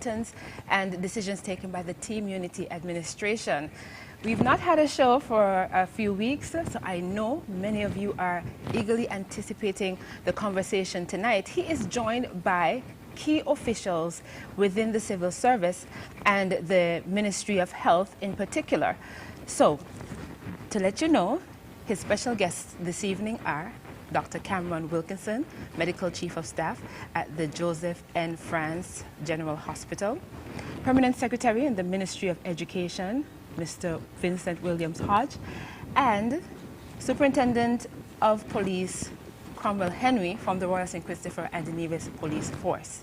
and decisions taken by the Team Unity administration. We've not had a show for a few weeks, so I know many of you are eagerly anticipating the conversation tonight. He is joined by key officials within the civil service and the Ministry of Health in particular. So, to let you know, his special guests this evening are Dr. Cameron Wilkinson, Medical Chief of Staff at the Joseph N. France General Hospital, Permanent Secretary in the Ministry of Education, Mr. Vincent Williams Hodge, and Superintendent of Police Cromwell Henry from the Royal St. Christopher and Nevis Police Force.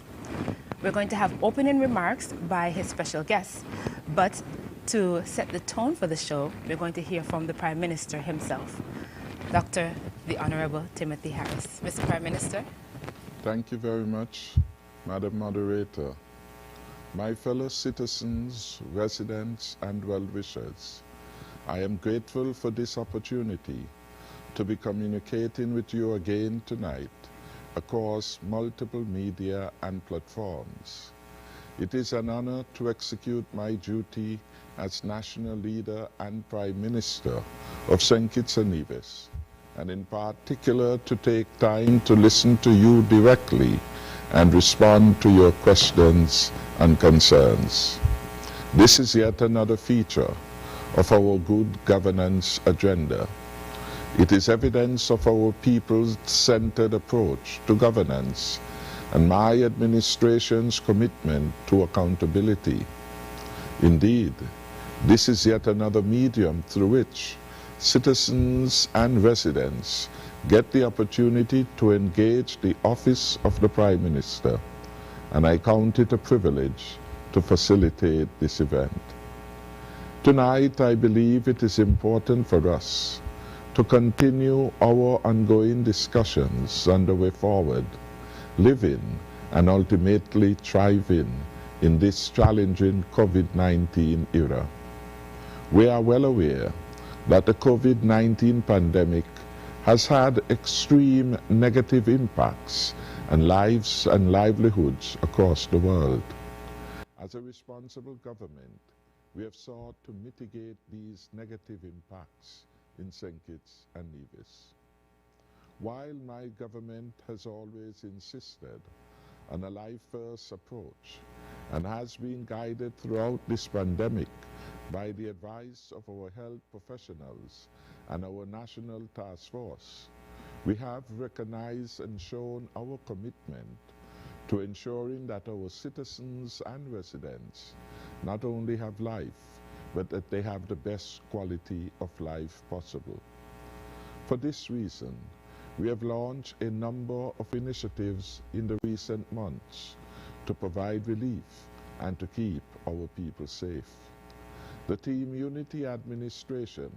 We're going to have opening remarks by his special guests, but to set the tone for the show, we're going to hear from the Prime Minister himself, the Honorable Timothy Harris. Mr. Prime Minister. Thank you very much, Madam Moderator. My fellow citizens, residents, and well-wishers, I am grateful for this opportunity to be communicating with you again tonight across multiple media and platforms. It is an honor to execute my duty as National Leader and Prime Minister of St. Kitts and Nevis, and in particular to take time to listen to you directly and respond to your questions and concerns. This is yet another feature of our good governance agenda. It is evidence of our people-centered approach to governance and my administration's commitment to accountability. Indeed, this is yet another medium through which citizens and residents get the opportunity to engage the office of the Prime Minister, and I count it a privilege to facilitate this event. Tonight, I believe it is important for us to continue our ongoing discussions on the way forward, living and ultimately thriving in this challenging COVID-19 era. We are well aware that the COVID-19 pandemic has had extreme negative impacts on lives and livelihoods across the world. As a responsible government, we have sought to mitigate these negative impacts in St. Kitts and Nevis. While my government has always insisted on a life-first approach and has been guided throughout this pandemic by the advice of our health professionals and our national task force, we have recognized and shown our commitment to ensuring that our citizens and residents not only have life, but that they have the best quality of life possible. For this reason, we have launched a number of initiatives in the recent months to provide relief and to keep our people safe. The Team Unity administration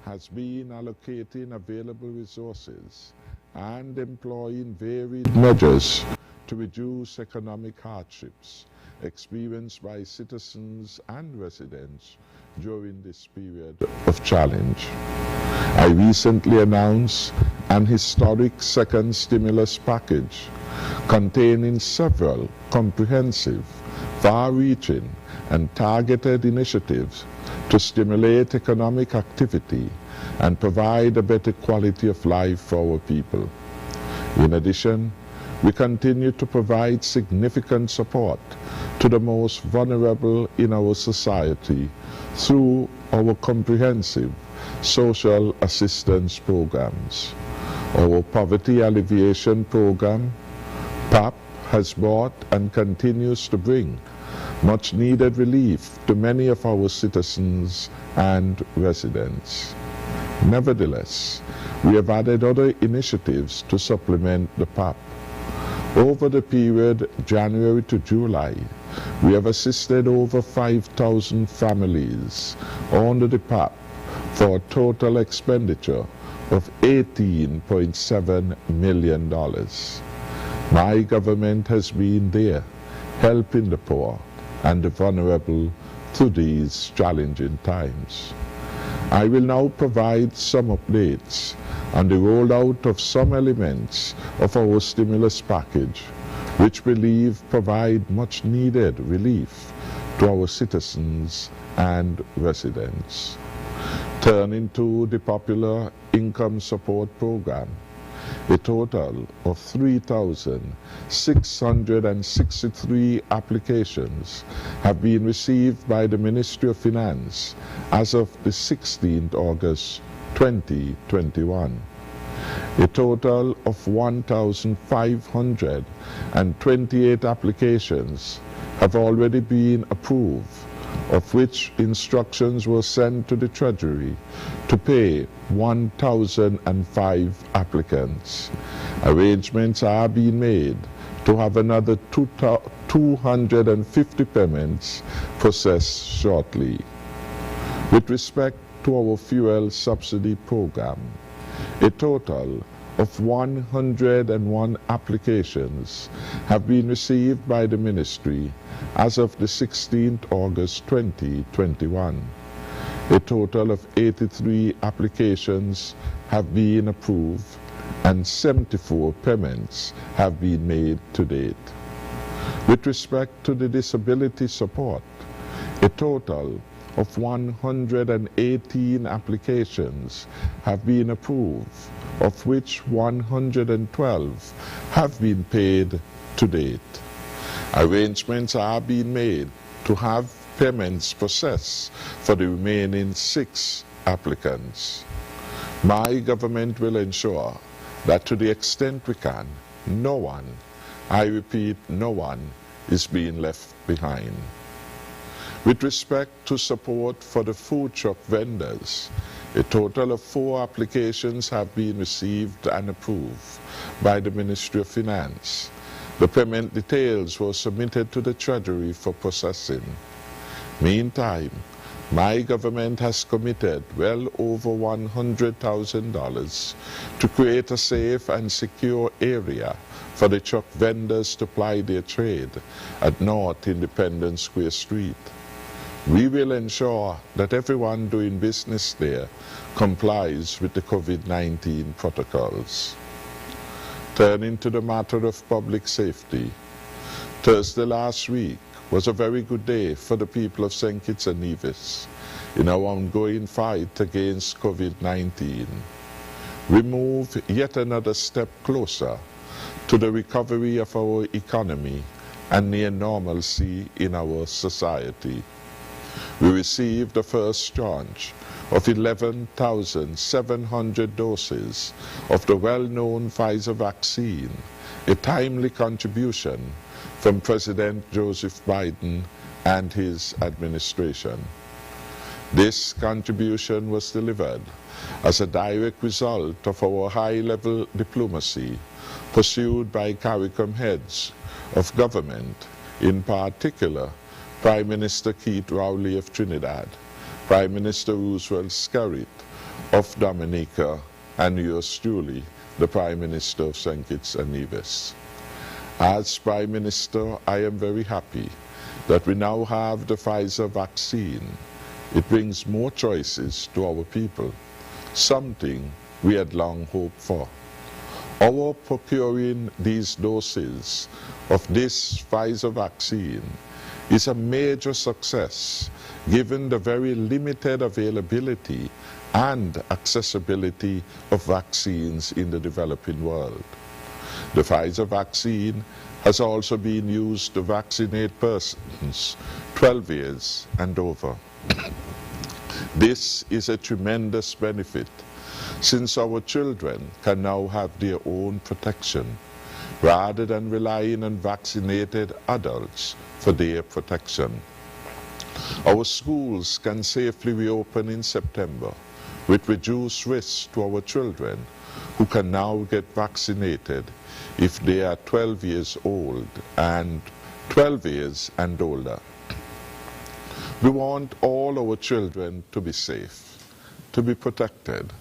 has been allocating available resources and employing varied measures to reduce economic hardships experienced by citizens and residents during this period of challenge. I recently announced an historic second stimulus package containing several comprehensive, far-reaching and targeted initiatives to stimulate economic activity and provide a better quality of life for our people. In addition, we continue to provide significant support to the most vulnerable in our society through our comprehensive social assistance programs. Our Poverty Alleviation Program, PAP, has brought and continues to bring much needed relief to many of our citizens and residents. Nevertheless, we have added other initiatives to supplement the PAP. Over the period January to July, we have assisted over 5,000 families under the PAP for a total expenditure of $18.7 million. My government has been there helping the poor and the vulnerable through these challenging times. I will now provide some updates on the rollout of some elements of our stimulus package which we believe provide much needed relief to our citizens and residents. Turning to the popular income support program, a total of 3,663 applications have been received by the Ministry of Finance as of the 16th August 2021. A total of 1,528 applications have already been approved, of which instructions were sent to the Treasury to pay 1,005 applicants. Arrangements are being made to have another 250 payments processed shortly. With respect to our fuel subsidy program, a total of 101 applications have been received by the Ministry as of the 16th August 2021. A total of 83 applications have been approved and 74 payments have been made to date. With respect to the disability support, a total of 118 applications have been approved, of which 112 have been paid to date. Arrangements are being made to have payments processed for the remaining 6 applicants. My government will ensure that to the extent we can, no one, I repeat, no one, is being left behind. With respect to support for the food truck vendors, a total of 4 applications have been received and approved by the Ministry of Finance. The payment details were submitted to the Treasury for processing. Meantime, my government has committed well over $100,000 to create a safe and secure area for the truck vendors to ply their trade at North Independence Square Street. We will ensure that everyone doing business there complies with the COVID-19 protocols. Turning to the matter of public safety, Thursday last week was a very good day for the people of St. Kitts and Nevis in our ongoing fight against COVID-19. We move yet another step closer to the recovery of our economy and near normalcy in our society. We received the first tranche of 11,700 doses of the well-known Pfizer vaccine, a timely contribution from President Joseph Biden and his administration. This contribution was delivered as a direct result of our high-level diplomacy pursued by CARICOM heads of government, in particular Prime Minister Keith Rowley of Trinidad, Prime Minister Roosevelt Skerrit of Dominica, and yours truly, the Prime Minister of St. Kitts and Nevis. As Prime Minister, I am very happy that we now have the Pfizer vaccine. It brings more choices to our people, something we had long hoped for. Our procuring these doses of this Pfizer vaccine is a major success given the very limited availability and accessibility of vaccines in the developing world. The Pfizer vaccine has also been used to vaccinate persons 12 years and over. This is a tremendous benefit since our children can now have their own protection rather than relying on vaccinated adults for their protection. Our schools can safely reopen in September with reduced risks to our children who can now get vaccinated if they are 12 years old and 12 years and older. We want all our children to be safe, to be protected,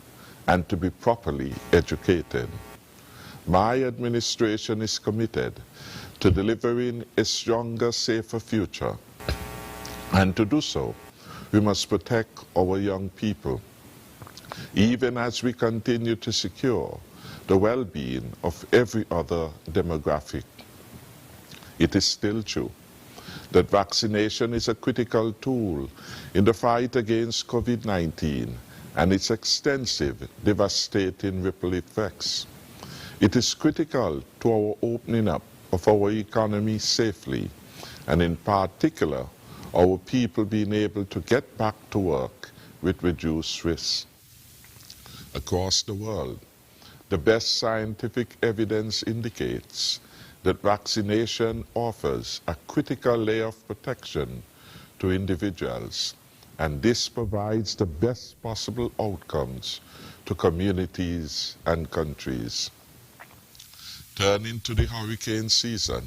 and to be properly educated. My administration is committed to delivering a stronger, safer future. And to do so, we must protect our young people, even as we continue to secure the well-being of every other demographic. it is still true that vaccination is a critical tool in the fight against COVID-19 and its extensive, devastating ripple effects. It is critical to our opening up of our economy safely, and in particular, our people being able to get back to work with reduced risk. Across the world, the best scientific evidence indicates that vaccination offers a critical layer of protection to individuals, and this provides the best possible outcomes to communities and countries. Turning to the hurricane season,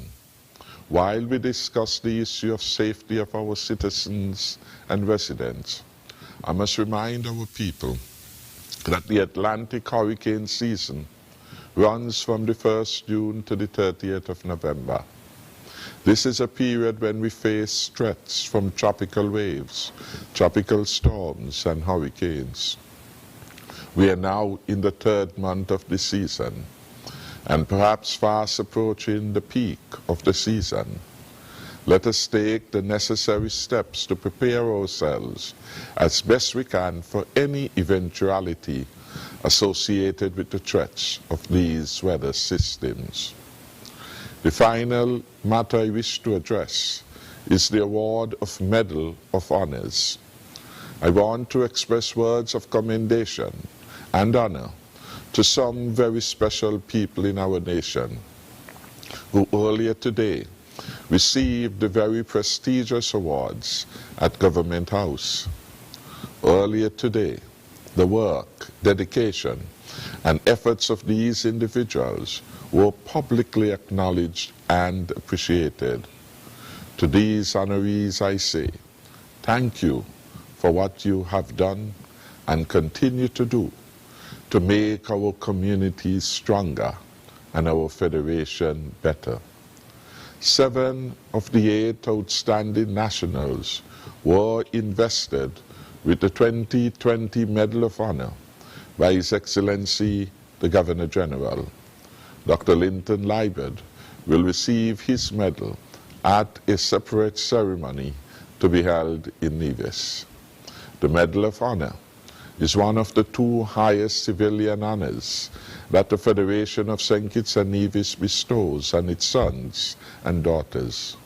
while we discuss the issue of safety of our citizens and residents, I must remind our people that the Atlantic hurricane season runs from the 1st June to the 30th of November. This is a period when we face threats from tropical waves, tropical storms, and hurricanes. We are now in the 3rd month of the season, and perhaps fast approaching the peak of the season. Let us take the necessary steps to prepare ourselves as best we can for any eventuality associated with the threats of these weather systems. The final matter I wish to address is the award of Medal of Honors. I want to express words of commendation and honor to some very special people in our nation who earlier today received the very prestigious awards at Government House. Earlier today, the work, dedication, and efforts of these individuals were publicly acknowledged and appreciated. To these honorees I say, thank you for what you have done and continue to do to make our communities stronger and our federation better. 7 of the 8 outstanding nationals were invested with the 2020 Medal of Honor by His Excellency the Governor General. Dr. Linton Liebert will receive his medal at a separate ceremony to be held in Nevis. The Medal of Honor is one of the 2 highest civilian honors that the Federation of St. Kitts and Nevis bestows on its sons and daughters.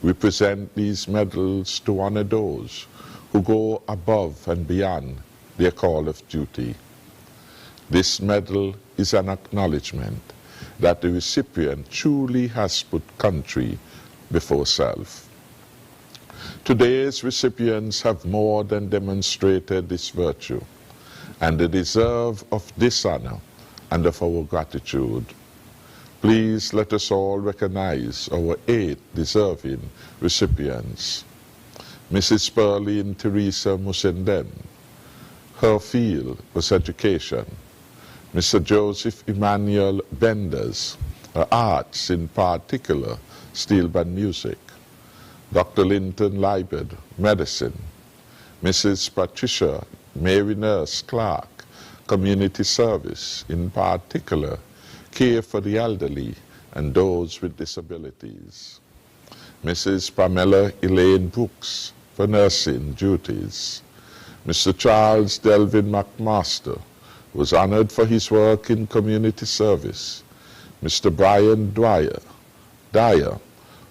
We present these medals to honor those who go above and beyond their call of duty. This medal is an acknowledgement that the recipient truly has put country before self. Today's recipients have more than demonstrated this virtue, and they deserve of this honor and of our gratitude. Please let us all recognize our 8 deserving recipients. Mrs. Pearline Teresa Musenden, her field was education. Mr. Joseph Emmanuel Benders, her arts, in particular steel band music. Dr. Linton Liebert, medicine. Mrs. Patricia Mary Nurse Clark, community service, in particular care for the elderly and those with disabilities. Mrs. Pamela Elaine Brooks, for nursing duties. Mr. Charles Delvin McMaster was honored for his work in community service. Mr. Brian Dyer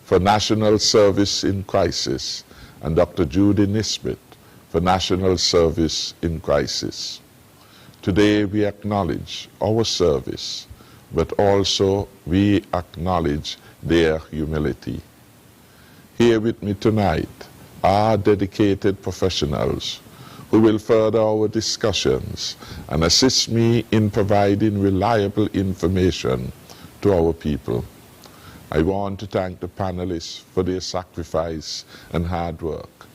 for national service in crisis, and Dr. Judy Nisbet for national service in crisis. Today we acknowledge our service, but also we acknowledge their humility. Here with me tonight are dedicated professionals who will further our discussions and assist me in providing reliable information to our people. I want to thank the panelists for their sacrifice and hard work,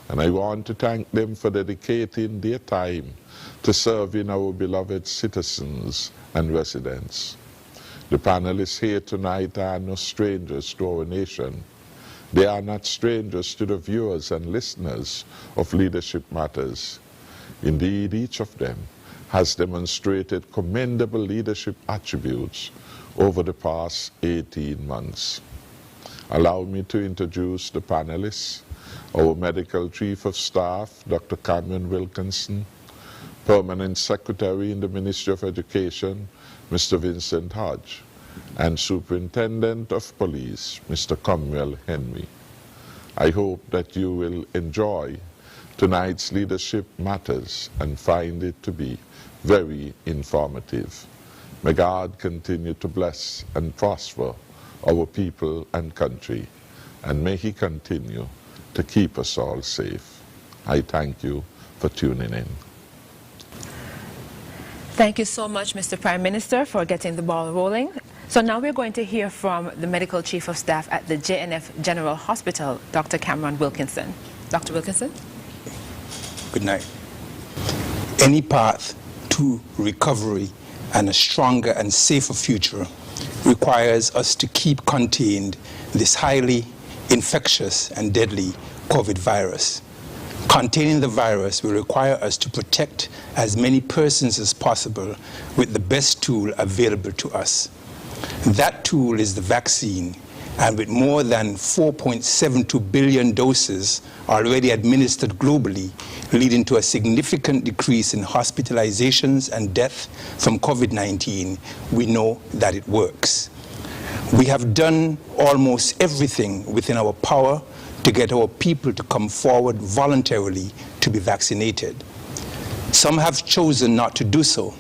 and I want to thank them for dedicating their time to serving our beloved citizens and residents. The panelists here tonight are no strangers to our nation. They are not strangers to the viewers and listeners of Leadership Matters. Indeed, each of them has demonstrated commendable leadership attributes over the past 18 months. Allow me to introduce the panelists. Our Medical Chief of Staff, Dr. Cameron Wilkinson, Permanent Secretary in the Ministry of Education, Mr. Vincent Hodge, and Superintendent of Police, Mr. Cromwell Henry. I hope that you will enjoy tonight's Leadership Matters and find it to be very informative. May God continue to bless and prosper our people and country, and may He continue to keep us all safe. I thank you for tuning in. Thank you so much, Mr. Prime Minister, for getting the ball rolling. So now we're going to hear from the Medical Chief of Staff at the JNF General Hospital, Dr. Cameron Wilkinson. Dr. Wilkinson? Good night. Any path to recovery and a stronger and safer future requires us to keep contained this highly infectious and deadly COVID virus. Containing the virus will require us to protect as many persons as possible with the best tool available to us. That tool is the vaccine, and with more than 4.72 billion doses already administered globally, leading to a significant decrease in hospitalizations and death from COVID-19, we know that it works. We have done almost everything within our power to get our people to come forward voluntarily to be vaccinated. Some have chosen not to do so,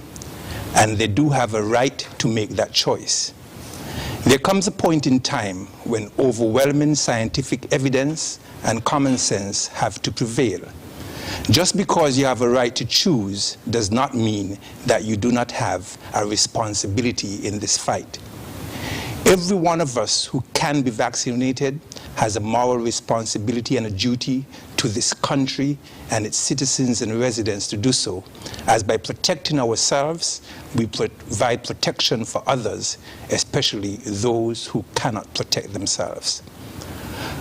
and they do have a right to make that choice. There comes a point in time when overwhelming scientific evidence and common sense have to prevail. Just because you have a right to choose does not mean that you do not have a responsibility in this fight. Every one of us who can be vaccinated has a moral responsibility and a duty to this country and its citizens and residents to do so, as by protecting ourselves, we provide protection for others, especially those who cannot protect themselves.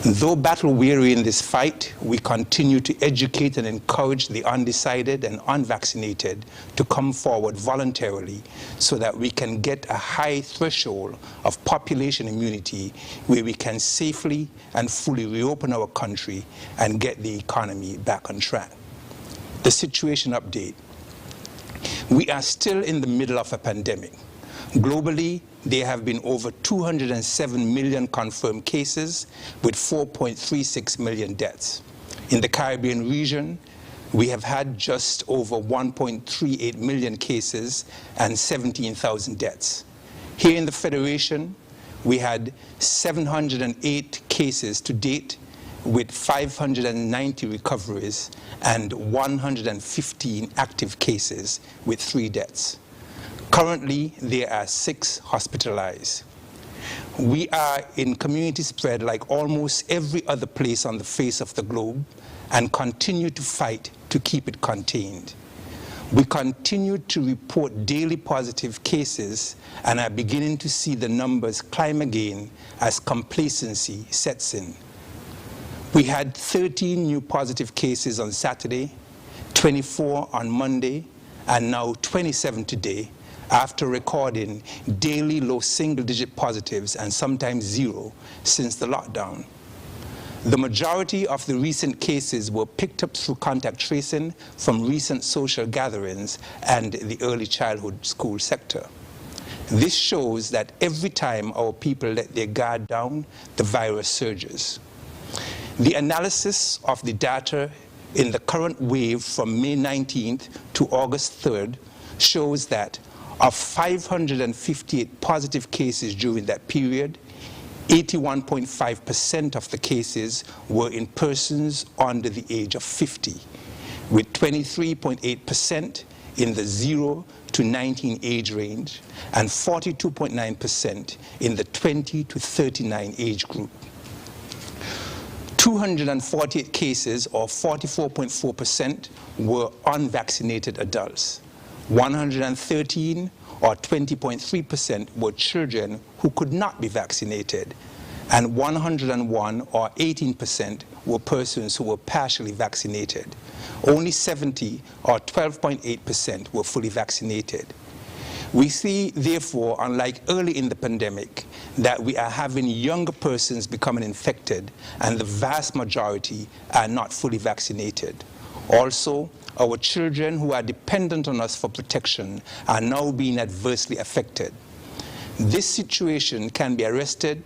Though battle-weary in this fight, we continue to educate and encourage the undecided and unvaccinated to come forward voluntarily so that we can get a high threshold of population immunity where we can safely and fully reopen our country and get the economy back on track. The situation update. We are still in the middle of a pandemic. Globally, there have been over 207 million confirmed cases with 4.36 million deaths. In the Caribbean region, we have had just over 1.38 million cases and 17,000 deaths. Here in the Federation, we had 708 cases to date with 590 recoveries and 115 active cases with 3 deaths. Currently, there are 6 hospitalized. We are in community spread like almost every other place on the face of the globe and continue to fight to keep it contained. We continue to report daily positive cases and are beginning to see the numbers climb again as complacency sets in. We had 13 new positive cases on Saturday, 24 on Monday, and now 27 today, after recording daily low single-digit positives and sometimes 0 since the lockdown. The majority of the recent cases were picked up through contact tracing from recent social gatherings and the early childhood school sector. This shows that every time our people let their guard down, the virus surges. The analysis of the data in the current wave from May 19th to August 3rd shows that of 558 positive cases during that period, 81.5% of the cases were in persons under the age of 50, with 23.8% in the 0 to 19 age range and 42.9% in the 20 to 39 age group. 248 cases, or 44.4%, were unvaccinated adults. 113, or 20.3%, were children who could not be vaccinated, and 101, or 18%, were persons who were partially vaccinated. Only 70, or 12.8%, were fully vaccinated. We see, therefore, unlike early in the pandemic, that we are having younger persons becoming infected, and the vast majority are not fully vaccinated. Also, our children who are dependent on us for protection are now being adversely affected. This situation can be arrested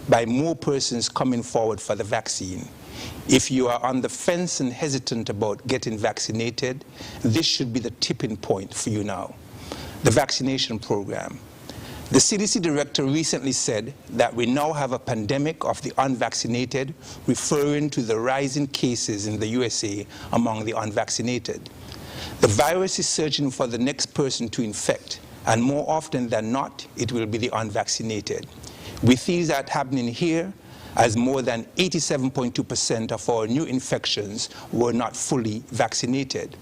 by more persons coming forward for the vaccine. If you are on the fence and hesitant about getting vaccinated, this should be the tipping point for you now. The vaccination program. The CDC director recently said that we now have a pandemic of the unvaccinated, referring to the rising cases in the USA among the unvaccinated. The virus is searching for the next person to infect, and more often than not, it will be the unvaccinated. We see that happening here, as more than 87.2% of our new infections were not fully vaccinated.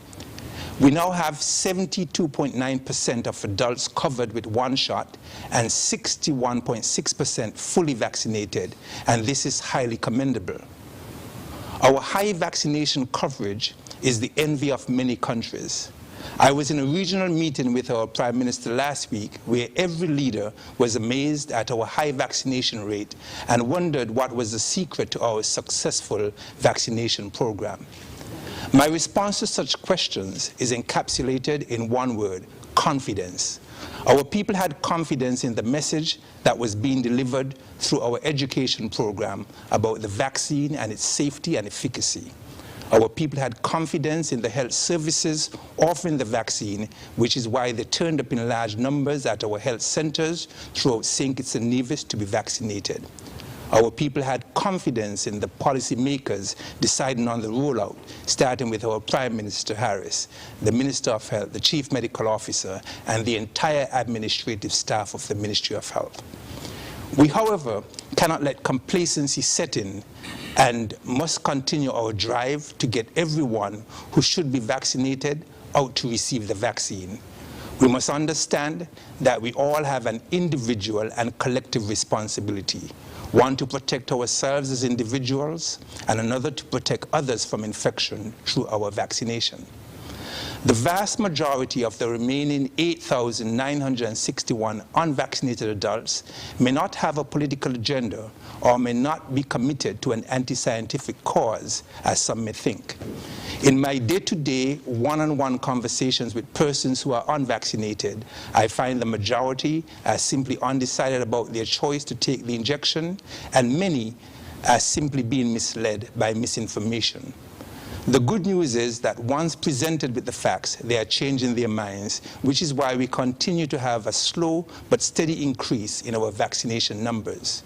We now have 72.9% of adults covered with one shot and 61.6% fully vaccinated, and this is highly commendable. Our high vaccination coverage is the envy of many countries. I was in a regional meeting with our Prime Minister last week where every leader was amazed at our high vaccination rate and wondered what was the secret to our successful vaccination program. My response to such questions is encapsulated in one word: confidence. Our people had confidence in the message that was being delivered through our education program about the vaccine and its safety and efficacy. Our people had confidence in the health services offering the vaccine, which is why they turned up in large numbers at our health centers throughout St. Kitts and Nevis to be vaccinated. Our people had confidence in the policymakers deciding on the rollout, starting with our Prime Minister Harris, the Minister of Health, the Chief Medical Officer, and the entire administrative staff of the Ministry of Health. We, however, cannot let complacency set in and must continue our drive to get everyone who should be vaccinated out to receive the vaccine. We must understand that we all have an individual and collective responsibility. One to protect ourselves as individuals, and another to protect others from infection through our vaccination. The vast majority of the remaining 8,961 unvaccinated adults may not have a political agenda or may not be committed to an anti-scientific cause, as some may think. In my day-to-day one-on-one conversations with persons who are unvaccinated, I find the majority are simply undecided about their choice to take the injection, and many are simply being misled by misinformation. The good news is that once presented with the facts, they are changing their minds, which is why we continue to have a slow but steady increase in our vaccination numbers.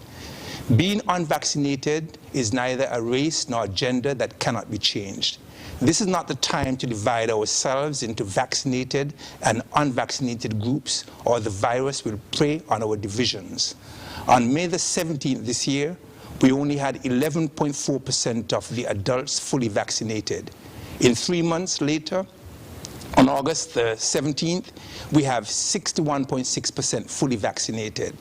Being unvaccinated is neither a race nor a gender that cannot be changed. This is not the time to divide ourselves into vaccinated and unvaccinated groups, or the virus will prey on our divisions. On May the 17th this year, we only had 11.4% of the adults fully vaccinated. In 3 months later, on August the 17th, we have 61.6% fully vaccinated.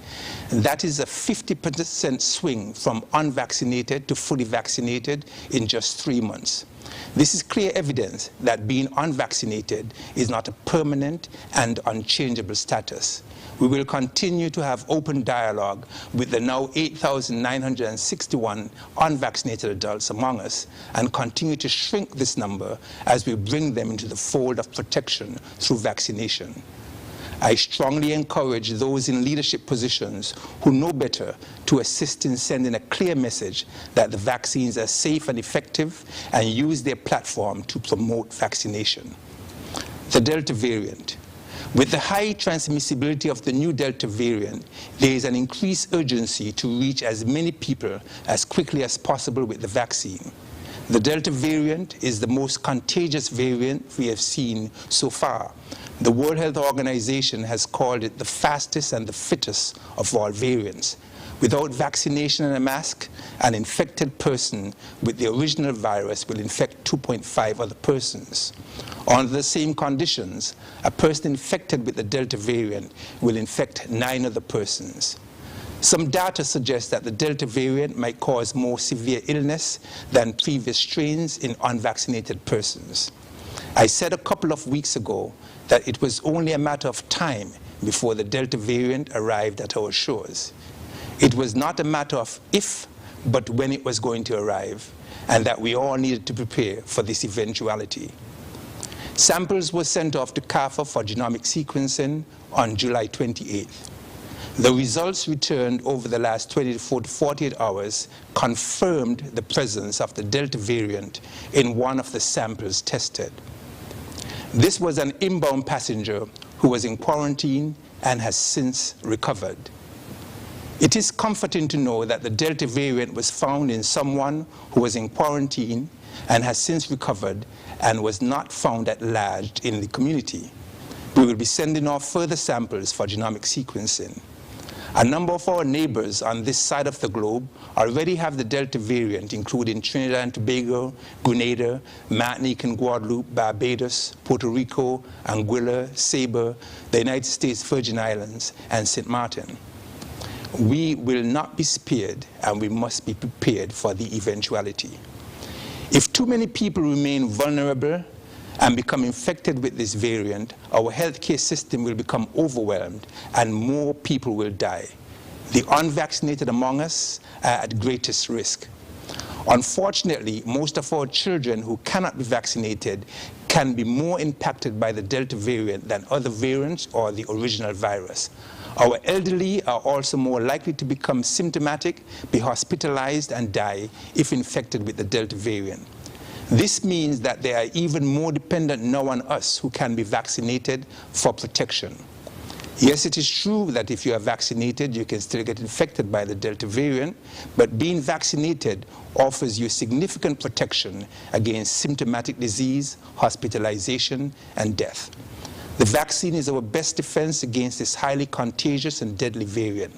That is a 50% swing from unvaccinated to fully vaccinated in just 3 months. This is clear evidence that being unvaccinated is not a permanent and unchangeable status. We will continue to have open dialogue with the now 8,961 unvaccinated adults among us and continue to shrink this number as we bring them into the fold of protection through vaccination. I strongly encourage those in leadership positions who know better to assist in sending a clear message that the vaccines are safe and effective and use their platform to promote vaccination. The Delta variant. With the high transmissibility of the new Delta variant, there is an increased urgency to reach as many people as quickly as possible with the vaccine. The Delta variant is the most contagious variant we have seen so far. The World Health Organization has called it the fastest and the fittest of all variants. Without vaccination and a mask, an infected person with the original virus will infect 2.5 other persons. Under the same conditions, a person infected with the Delta variant will infect 9 other persons. Some data suggests that the Delta variant might cause more severe illness than previous strains in unvaccinated persons. I said a couple of weeks ago that it was only a matter of time before the Delta variant arrived at our shores. It was not a matter of if, but when it was going to arrive, and that we all needed to prepare for this eventuality. Samples were sent off to CAFA for genomic sequencing on July 28th. The results returned over the last 24 to 48 hours confirmed the presence of the Delta variant in one of the samples tested. This was an inbound passenger who was in quarantine and has since recovered. It is comforting to know that the Delta variant was found in someone who was in quarantine and has since recovered and was not found at large in the community. We will be sending off further samples for genomic sequencing. A number of our neighbors on this side of the globe already have the Delta variant, including Trinidad and Tobago, Grenada, Martinique and Guadeloupe, Barbados, Puerto Rico, Anguilla, Saba, the United States Virgin Islands, and St. Martin. We will not be spared, and we must be prepared for the eventuality. If too many people remain vulnerable and become infected with this variant, our healthcare system will become overwhelmed and more people will die. The unvaccinated among us are at greatest risk. Unfortunately, most of our children who cannot be vaccinated can be more impacted by the Delta variant than other variants or the original virus. Our elderly are also more likely to become symptomatic, be hospitalized, and die if infected with the Delta variant. This means that they are even more dependent now on us who can be vaccinated for protection. Yes, it is true that if you are vaccinated, you can still get infected by the Delta variant, but being vaccinated offers you significant protection against symptomatic disease, hospitalization, and death. The vaccine is our best defense against this highly contagious and deadly variant.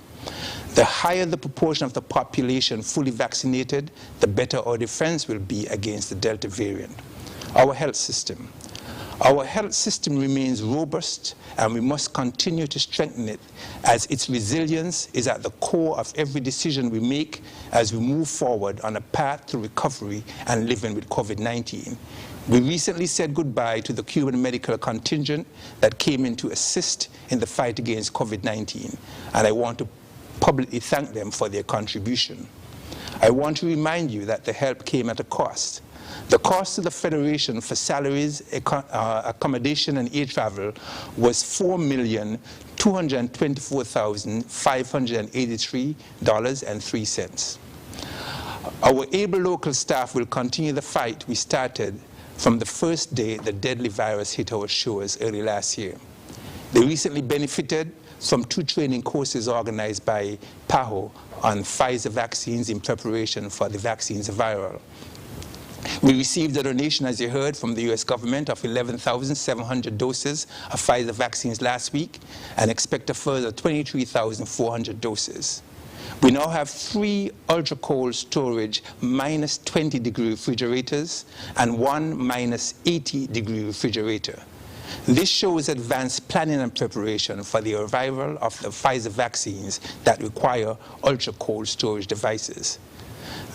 The higher the proportion of the population fully vaccinated, the better our defense will be against the Delta variant. Our health system. Our health system remains robust, and we must continue to strengthen it, as its resilience is at the core of every decision we make as we move forward on a path to recovery and living with COVID-19. We recently said goodbye to the Cuban medical contingent that came in to assist in the fight against COVID-19, and I want to publicly thank them for their contribution. I want to remind you that the help came at a cost. The cost to the Federation for salaries, accommodation, and air travel was $4,224,583.03. Our able local staff will continue the fight we started from the first day the deadly virus hit our shores early last year. They recently benefited from 2 training courses organized by PAHO on Pfizer vaccines in preparation for the vaccine's arrival. We received a donation, as you heard, from the U.S. government of 11,700 doses of Pfizer vaccines last week and expect a further 23,400 doses. We now have 3 ultra-cold storage -20-degree refrigerators and 1 -80-degree refrigerator. This shows advanced planning and preparation for the arrival of the Pfizer vaccines that require ultra-cold storage devices.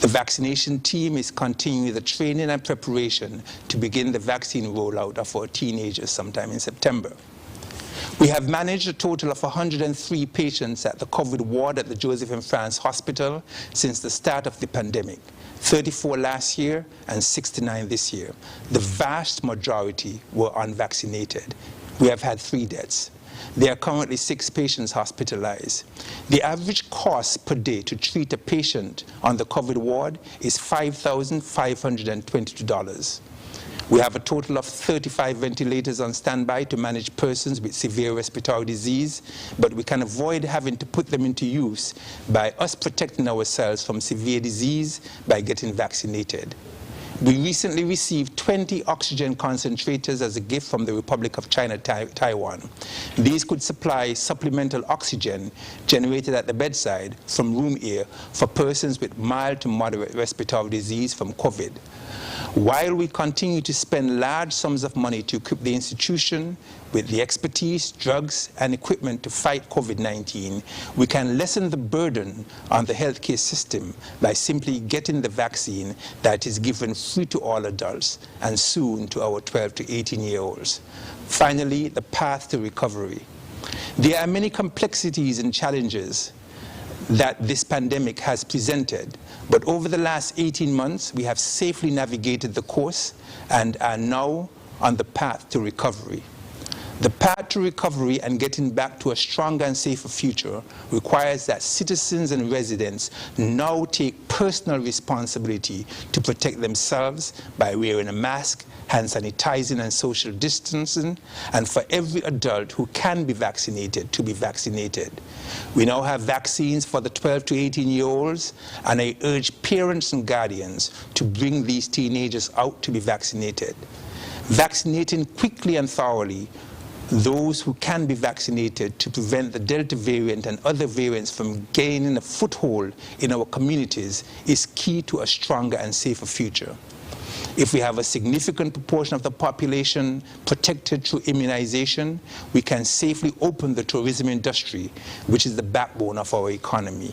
The vaccination team is continuing the training and preparation to begin the vaccine rollout of our teenagers sometime in September. We have managed a total of 103 patients at the COVID ward at the Joseph and France Hospital since the start of the pandemic, 34 last year and 69 this year. The vast majority were unvaccinated. We have had 3 deaths. There are currently 6 patients hospitalized. The average cost per day to treat a patient on the COVID ward is $5,522. We have a total of 35 ventilators on standby to manage persons with severe respiratory disease, but we can avoid having to put them into use by us protecting ourselves from severe disease by getting vaccinated. We recently received 20 oxygen concentrators as a gift from the Republic of China, Taiwan. These could supply supplemental oxygen generated at the bedside from room air for persons with mild to moderate respiratory disease from COVID. While we continue to spend large sums of money to equip the institution with the expertise, drugs, and equipment to fight COVID-19, we can lessen the burden on the healthcare system by simply getting the vaccine that is given free to all adults and soon to our 12 to 18-year-olds. Finally, the path to recovery. There are many complexities and challenges that this pandemic has presented. But over the last 18 months, we have safely navigated the course and are now on the path to recovery. The path to recovery and getting back to a stronger and safer future requires that citizens and residents now take personal responsibility to protect themselves by wearing a mask, hand sanitizing and social distancing, and for every adult who can be vaccinated to be vaccinated. We now have vaccines for the 12 to 18-year-olds, and I urge parents and guardians to bring these teenagers out to be vaccinated. Vaccinating quickly and thoroughly those who can be vaccinated to prevent the Delta variant and other variants from gaining a foothold in our communities is key to a stronger and safer future. If we have a significant proportion of the population protected through immunization, we can safely open the tourism industry, which is the backbone of our economy.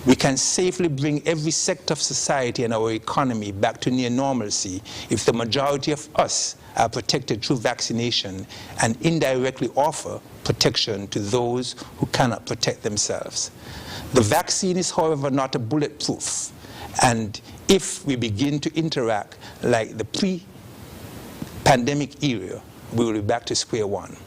We can safely bring every sector of society and our economy back to near normalcy if the majority of us are protected through vaccination and indirectly offer protection to those who cannot protect themselves. The vaccine is, however, not a bulletproof, and if we begin to interact like the pre-pandemic era, we will be back to square one.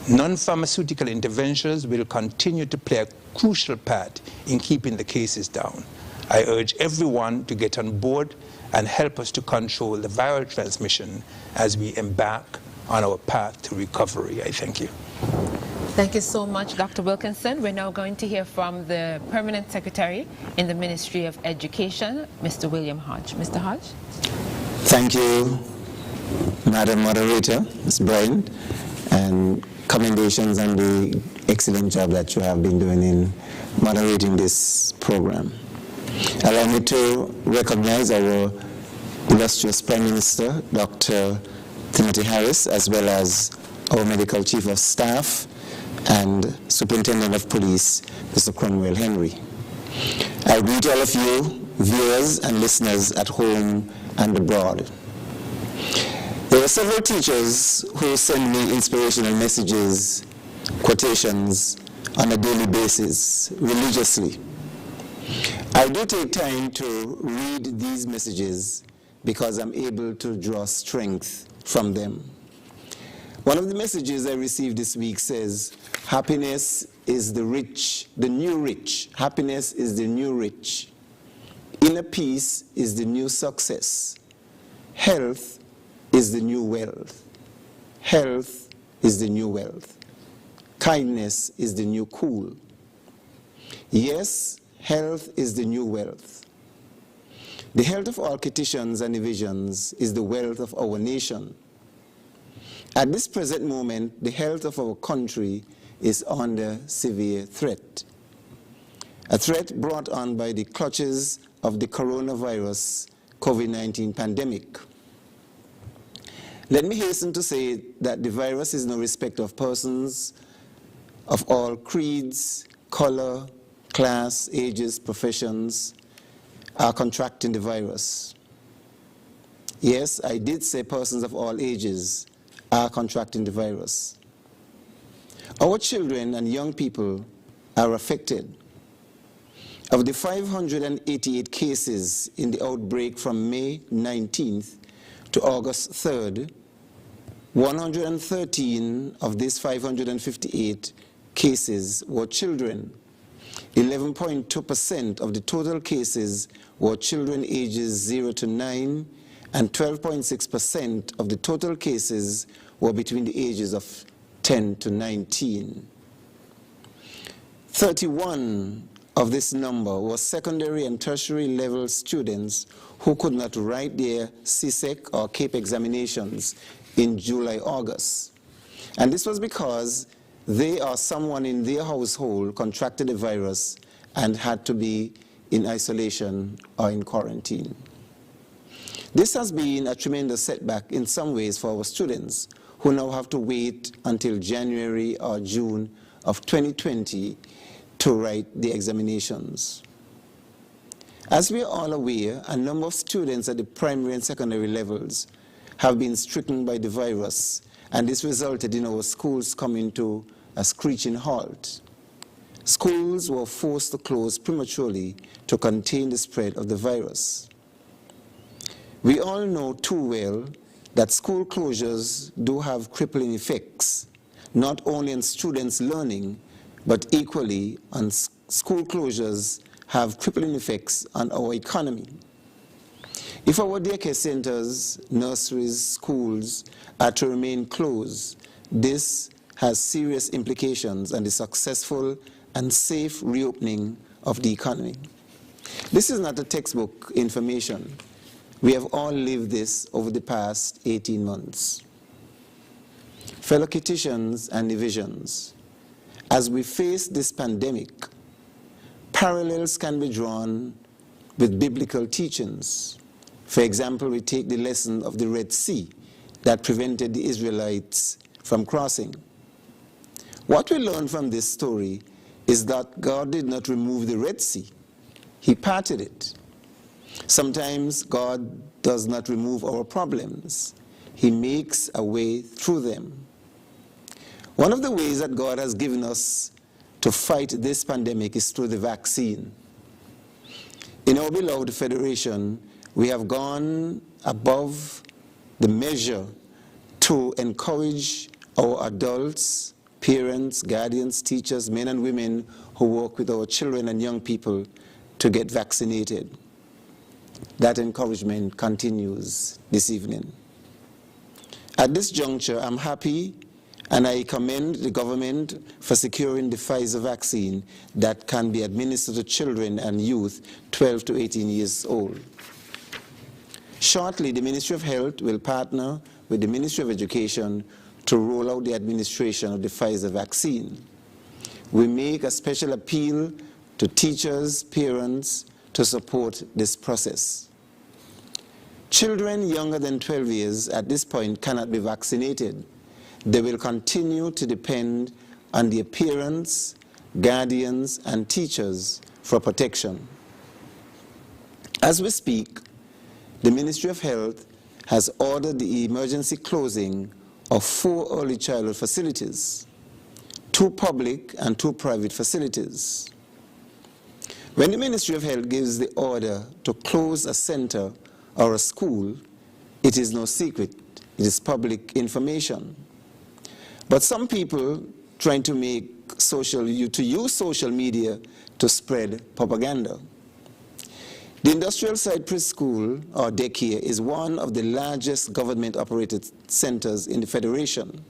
Non-pharmaceutical interventions will continue to play a crucial part in keeping the cases down. I urge everyone to get on board and help us to control the viral transmission as we embark on our path to recovery. I thank you. Thank you so much, Dr. Wilkinson. We're now going to hear from the Permanent Secretary in the Ministry of Education, Mr. William Hodge. Mr. Hodge? Thank you, Madam Moderator, Ms. Bryant, and commendations on the excellent job that you have been doing in moderating this program. Allow me to recognize our illustrious Prime Minister, Dr. Timothy Harris, as well as our Medical Chief of Staff and Superintendent of Police, Mr. Cromwell Henry. I greet all of you, viewers and listeners at home and abroad. There are several teachers who send me inspirational messages, quotations on a daily basis, religiously. I do take time to read these messages because I'm able to draw strength from them. One of the messages I received this week says, happiness is the rich, the new rich. Happiness is the new rich. Inner peace is the new success. Health is the new wealth. Health is the new wealth. Kindness is the new cool. Yes, health is the new wealth. The health of all Kittians and Evisions is the wealth of our nation. At this present moment, the health of our country is under severe threat. A threat brought on by the clutches of the coronavirus COVID-19 pandemic. Let me hasten to say that the virus is no respect of persons of all creeds, color, class, ages, professions are contracting the virus. Yes, I did say persons of all ages are contracting the virus. Our children and young people are affected. Of the 588 cases in the outbreak from May 19th to August 3rd, 113 of these 558 cases were children. 11.2% of the total cases were children ages 0 to 9, and 12.6% of the total cases were between the ages of 10 to 19. 31 of this number were secondary and tertiary level students who could not write their CSEC or CAPE examinations in July, August. And this was because they or someone in their household contracted the virus and had to be in isolation or in quarantine. This has been a tremendous setback in some ways for our students who now have to wait until January or June of 2020 to write the examinations. As we are all aware, a number of students at the primary and secondary levels have been stricken by the virus, and this resulted in our schools coming to a screeching halt. schools were forced to close prematurely to contain the spread of the virus. We all know too well that school closures do have crippling effects, not only on students' learning, but equally on school closures have crippling effects on our economy. If our daycare centers, nurseries, schools are to remain closed, this has serious implications on the successful and safe reopening of the economy. This is not a textbook information. We have all lived this over the past 18 months. Fellow Kittians and Divisions, as we face this pandemic, parallels can be drawn with biblical teachings. For example, we take the lesson of the Red Sea that prevented the Israelites from crossing. What we learn from this story is that God did not remove the Red Sea. He parted it. Sometimes God does not remove our problems. He makes a way through them. One of the ways that God has given us to fight this pandemic is through the vaccine. In our beloved Federation, we have gone above the measure to encourage our adults, parents, guardians, teachers, men and women who work with our children and young people to get vaccinated. That encouragement continues this evening. At this juncture, I'm happy and I commend the government for securing the Pfizer vaccine that can be administered to children and youth 12 to 18 years old. Shortly, the Ministry of Health will partner with the Ministry of Education to roll out the administration of the Pfizer vaccine. We make a special appeal to teachers, parents, to support this process. Children younger than 12 years at this point cannot be vaccinated. They will continue to depend on their parents, guardians, and teachers for protection. As we speak, the Ministry of Health has ordered the emergency closing of 4 early childhood facilities, 2 public and 2 private facilities. When the Ministry of Health gives the order to close a center or a school, it is no secret. It is public information. But some people trying to use social media to spread propaganda. The Industrial Site Preschool, or daycare, is one of the largest government-operated centers in the Federation.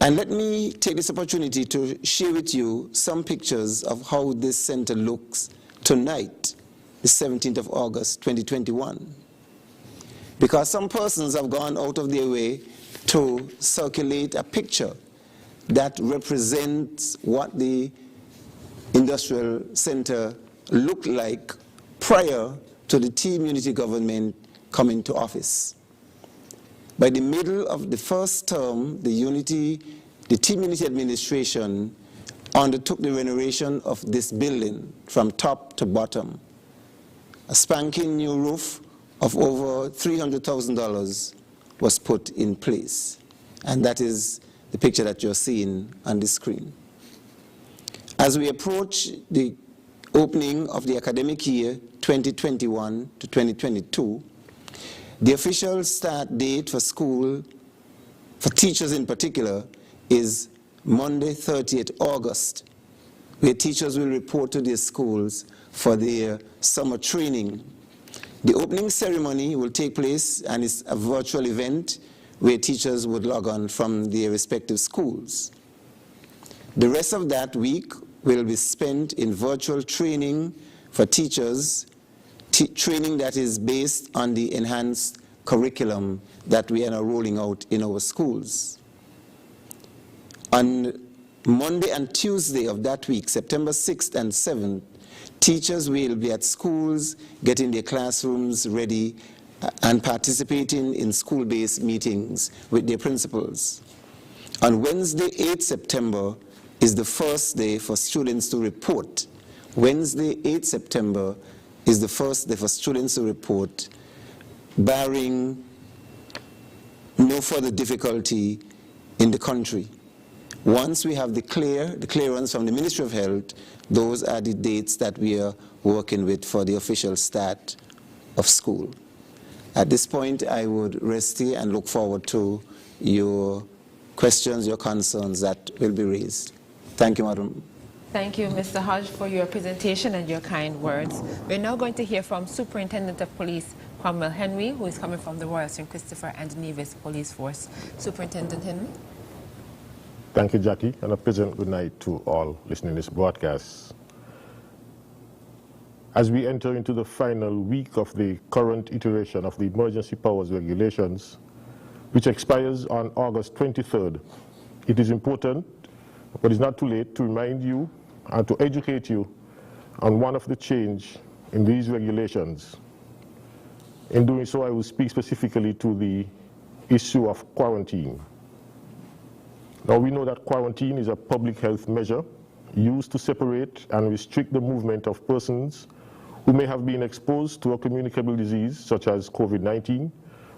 And let me take this opportunity to share with you some pictures of how this center looks tonight, the 17th of August, 2021. Because some persons have gone out of their way to circulate a picture that represents what the industrial center looked like prior to the Team Unity government coming to office. By the middle of the first term, the Team Unity administration undertook the renovation of this building from top to bottom. A spanking new roof of over $300,000 was put in place. And that is the picture that you're seeing on the screen. As we approach the opening of the academic year 2021 to 2022, the official start date for school, for teachers in particular, is Monday, 30th August, where teachers will report to their schools for their summer training. The opening ceremony will take place, and it's a virtual event where teachers would log on from their respective schools. The rest of that week will be spent in virtual training for teachers, training that is based on the enhanced curriculum that we are now rolling out in our schools. On Monday and Tuesday of that week, September 6th and 7th, teachers will be at schools, getting their classrooms ready and participating in school-based meetings with their principals. On Wednesday, 8th September, is the first day for students to report. Wednesday, 8th September, is the first day for students to report, barring no further difficulty in the country. Once we have the clearance from the Ministry of Health, those are the dates that we are working with for the official start of school. At this point, I would rest here and look forward to your questions, your concerns that will be raised. Thank you, Madam. Thank you, Mr. Hodge, for your presentation and your kind words. We're now going to hear from Superintendent of Police Cromwell Henry, who is coming from the Royal St. Christopher and Nevis Police Force. Superintendent Henry. Thank you, Jackie, and a pleasant good night to all listening to this broadcast. As we enter into the final week of the current iteration of the Emergency Powers Regulations, which expires on August 23rd, it is important, but it's not too late, to remind you and to educate you on one of the change in these regulations. In doing so, I will speak specifically to the issue of quarantine. Now, we know that quarantine is a public health measure used to separate and restrict the movement of persons who may have been exposed to a communicable disease such as COVID-19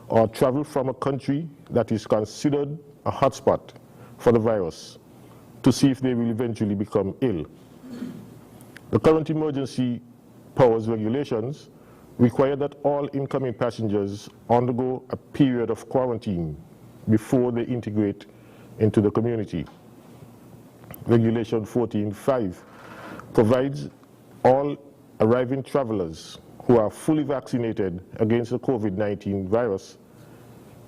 or travel from a country that is considered a hotspot for the virus to see if they will eventually become ill. The current emergency powers regulations require that all incoming passengers undergo a period of quarantine before they integrate into the community. Regulation 14.5 provides all arriving travelers who are fully vaccinated against the COVID-19 virus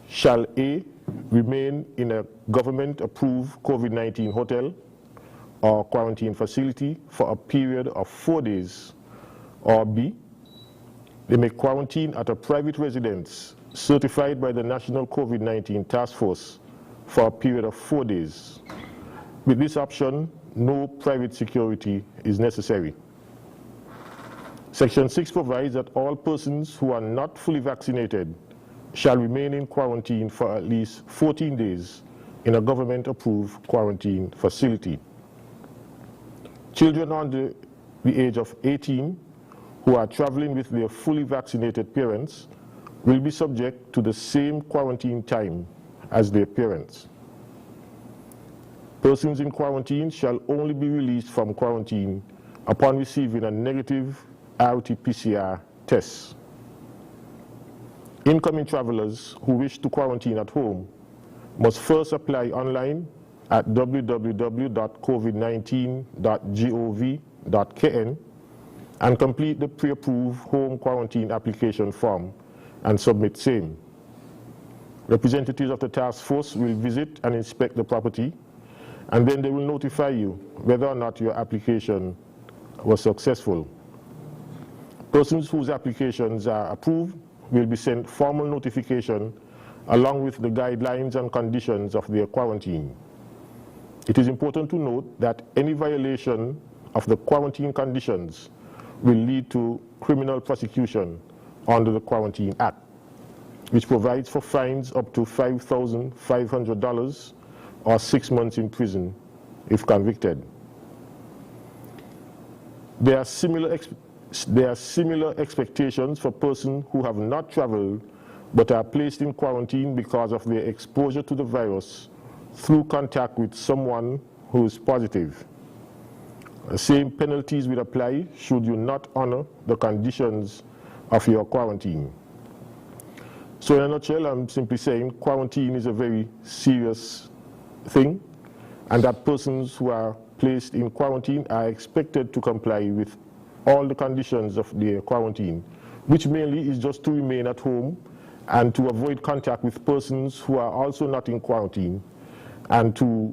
shall A, remain in a government-approved COVID-19 hotel or quarantine facility for a period of 4 days, or B, they may quarantine at a private residence certified by the National COVID-19 Task Force for a period of 4 days. With this option, no private security is necessary. Section 6 provides that all persons who are not fully vaccinated shall remain in quarantine for at least 14 days in a government-approved quarantine facility. Children under the age of 18 who are traveling with their fully vaccinated parents will be subject to the same quarantine time as their parents. Persons in quarantine shall only be released from quarantine upon receiving a negative RT-PCR test. Incoming travelers who wish to quarantine at home must first apply online at www.covid19.gov.kn and complete the pre-approved home quarantine application form and submit same. Representatives of the task force will visit and inspect the property, and then they will notify you whether or not your application was successful. Persons whose applications are approved will be sent formal notification along with the guidelines and conditions of their quarantine. It is important to note that any violation of the quarantine conditions will lead to criminal prosecution under the Quarantine Act, which provides for fines up to $5,500 or 6 months in prison if convicted. There are similar expectations for persons who have not traveled but are placed in quarantine because of their exposure to the virus through contact with someone who is positive. The same penalties will apply should you not honor the conditions of your quarantine. So in a nutshell, I'm simply saying quarantine is a very serious thing, and that persons who are placed in quarantine are expected to comply with all the conditions of their quarantine, which mainly is just to remain at home and to avoid contact with persons who are also not in quarantine, and to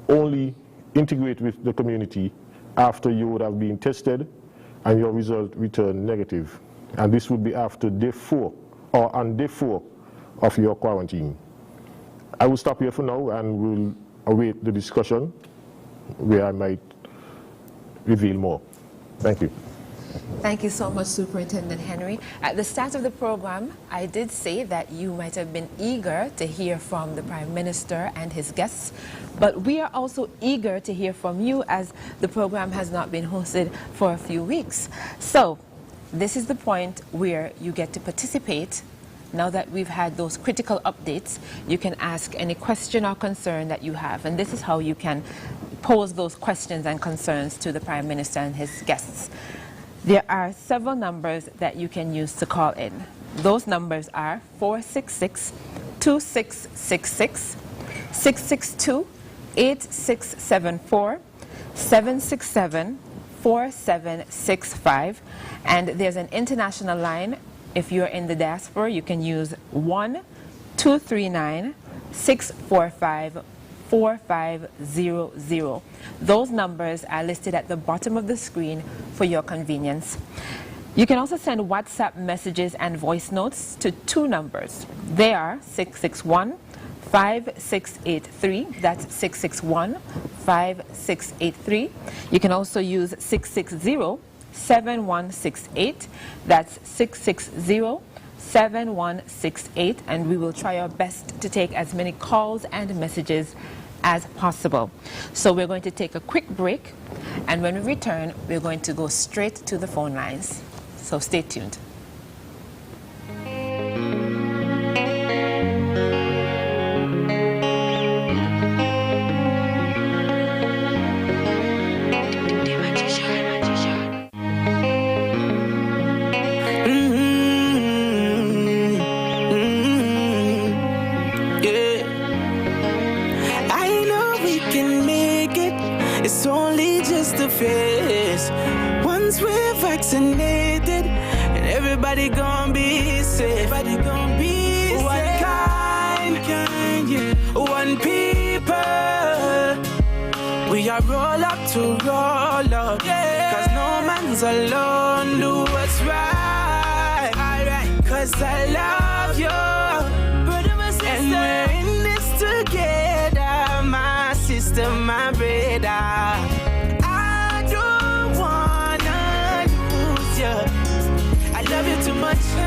only integrate with the community after you would have been tested and your result returned negative. And this would be after day 4 or on day 4 of your quarantine. I will stop here for now and will await the discussion where I might reveal more. Thank you. Thank you so much, Superintendent Henry. At the start of the program, I did say that you might have been eager to hear from the Prime Minister and his guests, but we are also eager to hear from you as the program has not been hosted for a few weeks. So this is the point where you get to participate now that we've had those critical updates, you can ask any question or concern that you have. And this is how you can pose those questions and concerns to the Prime Minister and his guests. There are several numbers that you can use to call in. Those numbers are 466-2666, 662-8674, 767-4765, and there's an international line. If you're in the diaspora, you can use 1-239-645-4500. Those numbers are listed at the bottom of the screen for your convenience. You can also send WhatsApp messages and voice notes to two numbers. They are 661-5683, that's 661-5683. You can also use 660-7168, that's 660-7168, and we will try our best to take as many calls and messages as possible. So we're going to take a quick break, and when we return, we're going to go straight to the phone lines. So stay tuned. It's only just a phase. Once we're vaccinated, and everybody gonna be safe. Everybody gonna be safe. One kind, yeah. One people. We are roll up to roll up, yeah. 'Cause no man's alone. Do what's right, alright. 'Cause I love you, brother, my sister. And we're in this together, my sister, my brother. I don't wanna lose you. I love you too much. I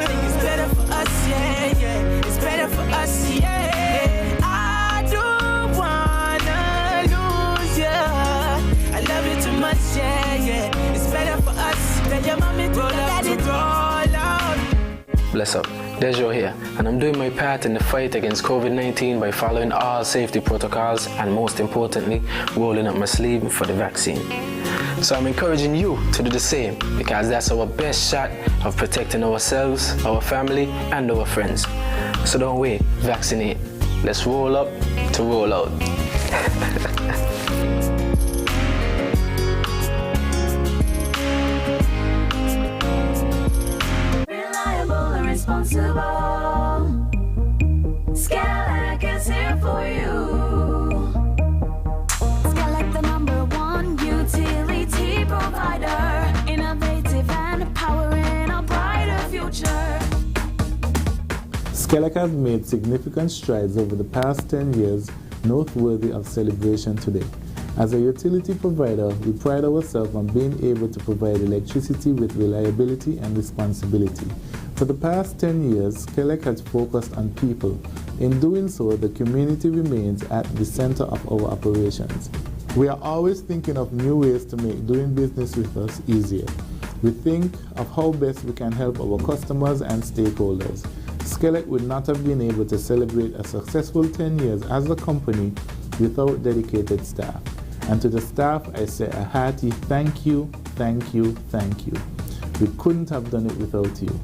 think it's better for us, yeah, yeah. It's better for us, yeah. I don't wanna lose you. I love you too much, yeah, yeah. It's better for us. Tell your mommy to let it roll out. Bless up, Dejo here, and I'm doing my part in the fight against COVID-19 by following all safety protocols and, most importantly, rolling up my sleeve for the vaccine. So I'm encouraging you to do the same, because that's our best shot of protecting ourselves, our family, and our friends. So don't wait, vaccinate. Let's roll up to roll out. Responsible. Skelec is here for you. Skelec, the #1 utility provider, innovative and powering a brighter future. Skelec has made significant strides over the past 10 years, noteworthy of celebration today. As a utility provider, we pride ourselves on being able to provide electricity with reliability and responsibility. For the past 10 years, Skelec has focused on people. In doing so, the community remains at the center of our operations. We are always thinking of new ways to make doing business with us easier. We think of how best we can help our customers and stakeholders. Skelec would not have been able to celebrate a successful 10 years as a company without dedicated staff. And to the staff, I say a hearty thank you, thank you, thank you. We couldn't have done it without you.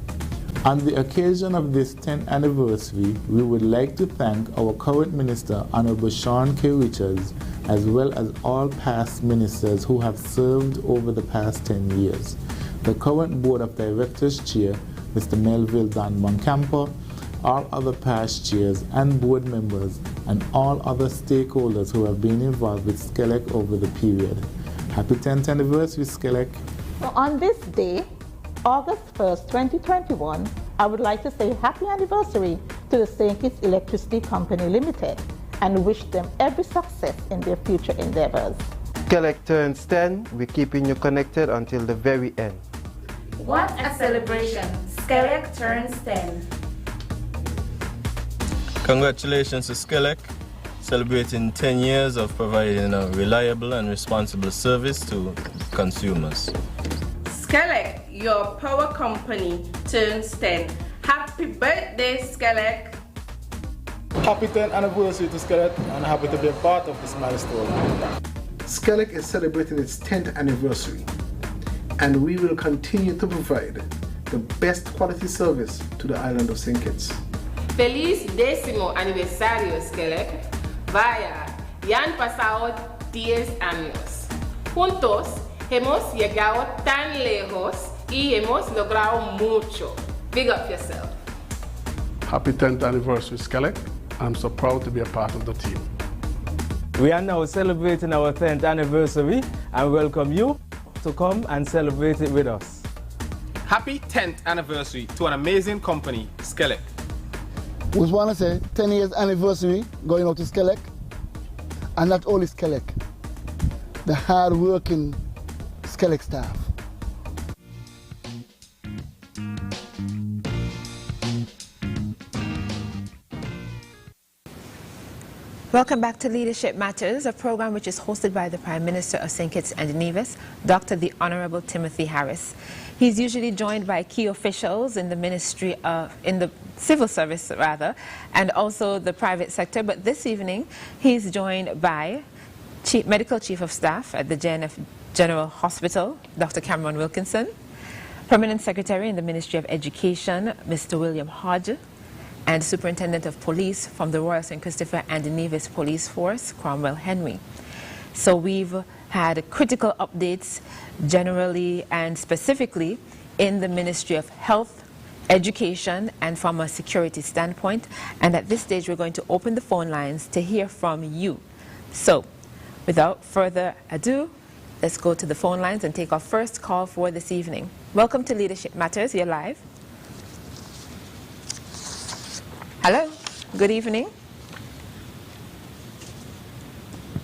On the occasion of this 10th anniversary, we would like to thank our current Minister, Honorable Sean K. Richards, as well as all past ministers who have served over the past 10 years. The current Board of Directors Chair, Mr. Melville Don Moncampo, all other past chairs and board members, and all other stakeholders who have been involved with Skelec over the period. Happy 10th anniversary, Skelec. On this day, August 1st, 2021, I would like to say happy anniversary to the St. Kitts Electricity Company Limited and wish them every success in their future endeavors. Skelec turns 10, we're keeping you connected until the very end. What a celebration! Skelec turns 10. Congratulations to Skelec, celebrating 10 years of providing a reliable and responsible service to consumers. Skelec, your power company, turns 10, Happy birthday, Skelec. Happy 10th anniversary to Skelec, and happy to be a part of this milestone. Skelec is celebrating its 10th anniversary, and we will continue to provide the best quality service to the island of St. Kitts. Feliz décimo aniversario, Skelec. Vaya, ya han pasado 10 años. Juntos hemos llegado tan lejos y hemos logrado mucho. Big up yourself. Happy 10th anniversary, Skelec. I'm so proud to be a part of the team. We are now celebrating our 10th anniversary and welcome you to come and celebrate it with us. Happy 10th anniversary to an amazing company, Skelec. We just want to say 10 years anniversary going out to Skelec, and not only Skelec, the hard-working Skelec staff. Welcome back to Leadership Matters, a program which is hosted by the Prime Minister of St. Kitts and Nevis, Dr. the Honorable Timothy Harris. He's usually joined by key officials in the ministry in the civil service and also the private sector. But this evening, he's joined by Medical Chief of Staff at the JNF General Hospital, Dr. Cameron Wilkinson, Permanent Secretary in the Ministry of Education, Mr. William Hodge, and Superintendent of Police from the Royal St. Christopher and Nevis Police Force, Cromwell Henry. So we've had critical updates generally and specifically in the Ministry of Health, Education, and from a security standpoint. And at this stage, we're going to open the phone lines to hear from you. So without further ado, let's go to the phone lines and take our first call for this evening. Welcome to Leadership Matters. You're live. Hello, good evening.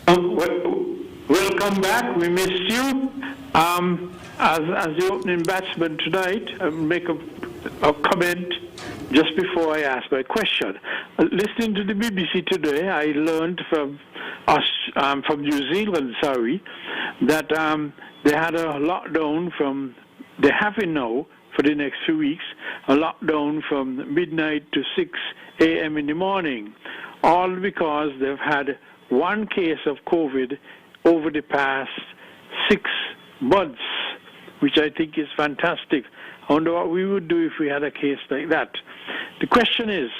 Welcome back. We missed you. As the opening batsman tonight, I'll make a comment just before I ask my question. Listening to the BBC today, I learned from New Zealand, that they had a lockdown they're having now for the next few weeks, a lockdown from midnight to 6 a.m. in the morning, all because they've had one case of COVID over the past 6 months, which I think is fantastic. I wonder what we would do if we had a case like that. The question is,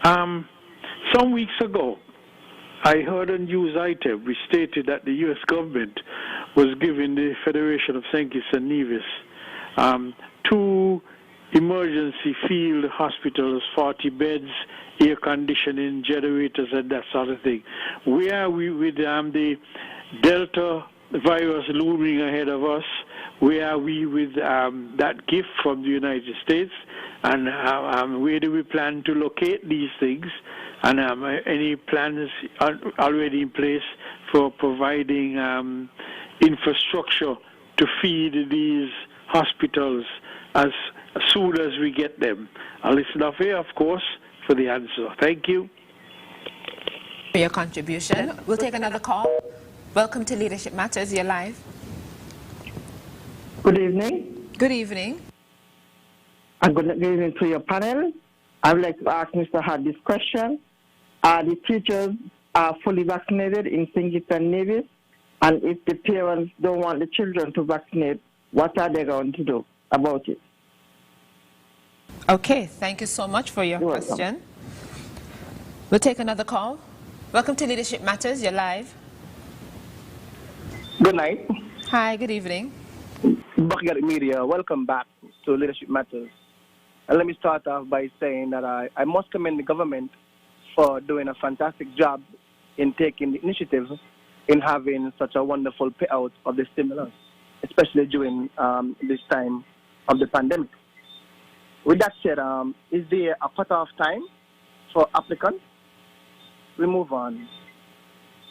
some weeks ago, I heard a news item which stated that the U.S. government was giving the Federation of St. Kitts and Nevis 2 emergency field hospitals, 40 beds, air conditioning, generators, and that sort of thing. Where are we with the Delta virus looming ahead of us? Where are we with that gift from the United States? And where do we plan to locate these things? And any plans already in place for providing infrastructure to feed these hospitals as soon as we get them? I'll listen off here, of course, for the answer. Thank you. For your contribution. We'll take another call. Welcome to Leadership Matters. You're live. Good evening. Good evening. And good evening to your panel. I would like to ask Mr. Hart this question. Are the teachers fully vaccinated in St. Kitts and Nevis? And if the parents don't want the children to vaccinate, what are they going to do about it? Okay, thank you so much for your question. We'll take another call. Welcome to Leadership Matters. You're live. Good night. Hi, good evening. Backyard Media, welcome back to Leadership Matters. And let me start off by saying that I must commend the government for doing a fantastic job in taking the initiative in having such a wonderful payout of the stimulus, especially during this time of the pandemic. With that said, is there a cutoff time for applicants? We move on.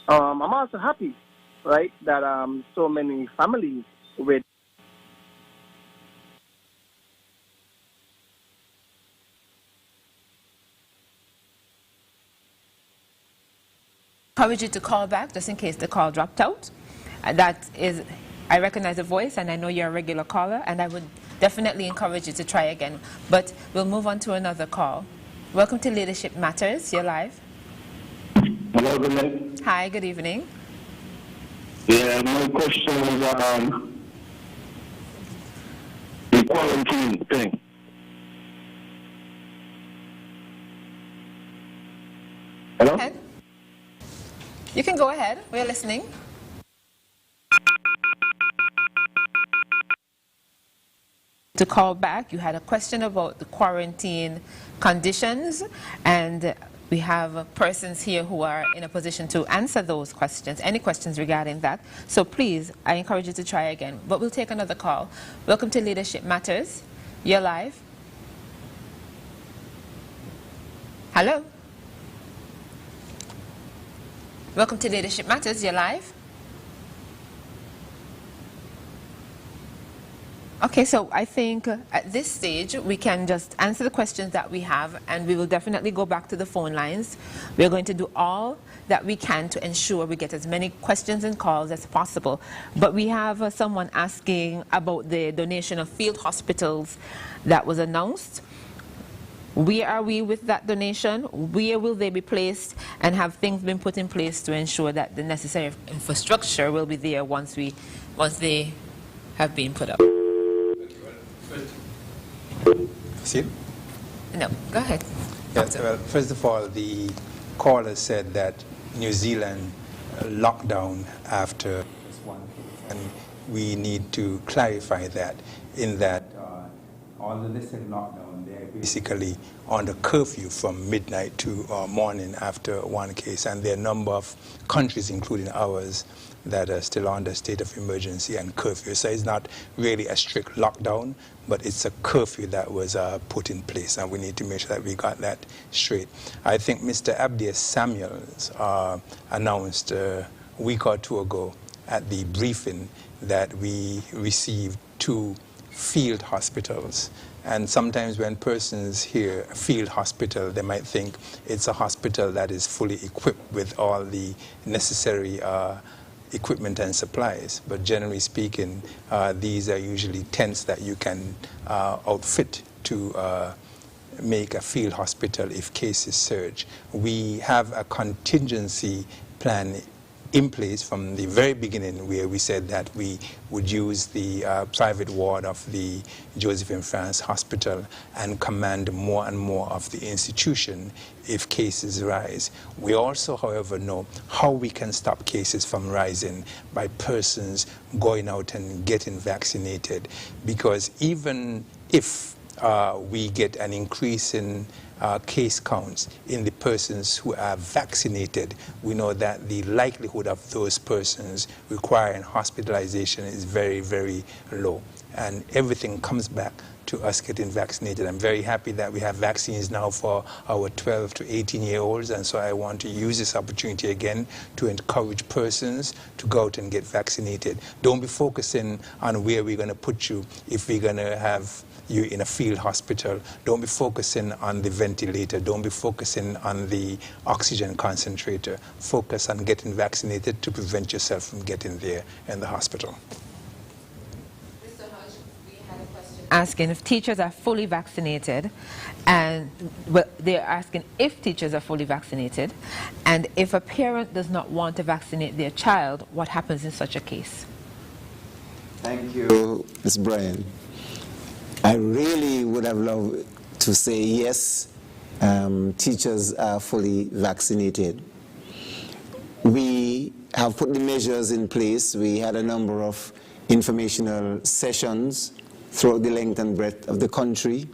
I'm also happy, right, that so many families with encourage you to call back just in case the call dropped out. That is, I recognize the voice and I know you're a regular caller, and I would definitely encourage you to try again. But we'll move on to another call. Welcome to Leadership Matters. You're live. Hello, good night. Hi, good evening. Yeah, my question is the quarantine thing. Hello? You can go ahead. We're listening. To call back, you had a question about the quarantine conditions, and we have persons here who are in a position to answer those questions, any questions regarding that. So please, I encourage you to try again, but we'll take another call. Welcome to Leadership Matters. You're live. Hello. Welcome to Leadership Matters. You're live. Okay, so I think at this stage we can just answer the questions that we have, and we will definitely go back to the phone lines. We're going to do all that we can to ensure we get as many questions and calls as possible. But we have someone asking about the donation of field hospitals that was announced. Where are we with that donation? Where will they be placed? And have things been put in place to ensure that the necessary infrastructure will be there once they have been put up? See? No, go ahead. Yes, well, first of all, the caller said that New Zealand locked down after one case, and we need to clarify that in that although they said lockdown, they're basically on the curfew from midnight to morning after one case, and there are a number of countries, including ours, that are still under state of emergency and curfew. So it's not really a strict lockdown, but it's a curfew that was put in place, and we need to make sure that we got that straight. I think Mr. Abdias Samuels announced a week or two ago at the briefing that we received 2 field hospitals. And sometimes when persons hear a field hospital, they might think it's a hospital that is fully equipped with all the necessary equipment and supplies. But generally speaking, these are usually tents that you can outfit to make a field hospital if cases surge. We have a contingency plan in place from the very beginning, where we said that we would use the private ward of the Josephine France Hospital and command more and more of the institution if cases rise. We also, however, know how we can stop cases from rising by persons going out and getting vaccinated, because even if we get an increase in case counts in the persons who are vaccinated, we know that the likelihood of those persons requiring hospitalization is very, very low. And everything comes back to us getting vaccinated. I'm very happy that we have vaccines now for our 12 to 18-year-olds, and so I want to use this opportunity again to encourage persons to go out and get vaccinated. Don't be focusing on where we're going to put you if we're going to have you in a field hospital. Don't be focusing on the ventilator. Don't be focusing on the oxygen concentrator. Focus on getting vaccinated to prevent yourself from getting there in the hospital. Mr. Hodge, we had a question asking if teachers are fully vaccinated, and well, they're asking if teachers are fully vaccinated, and if a parent does not want to vaccinate their child, what happens in such a case? Thank you, Ms. Brian. I really would have loved to say yes, teachers are fully vaccinated. We have put the measures in place. We had a number of informational sessions throughout the length and breadth of the country.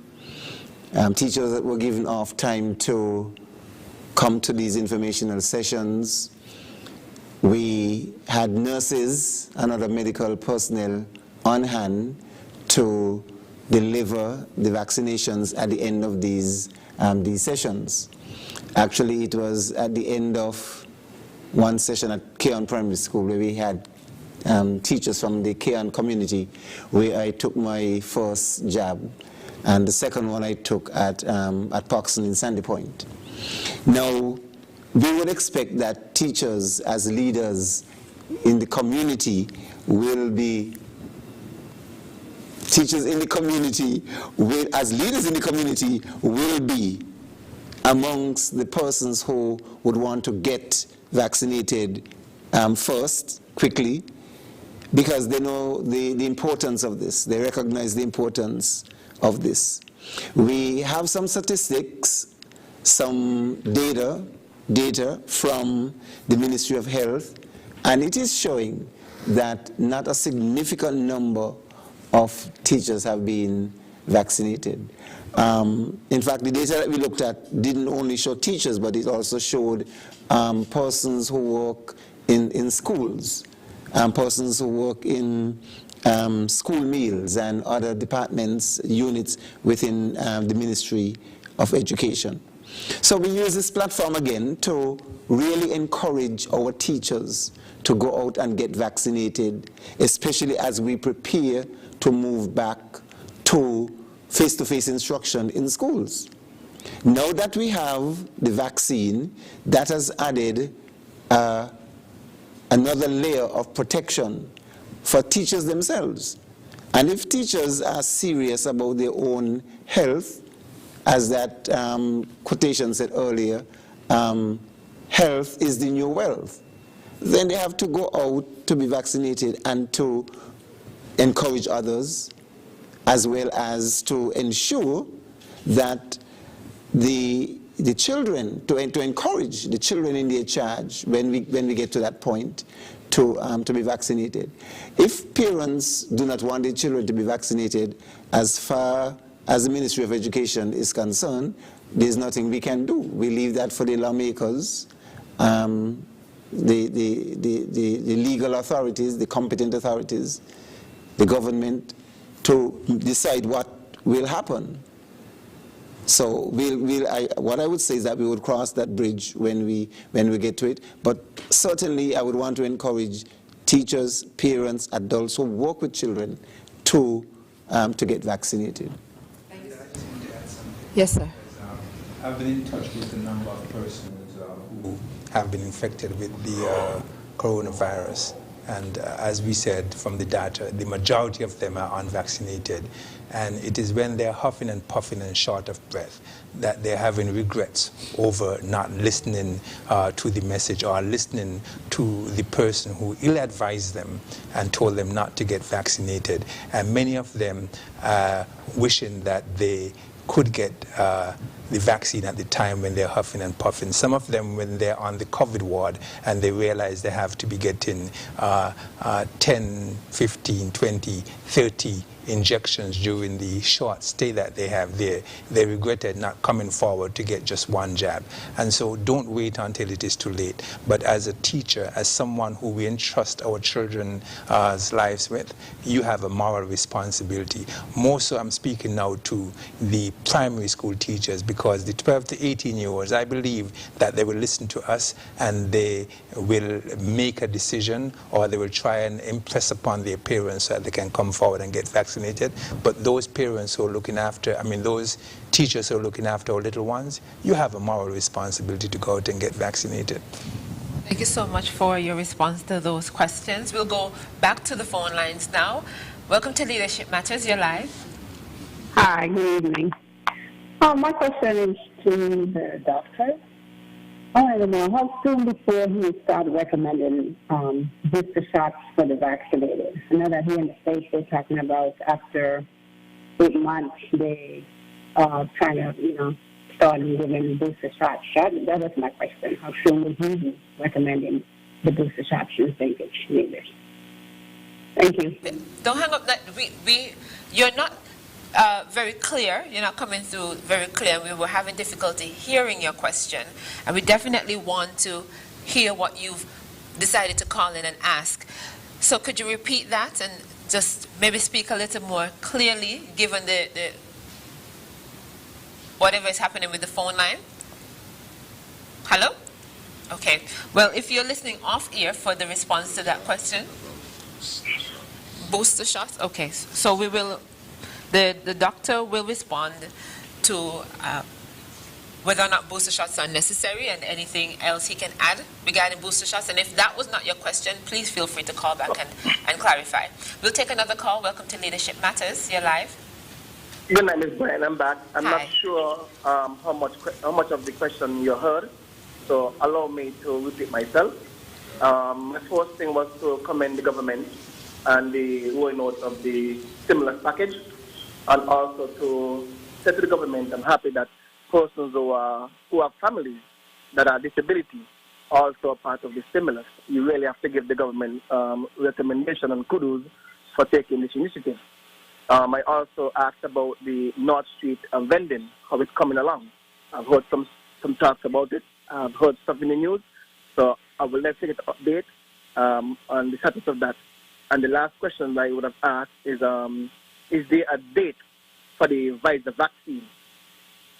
Teachers that were given off time to come to these informational sessions. We had nurses and other medical personnel on hand to deliver the vaccinations at the end of these sessions. Actually, it was at the end of one session at Keon Primary School where we had teachers from the Keon community where I took my first jab, and the second one I took at Parkson in Sandy Point. Now, we would expect that teachers as leaders in the community will be teachers in the community, as leaders in the community, will be amongst the persons who would want to get vaccinated first, quickly, because they know the importance of this. They recognize the importance of this. We have some statistics, some data from the Ministry of Health, and it is showing that not a significant number of teachers have been vaccinated. In fact, the data that we looked at didn't only show teachers, but it also showed persons who work in schools, persons who work in school meals and other departments, units within the Ministry of Education. So we use this platform again to really encourage our teachers to go out and get vaccinated, especially as we prepare to move back to face-to-face instruction in schools. Now that we have the vaccine, that has added another layer of protection for teachers themselves. And if teachers are serious about their own health, as that quotation said earlier, health is the new wealth, then they have to go out to be vaccinated and to encourage others, as well as to ensure that the children, to encourage the children in their charge when we get to that point to be vaccinated. If parents do not want their children to be vaccinated, as far as the Ministry of Education is concerned, there's nothing we can do. We leave that for the lawmakers, the legal authorities, the competent authorities, the government, to decide what will happen. So what I would say is that we would cross that bridge when we get to it. But certainly I would want to encourage teachers, parents, adults who work with children to get vaccinated. Yes, sir. I've been in touch with a number of persons who have been infected with the coronavirus. And as we said from the data, the majority of them are unvaccinated. And it is when they're huffing and puffing and short of breath that they're having regrets over not listening to the message or listening to the person who ill-advised them and told them not to get vaccinated. And many of them wishing that they could get the vaccine at the time when they're huffing and puffing. Some of them when they're on the COVID ward and they realize they have to be getting 10, 15, 20, 30 injections during the short stay that they have there, they regretted not coming forward to get just one jab. And so don't wait until it is too late. But as a teacher, as someone who we entrust our children's lives with, you have a moral responsibility. More so I'm speaking now to the primary school teachers, because the 12 to 18-year-olds, I believe that they will listen to us and they will make a decision, or they will try and impress upon their parents so that they can come forward and get vaccinated. But those parents who are looking after, those teachers who are looking after our little ones, you have a moral responsibility to go out and get vaccinated. Thank you so much for your response to those questions. We'll go back to the phone lines now. Welcome to Leadership Matters. You're live. Hi, good evening. My question is to the doctor. I want to know how soon before he started recommending booster shots for the vaccinated. I know that here in the States they're talking about after 8 months they kind of, starting giving booster shots. That was my question. How soon would he be recommending the booster shots you think it's needed? Thank you. Don't hang up. That you're not very clear. You're not coming through very clear. We were having difficulty hearing your question, and we definitely want to hear what you've decided to call in and ask. So could you repeat that and just maybe speak a little more clearly, given the whatever is happening with the phone line? Hello? Okay. Well, if you're listening off ear for the response to that question, booster shots. Okay. So we will. The doctor will respond to whether or not booster shots are necessary and anything else he can add regarding booster shots. And if that was not your question, please feel free to call back and clarify. We'll take another call. Welcome to Leadership Matters. You're live. Good night, Ms. Brian. I'm back. I'm Hi. not sure how much of the question you heard, so allow me to repeat myself. My first thing was to commend the government and the rolling out of the stimulus package, and also to say to the government, I'm happy that persons who have families that are disability also are part of the stimulus. You really have to give the government recommendation and kudos for taking this initiative. I also asked about the North Street vending, how it's coming along. I've heard some talks about it. I've heard stuff in the news. So I will let you get an update on the status of that. And the last question that I would have asked is there a date for the Pfizer vaccine?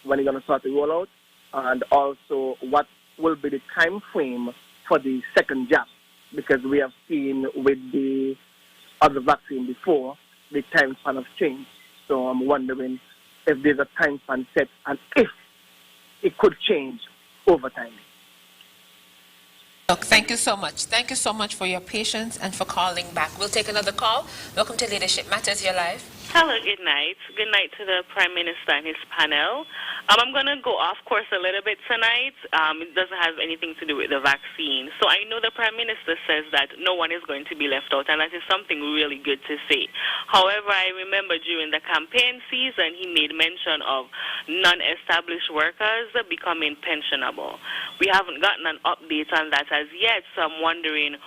When you're going to start the rollout? And also, what will be the time frame for the second jab? Because we have seen with the other vaccine before, the time span has changed. So I'm wondering if there's a time span set and if it could change over time. Look, thank you so much. Thank you so much for your patience and for calling back. We'll take another call. Welcome to Leadership Matters. You're live. Hello, good night. Good night to the Prime Minister and his panel. I'm going to go off course a little bit tonight. It doesn't have anything to do with the vaccine. So I know the Prime Minister says that no one is going to be left out, and that is something really good to say. However, I remember during the campaign season, he made mention of non-established workers becoming pensionable. We haven't gotten an update on that as yet, so I'm wondering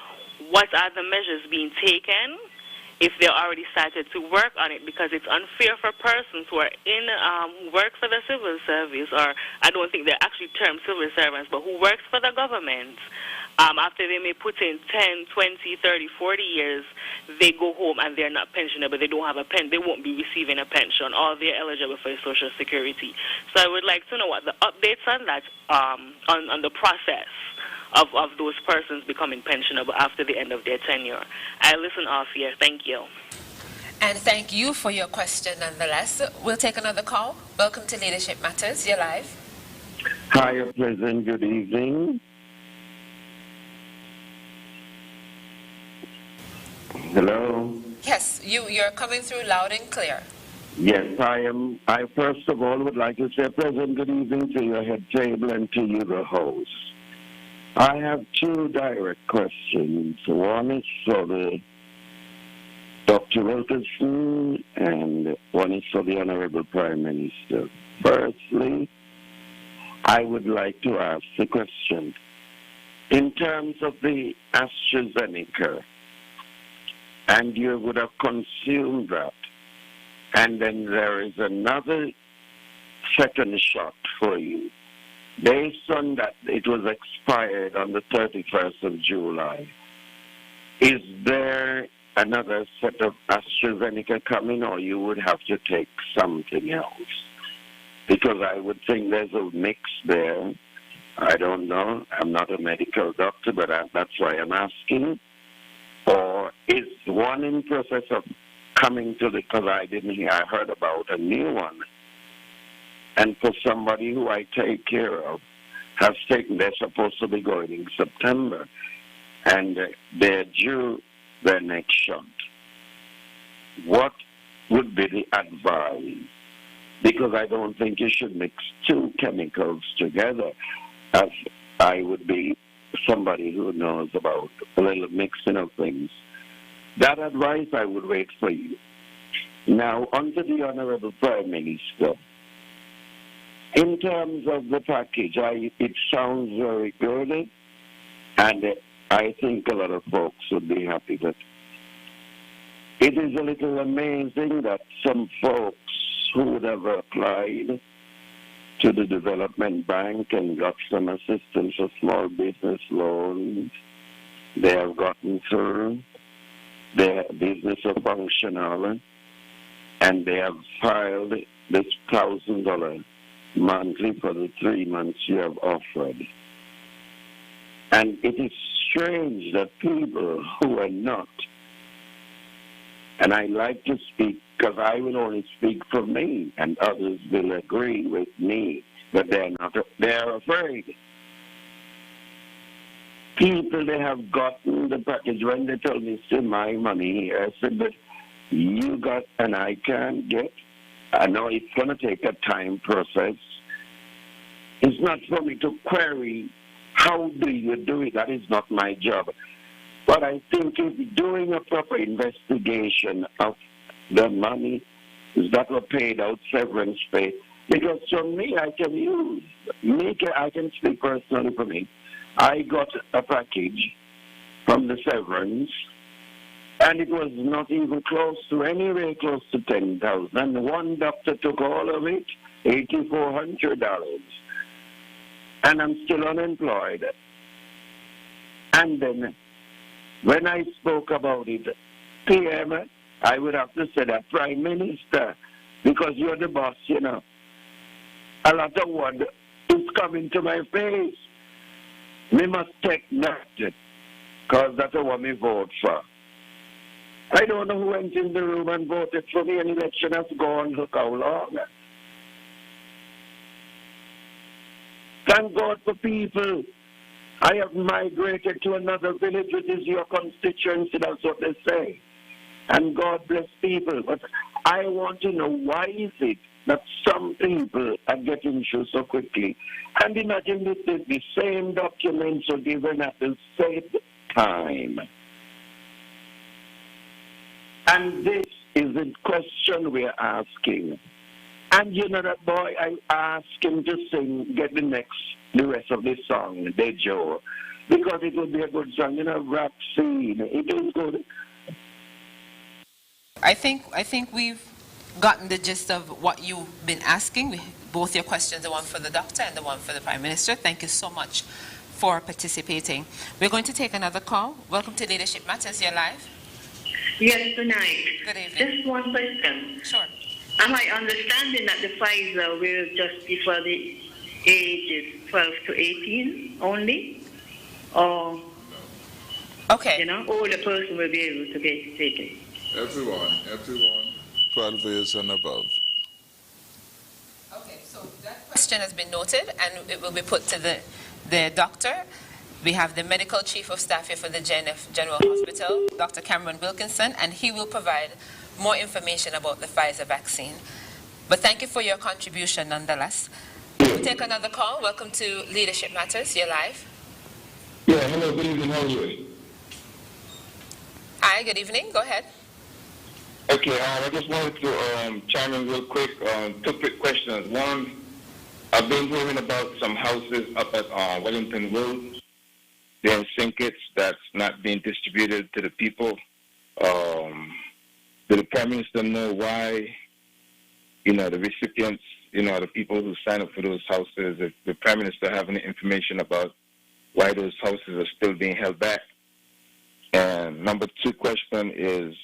what are the measures being taken if they already started to work on it, because it's unfair for persons who are in work for the civil service, or I don't think they're actually termed civil servants, but who works for the government. After they may put in 10, 20, 30, 40 years, they go home and they're not pensionable. They don't have a pen. They won't be receiving a pension, or they're eligible for Social Security. So I would like to know what the updates on that, on the process of those persons becoming pensionable after the end of their tenure. I listen off here. Thank you. And thank you for your question nonetheless. We'll take another call. Welcome to Leadership Matters. You're live. Hi, President. Good evening. Hello? Yes, you're coming through loud and clear. Yes, I first of all would like to say, President, good evening to your head table and to you, the host. I have two direct questions. One is for Dr. Wilkerson, and one is for the Honorable Prime Minister. Firstly, I would like to ask the question. In terms of the AstraZeneca, and you would have consumed that, and then there is another second shot for you. Based on that, it was expired on the 31st of July. Is there another set of AstraZeneca coming, or you would have to take something else? Because I would think there's a mix there. I don't know. I'm not a medical doctor, but that's why I'm asking. Or is one in process of coming to because I didn't hear, I heard about a new one. And for somebody who I take care of, has taken, they're supposed to be going in September, and they're due their next shot. What would be the advice? Because I don't think you should mix two chemicals together, as I would be somebody who knows about a little mixing of things. That advice I would wait for you. Now, on to the Honorable Prime Minister. In terms of the package, it sounds very good, and I think a lot of folks would be happy with it. It is a little amazing that some folks who would have applied to the Development Bank and got some assistance for small business loans, they have gotten through, their business are functional, and they have filed this $1,000 monthly for the 3 months you have offered. And it is strange that people who are not, and I like to speak because I will only speak for me, and others will agree with me but they're afraid. People, they have gotten the package. When they told me, it's my money here, I said, but you got and I can't get. I know it's going to take a time process. It's not for me to query how do you do it. That is not my job. But I think if doing a proper investigation of the money that were paid out, severance pay, because for me, I can speak personally for me. I got a package from the severance, and it was not even close to, anywhere close to $10,000. And one doctor took all of it, $8,400. And I'm still unemployed. And then, when I spoke about it, PM, I would have to say that Prime Minister, because you're the boss, you know. A lot of word is coming to my face. We must take that, because that's what we vote for. I don't know who went in the room and voted for me. An election has gone, look how long. Thank God for people. I have migrated to another village, which is your constituency, that's what they say. And God bless people. But I want to know, why is it that some people are getting through so quickly? And imagine this is the same documents are given at the same time. And this is the question we're asking. And you know that boy, I asked him to sing, get the rest of this song, Dejo, because it would be a good song, you know, vaccine. It is good. I think we've gotten the gist of what you've been asking. Both your questions, the one for the doctor and the one for the Prime Minister. Thank you so much for participating. We're going to take another call. Welcome to Leadership Matters. You're live. Yes, good night. Good evening. Just one question. Sure. Am I understanding that the Pfizer will just be for the ages 12 to 18 only? Or, okay, you know, older person will be able to take it? Everyone, 12 years and above. Okay, so that question has been noted and it will be put to the doctor. We have the medical chief of staff here for the JNF General Hospital, Dr. Cameron Wilkinson, and he will provide more information about the Pfizer vaccine. But thank you for your contribution nonetheless. We'll take another call. Welcome to Leadership Matters. You're live. Yeah, hello, good evening. How are you? Hi, good evening. Go ahead. Okay, I just wanted to chime in real quick. Two quick questions. One, I've been hearing about some houses up at Wellington Road. They're in St. that's not being distributed to the people. Did the Prime Minister know why, you know, the recipients, you know, the people who sign up for those houses, if the Prime Minister have any information about why those houses are still being held back? And number two question is,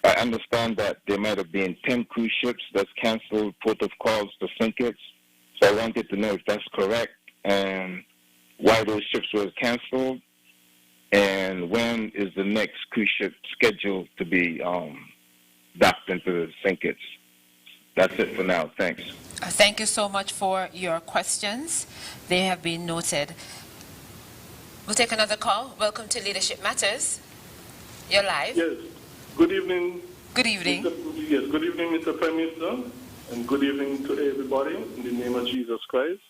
I understand that there might have been 10 cruise ships that's canceled port of calls to St. Kitts. So I wanted to know if that's correct and why those ships were canceled and when is the next cruise ship scheduled to be docked into St. Kitts. That's it for now. Thanks. Thank you so much for your questions. They have been noted. We'll take another call. Welcome to Leadership Matters. You're live. Yes. Good evening. Good evening. Yes, good evening, Mr. Prime Minister, and good evening to everybody in the name of Jesus Christ,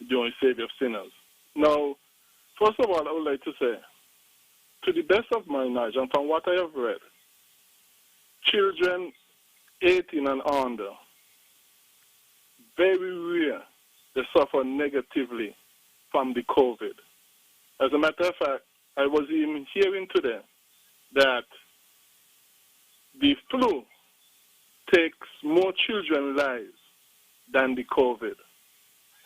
the only Savior of sinners. Now, first of all, I would like to say, to the best of my knowledge and from what I have read, children 18 and under, very rare, they suffer negatively from the COVID. As a matter of fact, I was even hearing today that the flu takes more children's lives than the COVID.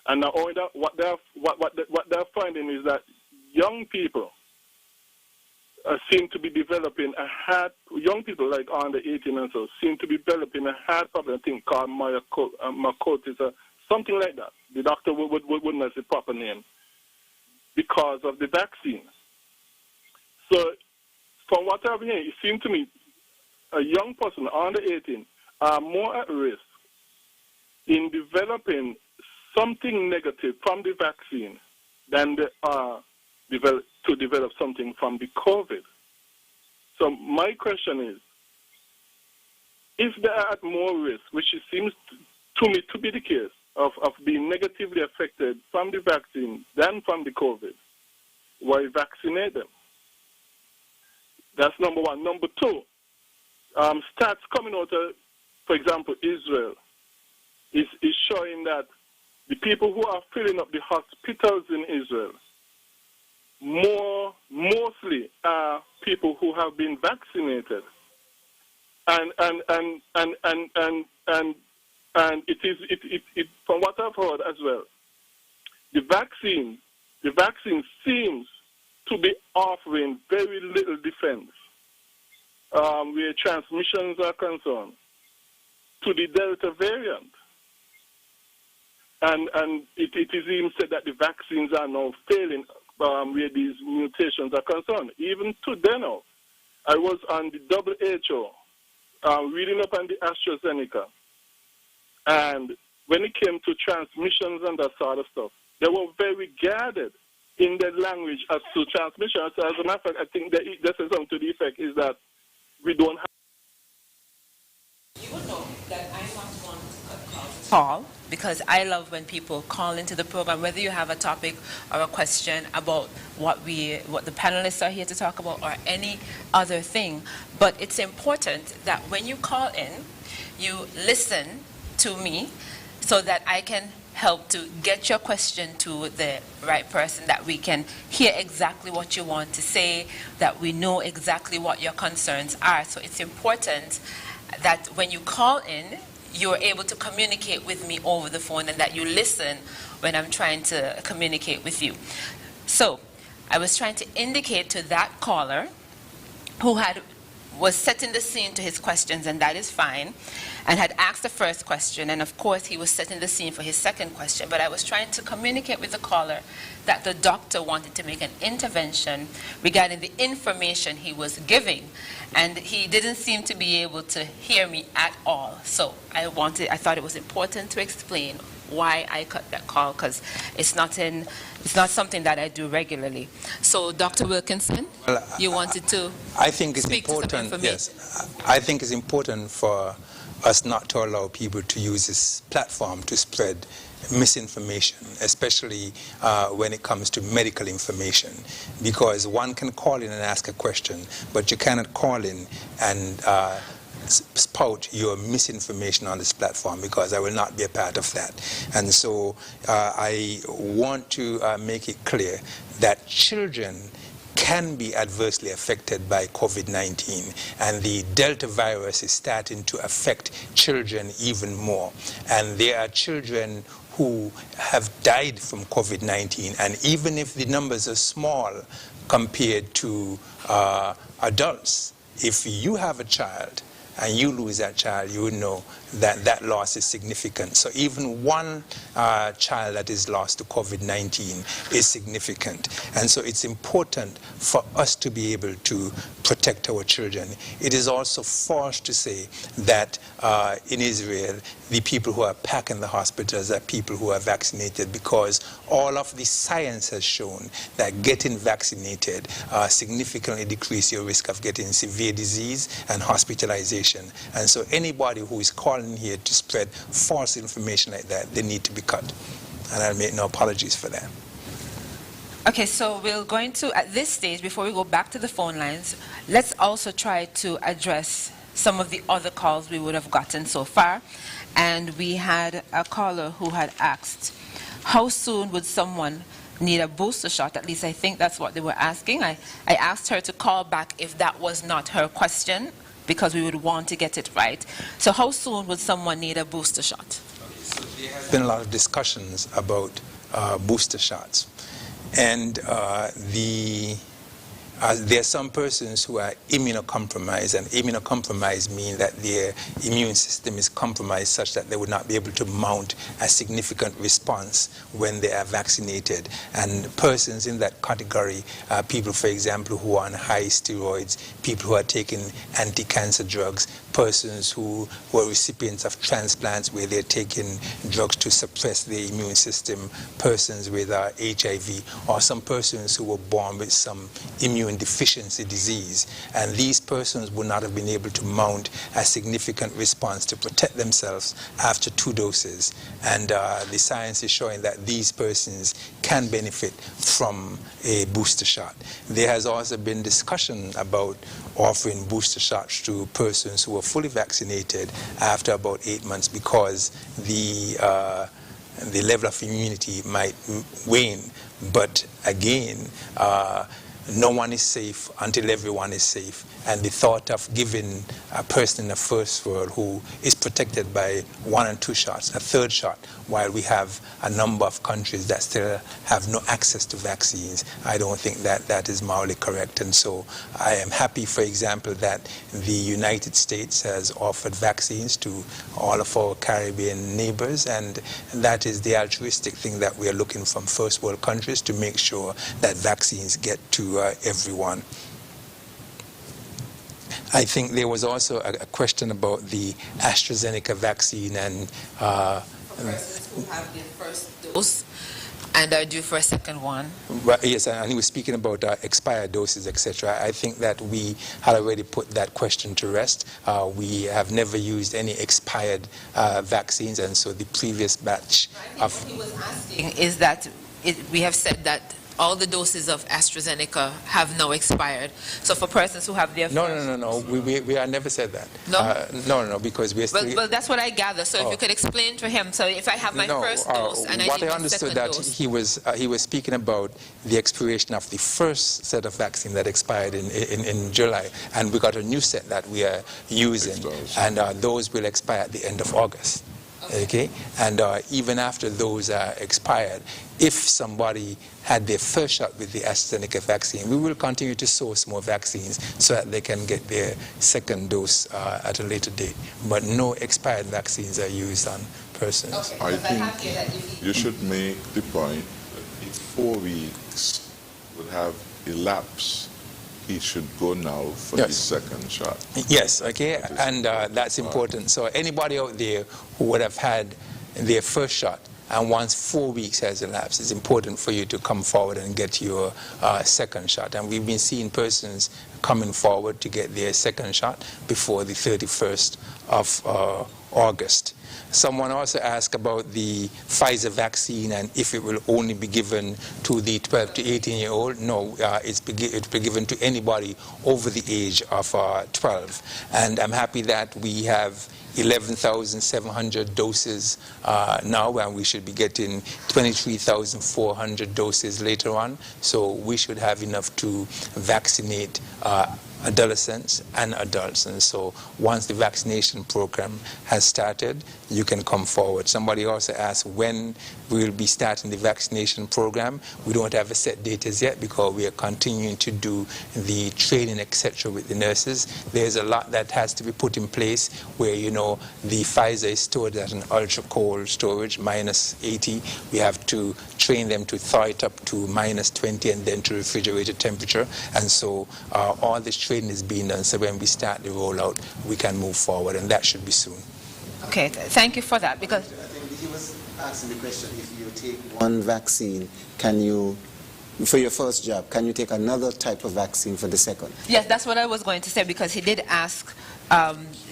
And now what they're finding is that young people seem to be developing a heart, young people like under 18 and so, seem to be developing a heart problem, I think called myocarditis or something like that. The doctor wouldn't know the proper name because of the vaccine. So from what I've heard, it seems to me a young person under 18 are more at risk in developing something negative from the vaccine than they are to develop something from the COVID. So my question is, if they are at more risk, which it seems to me to be the case, of being negatively affected from the vaccine than from the COVID, why vaccinate them? That's number one. Number two, stats coming out of, for example, Israel, is showing that the people who are filling up the hospitals in Israel mostly are people who have been vaccinated, and it from what I've heard as well, the vaccine seems to be offering very little defense where transmissions are concerned to the Delta variant. And it is even said that the vaccines are now failing where these mutations are concerned. Even today now, I was on the WHO reading up on the AstraZeneca. And when it came to transmissions and that sort of stuff, they were very guarded in their language as to transmission. So as a matter of fact, I think that this is something to the effect is that we don't have... You will know that I'm not one to cut calls at all, because I love when people call into the program, whether you have a topic or a question about what the panelists are here to talk about or any other thing. But it's important that when you call in, you listen to me so that I can help to get your question to the right person, that we can hear exactly what you want to say, that we know exactly what your concerns are. So it's important that when you call in, you're able to communicate with me over the phone and that you listen when I'm trying to communicate with you. So I was trying to indicate to that caller who was setting the scene to his questions, and that is fine, and had asked the first question, and of course he was setting the scene for his second question, but I was trying to communicate with the caller that the doctor wanted to make an intervention regarding the information he was giving, and he didn't seem to be able to hear me at all. So I thought it was important to explain why I cut that call, because it's not something that I do regularly. So, Dr. Wilkinson, you wanted to I think it's speak important, to some information. yes. I think it's important for us not to allow people to use this platform to spread misinformation, especially when it comes to medical information, because one can call in and ask a question, but you cannot call in and spout your misinformation on this platform, because I will not be a part of that. And so I want to make it clear that children can be adversely affected by COVID-19, and the Delta virus is starting to affect children even more. And there are children who have died from COVID-19, and even if the numbers are small compared to adults, if you have a child and you lose that child, you would know that that loss is significant. So even one child that is lost to COVID-19 is significant. And so it's important for us to be able to protect our children. It is also false to say that in Israel, the people who are packing the hospitals are people who are vaccinated, because all of the science has shown that getting vaccinated significantly decreases your risk of getting severe disease and hospitalization. And so anybody who is calling here to spread false information like that, they need to be cut. And I'll make no apologies for that. Okay, so we're going to, at this stage, before we go back to the phone lines, let's also try to address some of the other calls we would have gotten so far. And we had a caller who had asked, how soon would someone need a booster shot? At least I think that's what they were asking. I asked her to call back if that was not her question, because we would want to get it right. So how soon would someone need a booster shot? So there has been a lot of discussions about booster shots. And there are some persons who are immunocompromised, and immunocompromised means that their immune system is compromised such that they would not be able to mount a significant response when they are vaccinated. And persons in that category are people, for example, who are on high steroids, people who are taking anti-cancer drugs, persons who were recipients of transplants where they're taking drugs to suppress their immune system, persons with HIV, or some persons who were born with some immune deficiency disease. And these persons would not have been able to mount a significant response to protect themselves after 2 doses. And the science is showing that these persons can benefit from a booster shot. There has also been discussion about offering booster shots to persons who are fully vaccinated after about 8 months because the level of immunity might wane. But again, no one is safe until everyone is safe. And the thought of giving a person in the first world who is protected by 1 and 2 shots, a 3rd shot, while we have a number of countries that still have no access to vaccines, I don't think that that is morally correct. And so I am happy, for example, that the United States has offered vaccines to all of our Caribbean neighbors, and that is the altruistic thing that we are looking from first world countries to make sure that vaccines get to everyone. I think there was also a question about the AstraZeneca vaccine and persons who have their first dose and are due for a second one. Well, yes, and he was speaking about expired doses, etc. I think that we had already put that question to rest. We have never used any expired vaccines, and so the previous batch of... What he was asking is that we have said that all the doses of AstraZeneca have now expired. So for persons who have their No. We have never said that. No? No, because we're still... Well, that's what I gather. So if you could explain to him. So if I have my first dose and I need my second dose. He was speaking about the expiration of the first set of vaccine that expired in July, and we got a new set that we are using, and those will expire at the end of August. Okay, and even after those are expired, if somebody had their first shot with the AstraZeneca vaccine, we will continue to source more vaccines so that they can get their second dose at a later date. But no expired vaccines are used on persons. Okay, I think you should make the point that if 4 weeks would have elapsed, he should go now for the second shot. Yes, okay, and that's important. So anybody out there who would have had their first shot, and once 4 weeks has elapsed, it's important for you to come forward and get your second shot. And we've been seeing persons coming forward to get their second shot before the 31st of August. Someone also asked about the Pfizer vaccine and if it will only be given to the 12 to 18-year-old. No, it's be given to anybody over the age of 12. And I'm happy that we have 11,700 doses now, and we should be getting 23,400 doses later on. So we should have enough to vaccinate adolescents and adults. And so once the vaccination program has started, you can come forward. Somebody also asked when we will be starting the vaccination program. We don't have a set date as yet because we are continuing to do the training, etc. with the nurses. There's a lot that has to be put in place where, you know, the Pfizer is stored at an ultra-cold storage, -80. We have to train them to thaw it up to -20 and then to refrigerated temperature. And so all this training is being done. So when we start the rollout, we can move forward, and that should be soon. Okay, thank you for that. Because I think he was asking the question, if you take one vaccine, can you, for your first jab, can you take another type of vaccine for the second? Yes, that's what I was going to say, because he did ask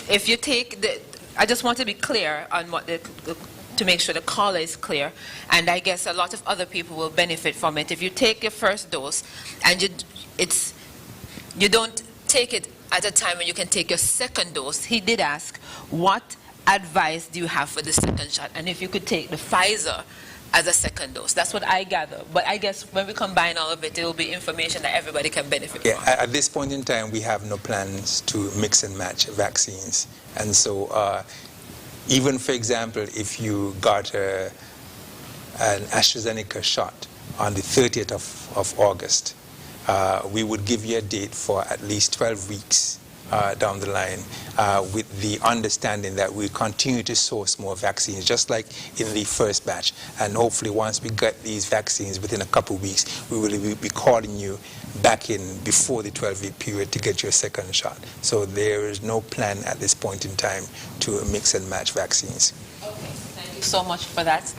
if you take the... I just want to be clear on what to make sure the caller is clear, and I guess a lot of other people will benefit from it. If you take your first dose and you don't take it at a time when you can take your second dose, he did ask, what advice do you have for the second shot? And if you could take the Pfizer as a second dose. That's what I gather. But I guess when we combine all of it, it will be information that everybody can benefit from. At this point in time, we have no plans to mix and match vaccines. And so even, for example, if you got an AstraZeneca shot on the 30th of August, we would give you a date for at least 12 weeks down the line, with the understanding that we continue to source more vaccines, just like in the first batch. And hopefully once we get these vaccines within a couple of weeks, we will be calling you back in before the 12-week period to get your second shot. So there is no plan at this point in time to mix and match vaccines. Okay, thank you so much for that.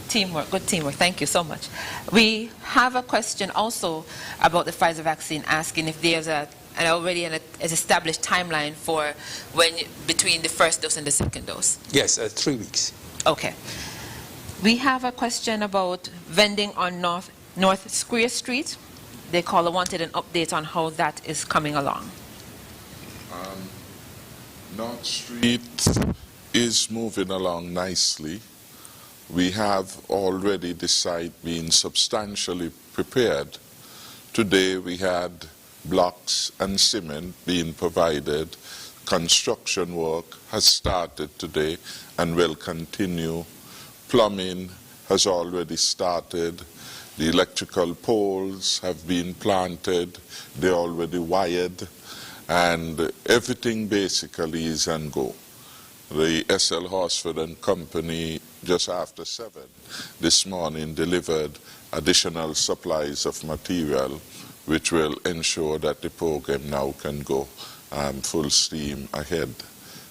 Teamwork, good teamwork. Thank you so much. We have a question also about the Pfizer vaccine, asking if there's an established timeline for when between the first dose and the second dose. Yes, 3 weeks. Okay. We have a question about vending on North Square Street. The caller wanted an update on how that is coming along. North Street is moving along nicely. We have already the site being substantially prepared. Today we had blocks and cement being provided. Construction work has started today and will continue. Plumbing has already started. The electrical poles have been planted. They're already wired. And everything basically is on go. The SL Horsford and Company, just after 7 this morning, delivered additional supplies of material which will ensure that the program now can go full steam ahead.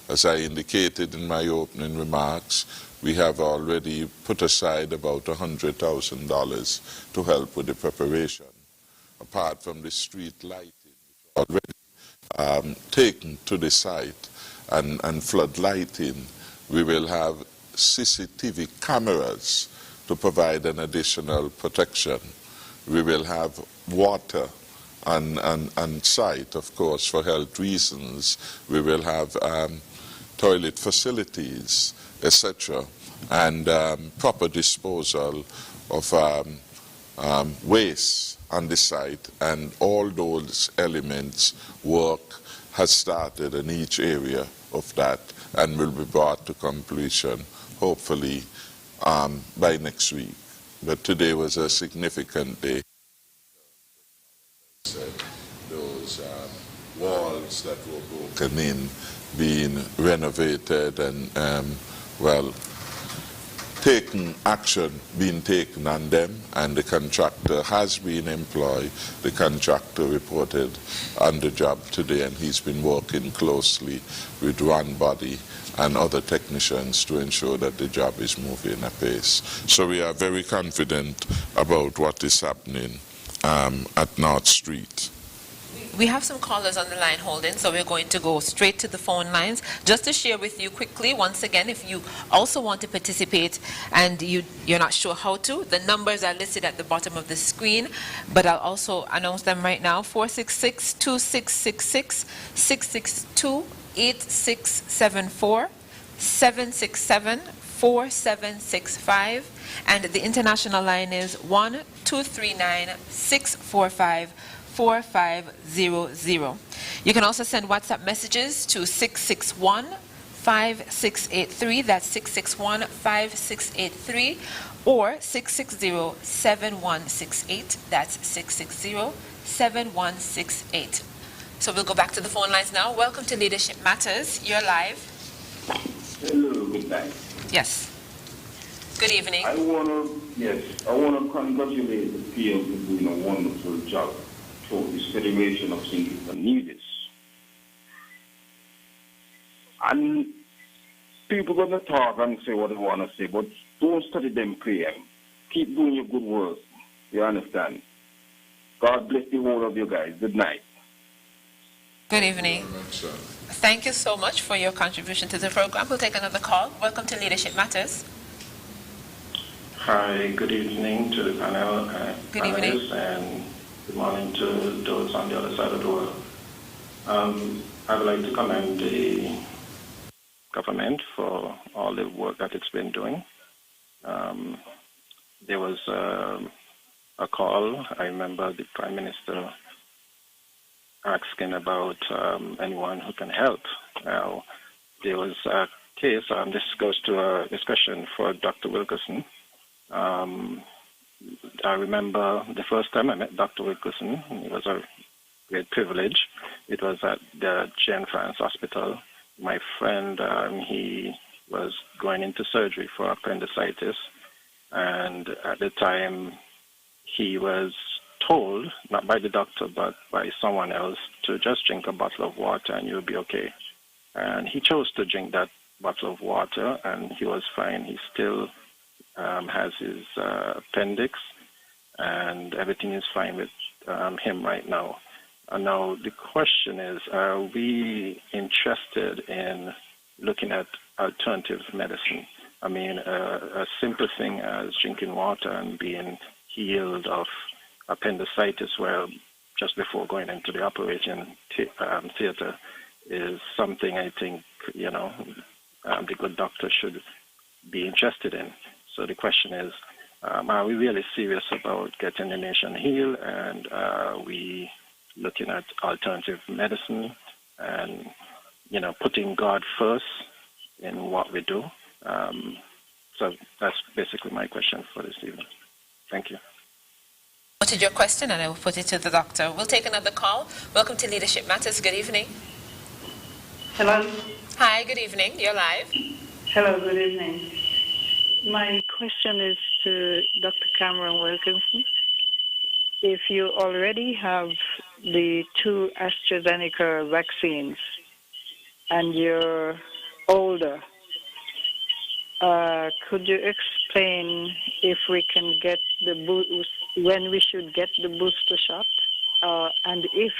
As I indicated in my opening remarks, we have already put aside about $100,000 to help with the preparation. Apart from the street lighting, which already taken to the site, and flood lighting, we will have CCTV cameras to provide an additional protection. We will have water on site, of course, for health reasons. We will have toilet facilities, etc., and proper disposal of waste on the site, and all those elements work has started in each area of that and will be brought to completion, hopefully, by next week. But today was a significant day. Those walls that were broken in being renovated and, being taken on them, and the contractor has been employed. The contractor reported on the job today, and he's been working closely with Ron Body and other technicians to ensure that the job is moving apace. So we are very confident about what is happening at North Street. We have some callers on the line holding, so we're going to go straight to the phone lines. Just to share with you quickly, once again, if you also want to participate and you're not sure how to, the numbers are listed at the bottom of the screen, but I'll also announce them right now. 466-2666, 662-8674, 767-4765, and the international line is 1-239-645-4500. You can also send WhatsApp messages to 661-5683, that's 661-5683, or 660-7168, that's 660-7168. So we'll go back to the phone lines now. Welcome to Leadership Matters. You're live. Hello, good night. Yes. Good evening. I want to congratulate the PM for doing a wonderful job for this Federation of St. Kitts and Nevis. And people are going to talk and say what they want to say, but don't study them PM. Keep doing your good work. You understand? God bless the whole of you guys. Good night. Good evening. Thank you so much for your contribution to the program. We'll take another call. Welcome to Leadership Matters. Hi, good evening to the panel. Good evening. And good morning to those on the other side of the world. I would like to commend the government for all the work that it's been doing. There was a call, I remember the Prime Minister asking about anyone who can help. Now, there was a case, this goes to a discussion for Dr. Wilkerson. I remember the first time I met Dr. Wilkerson. It was a great privilege. It was at the Jane France Hospital. My friend, he was going into surgery for appendicitis, and at the time he was told, not by the doctor but by someone else, to just drink a bottle of water and you'll be okay. And he chose to drink that bottle of water, and he was fine. He still has his appendix, and everything is fine with him right now. Now, the question is, are we interested in looking at alternative medicine? I mean, a simple thing as drinking water and being healed of appendicitis, where just before going into the operating theater, is something I think, the good doctor should be interested in. So the question is, are we really serious about getting the nation healed, and are we looking at alternative medicine and, putting God first in what we do? So that's basically my question for this evening. Thank you. Noted your question, and I will put it to the doctor. We'll take another call. Welcome to Leadership Matters. Good evening. Hello. Hi, good evening. You're live. Hello, good evening. My question is to Dr. Cameron Wilkinson. If you already have the 2 AstraZeneca vaccines and you're older, could you explain if we can get the boost, when we should get the booster shot, and if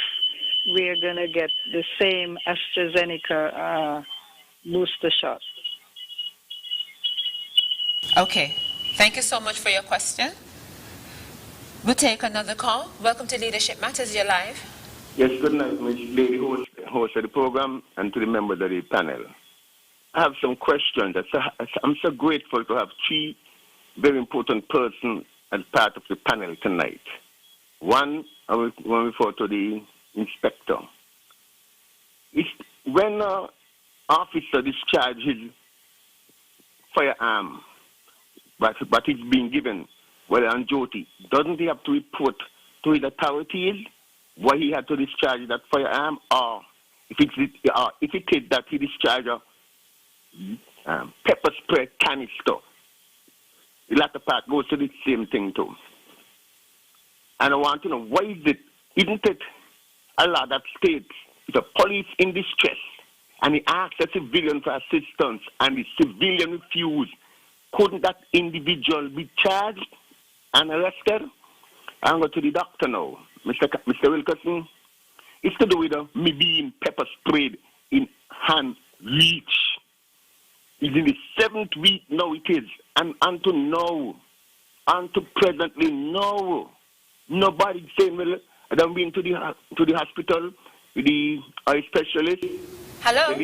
we're going to get the same AstraZeneca booster shot? Okay. Thank you so much for your question. We'll take another call. Welcome to Leadership Matters. You're live. Yes, good night, Ms. Lady host of the program, and to the members of the panel. I have some questions. I'm so grateful to have 3 very important persons as part of the panel tonight. One, I will refer to the inspector. When an officer discharges his firearm, but it's being given while on duty, doesn't he have to report to his authorities why he had to discharge that firearm, or if it is that he discharged a pepper spray canister, the latter part goes to the same thing too. And I want to know, why isn't it a law that states if a police in distress and he asks a civilian for assistance and the civilian refuses, couldn't that individual be charged and arrested? I'm going to the doctor now. Mr. Wilkinson, it's to do with me being pepper sprayed in hand reach. It's in the 7th week now it is. And unto now, unto presently now, nobody saying, well, I've been to the hospital with the eye specialist. Hello?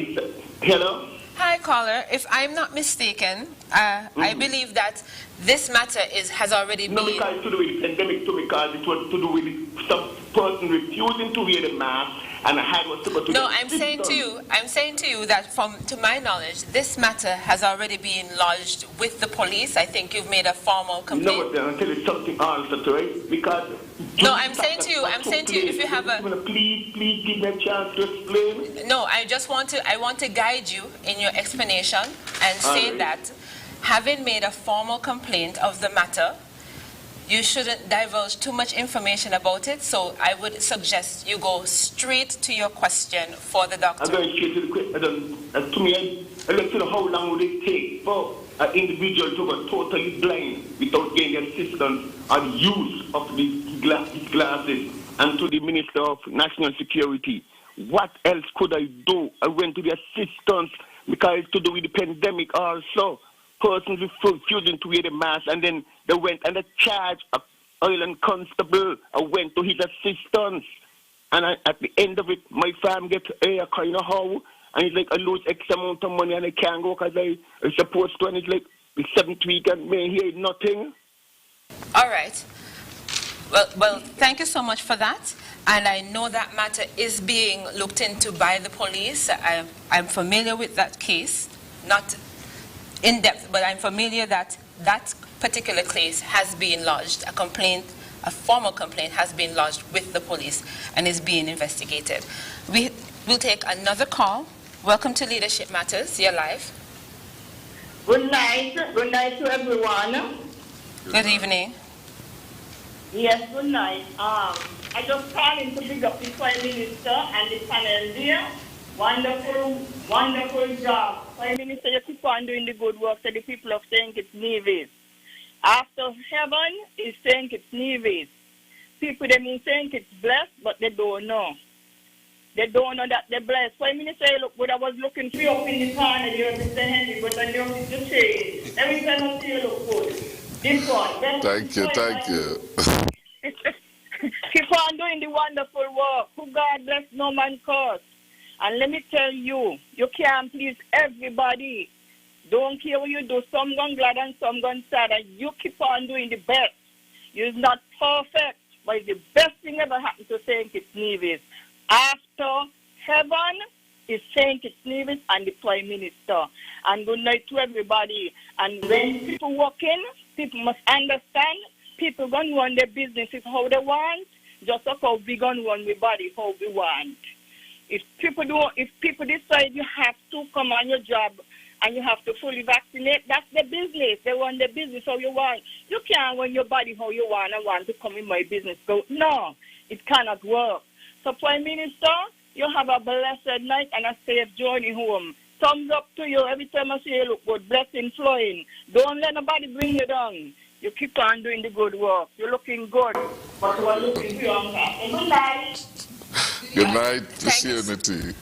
Hello? Hi, caller. If I'm not mistaken, I believe that this matter has already been... No, because it's to do with the pandemic too, because it was to do with some person refusing to wear the mask, and I had was supposed to... No, I'm saying to you that to my knowledge, this matter has already been lodged with the police. I think you've made a formal complaint. No, but I'll tell you something also, right? Because... No, I'm saying to you, if you have a... Please give me a chance to explain. No, I want to guide you in your explanation and say that having made a formal complaint of the matter, you shouldn't divulge too much information about it, so I would suggest you go straight to your question for the doctor. I'm going straight to the question. To me, I'd like to know how long would it take for an individual to go totally blind without getting assistance or the use of these glasses? And to the Minister of National Security, what else could I do? I went to the assistance because it's to do with the pandemic also. Persons refusing to wear the mask, and then they went and they charged an island constable. I went to his assistance, and at the end of it, my farm gets a kind of how, and it's like I lose X amount of money and I can't go because I supposed to, and it's like the 7th week and may hear nothing. All right. Well, thank you so much for that. And I know that matter is being looked into by the police. I'm familiar with that case, not in depth, but I'm familiar that that particular case has been lodged. A complaint a formal complaint has been lodged with the police and is being investigated. We will take another call. Welcome to Leadership Matters. You're live. Good night. Good night to everyone. Good evening. Yes, good night. I just called in to big up the Prime Minister and the panel there. Wonderful, wonderful job. Prime Minister, you keep on doing the good work to the people of St. Kitts Nevis. After heaven is St. Kitts Nevis. People, them in St. Kitts blessed, but they don't know. They don't know that they're blessed. Prime Minister, look, but I was looking for you up in the corner, you're Mr. Henry, but I know it's the shade. Every time I see you look good. This one. Thank you. Keep on doing the wonderful work. Who God bless, no man curse. And let me tell you, you can't please everybody. Don't care what you do. Some gone glad and some gone sad. And you keep on doing the best. You're not perfect, but it's the best thing ever happened to St. Kitts Nevis. After heaven is St. Kitts Nevis and the Prime Minister. And good night to everybody. And when people walk in, people must understand people going to run their businesses how they want, just like how we going to run our body how we want. If people decide you have to come on your job and you have to fully vaccinate, that's the business. They run their business how you want. You can't run your body how you want and want to come in my business. So, no, it cannot work. So, Prime Minister, you have a blessed night and a safe journey home. Thumbs up to you. Every time I see you look good, blessing flowing. Don't let nobody bring you down. You keep on doing the good work. You're looking good, but you are looking younger. Good night. Good night, Miss Unity.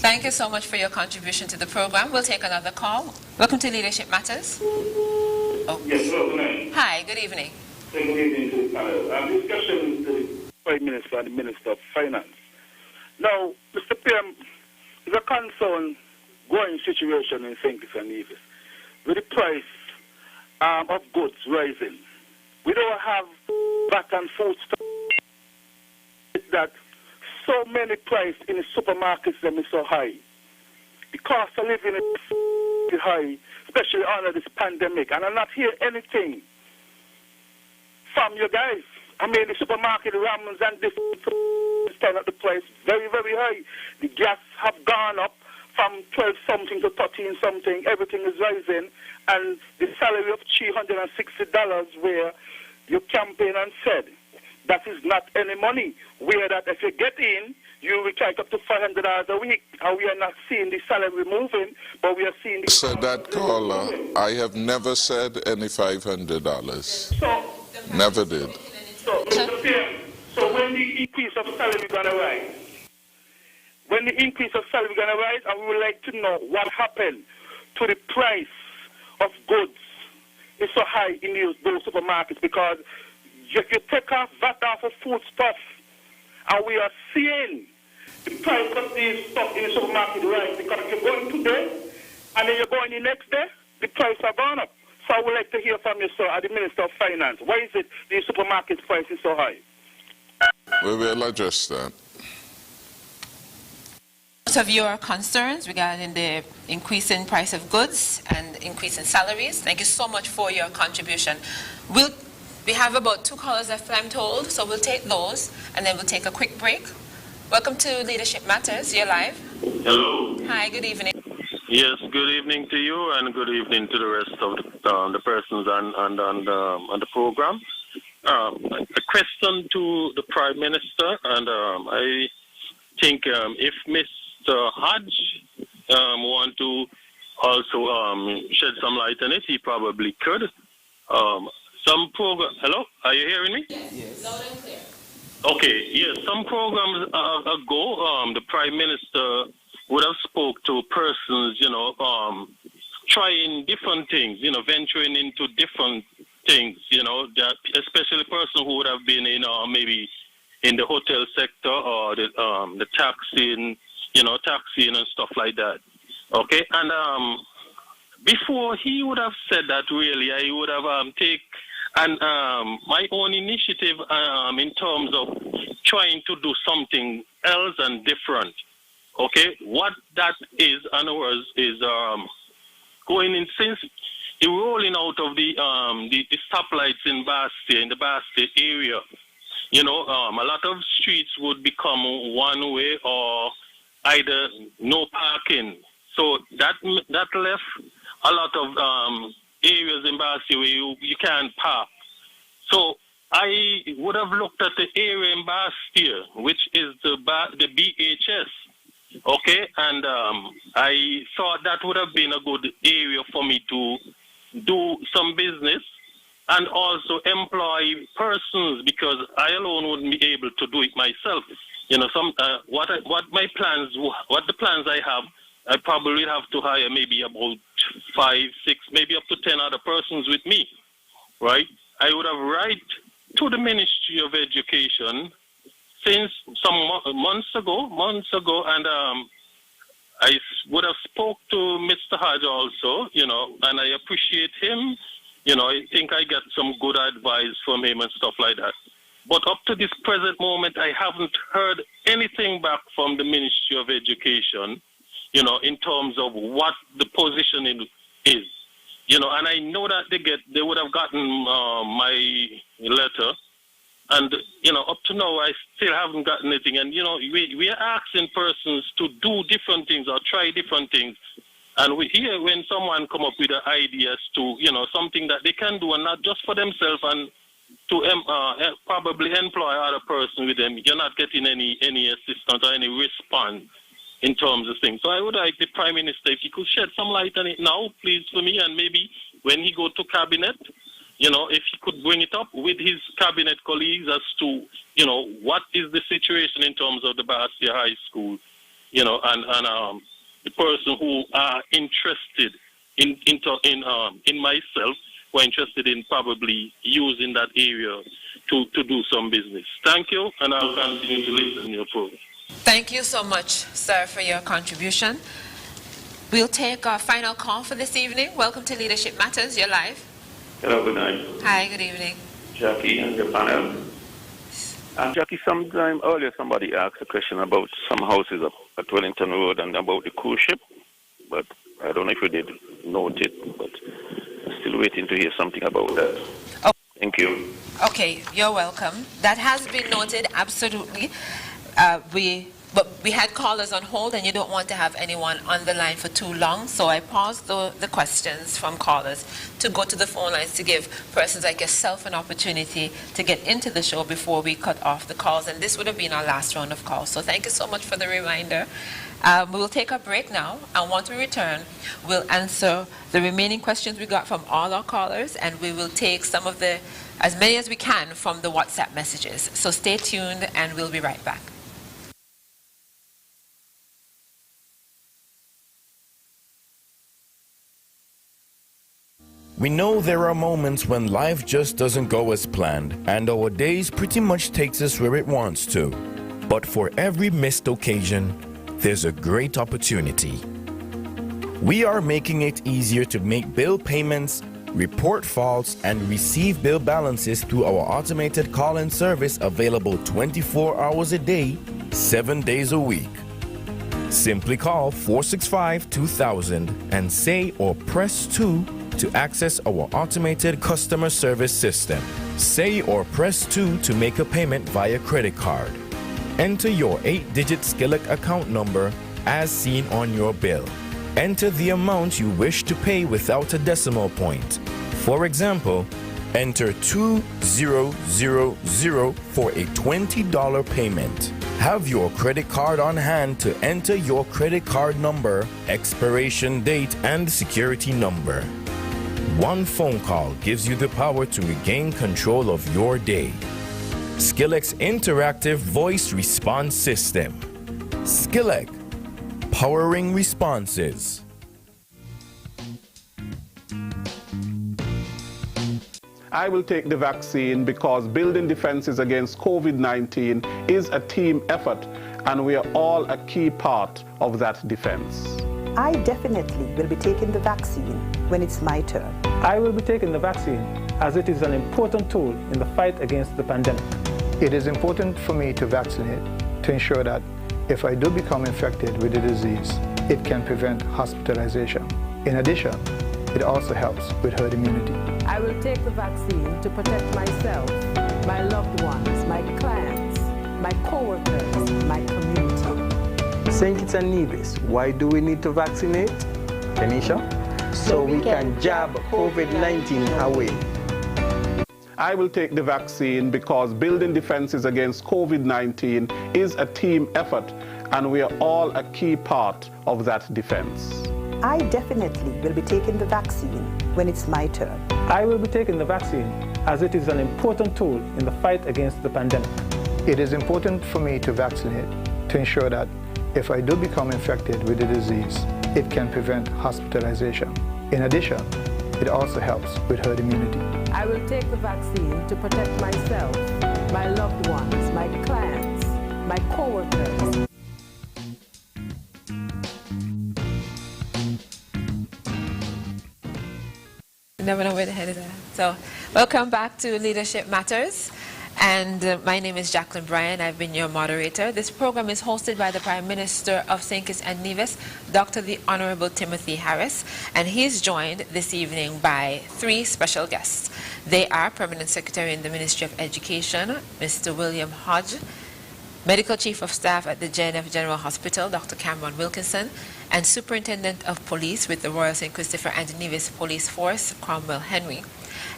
Thank you so much for your contribution to the program. We'll take another call. Welcome to Leadership Matters. Oh. Yes, well, good night. Hi, good evening. Good evening to the panel. Discussion with the Prime Minister and the Minister of Finance. Now, Mr. PM, there's a concern growing situation in St. Kitts and Nevis with the price of goods rising. We don't have VAT and food stuff. It's that so many prices in the supermarkets them is so high. The cost of living is high, especially under this pandemic. And I'm not hearing anything from you guys. I mean, the supermarket ramens and this turn up the price very, very high. The gas have gone up from 12-something to 13-something. Everything is rising. And the salary of $360 where you campaigned and said that is not any money. Where that if you get in, you will take up to $500 a week. And we are not seeing the salary moving, but we are seeing the... So that caller, I have never said any $500. So, never did. So, Mr. PM, so when the increase of salary going to rise? When the increase of salary going to rise, and we would like to know what happened to the price of goods is so high in those supermarkets, because if you take off VAT off of food stuff, and we are seeing the price of these stuff in the supermarket rise, because if you're going today and then you're going the next day, the price are gone up. So I would like to hear from you, sir, as the Minister of Finance. Why is it the supermarket price is so high? We will address that. Of your concerns regarding the increase in price of goods and increase in salaries. Thank you so much for your contribution. We have about 2 callers left, I'm told, so we'll take those and then we'll take a quick break. Welcome to Leadership Matters. You're live. Hello. Hi, good evening. Yes, good evening to you and good evening to the rest of the persons on the program. A question to the Prime Minister, and I think if Mr. Hodge want to also shed some light on it, he probably could. Some program. Hello, are you hearing me? Yes. Loud and clear. Okay. Yes. Some programs ago, the Prime Minister would have spoke to persons, trying different things, venturing into different things, that especially person who would have been in maybe in the hotel sector or the taxing, taxing and stuff like that. Okay, and before he would have said that, really, I would have take my own initiative in terms of trying to do something else and different. Okay, what that is, in other words, is going in since the rolling out of the stoplights in the Basti area. a lot of streets would become one way or either no parking. So that left a lot of areas in Bastia where you can't park. So I would have looked at the area in Bastia, which is the BHS, okay? And I thought that would have been a good area for me to do some business and also employ persons, because I alone wouldn't be able to do it myself. What the plans I have, I probably have to hire maybe about 5, 6, maybe up to 10 other persons with me, right? I would have write to the Ministry of Education since some months ago, and I would have spoke to Mr. Hodge also, and I appreciate him. I think I got some good advice from him and stuff like that. But up to this present moment, I haven't heard anything back from the Ministry of Education, in terms of what the positioning is. And I know that they would have gotten my letter. And, up to now, I still haven't gotten anything. And, we are asking persons to do different things or try different things. And we hear when someone come up with ideas to, something that they can do and not just for themselves and to probably employ other person with them, you're not getting any assistance or any response in terms of things. So I would like the Prime Minister, if he could shed some light on it now, please, for me, and maybe when he go to cabinet, if he could bring it up with his cabinet colleagues as to, what is the situation in terms of the Bastia High School, and the person who are interested in myself, who are interested in probably using that area to do some business. Thank you, and I'll continue to listen to your program. Thank you so much, sir, for your contribution. We'll take our final call for this evening. Welcome to Leadership Matters. You're live. Hello, good night. Hi, good evening. Jackie and your panel. Jackie, sometime earlier somebody asked a question about some houses up at Wellington Road and about the cruise ship, but I don't know if you did note it, but I'm still waiting to hear something about that. Oh. Thank you. Okay, you're welcome. That has been noted, absolutely. But we had callers on hold, and you don't want to have anyone on the line for too long, so I paused the questions from callers to go to the phone lines to give persons like yourself an opportunity to get into the show before we cut off the calls, and this would have been our last round of calls. So thank you so much for the reminder. We will take a break now, and once we return, we'll answer the remaining questions we got from all our callers, and we will take as many as we can from the WhatsApp messages. So stay tuned, and we'll be right back. We know there are moments when life just doesn't go as planned, and our days pretty much takes us where it wants to. But for every missed occasion, there's a great opportunity. We are making it easier to make bill payments, report faults, and receive bill balances through our automated call-in service available 24 hours a day, 7 days a week. Simply call 465-2000 and say or press 2 to access our automated customer service system. Say or press 2 to make a payment via credit card. Enter your 8-digit Skillet account number as seen on your bill. Enter the amount you wish to pay without a decimal point. For example, enter 2000 for a $20 payment. Have your credit card on hand to enter your credit card number, expiration date, and security number. One phone call gives you the power to regain control of your day. Skillet's interactive voice response system. Skillet, powering responses. I will take the vaccine because building defenses against COVID-19 is a team effort, and we are all a key part of that defense. I definitely will be taking the vaccine when it's my turn. I will be taking the vaccine as it is an important tool in the fight against the pandemic. It is important for me to vaccinate to ensure that if I do become infected with the disease, it can prevent hospitalization. In addition, it also helps with herd immunity. I will take the vaccine to protect myself, my loved ones, my St. Kitts and Nevis, why do we need to vaccinate? Kenisha? So we can jab COVID-19 away. I will take the vaccine because building defenses against COVID-19 is a team effort, and we are all a key part of that defense. I definitely will be taking the vaccine when it's my turn. I will be taking the vaccine as it is an important tool in the fight against the pandemic. It is important for me to vaccinate to ensure that if I do become infected with the disease, it can prevent hospitalization. In addition, it also helps with herd immunity. I will take the vaccine to protect myself, my loved ones, my clients, my co-workers. Never know where the head is at. So, welcome back to Leadership Matters. And my name is Jacqueline Bryan. I've been your moderator. This program is hosted by the Prime Minister of St. Kitts and Nevis, Dr. the Honorable Timothy Harris, and he's joined this evening by 3 special guests. They are Permanent Secretary in the Ministry of Education, Mr. William Hodge, Medical Chief of Staff at the JNF General Hospital, Dr. Cameron Wilkinson, and Superintendent of Police with the Royal St. Christopher and Nevis Police Force, Cromwell Henry.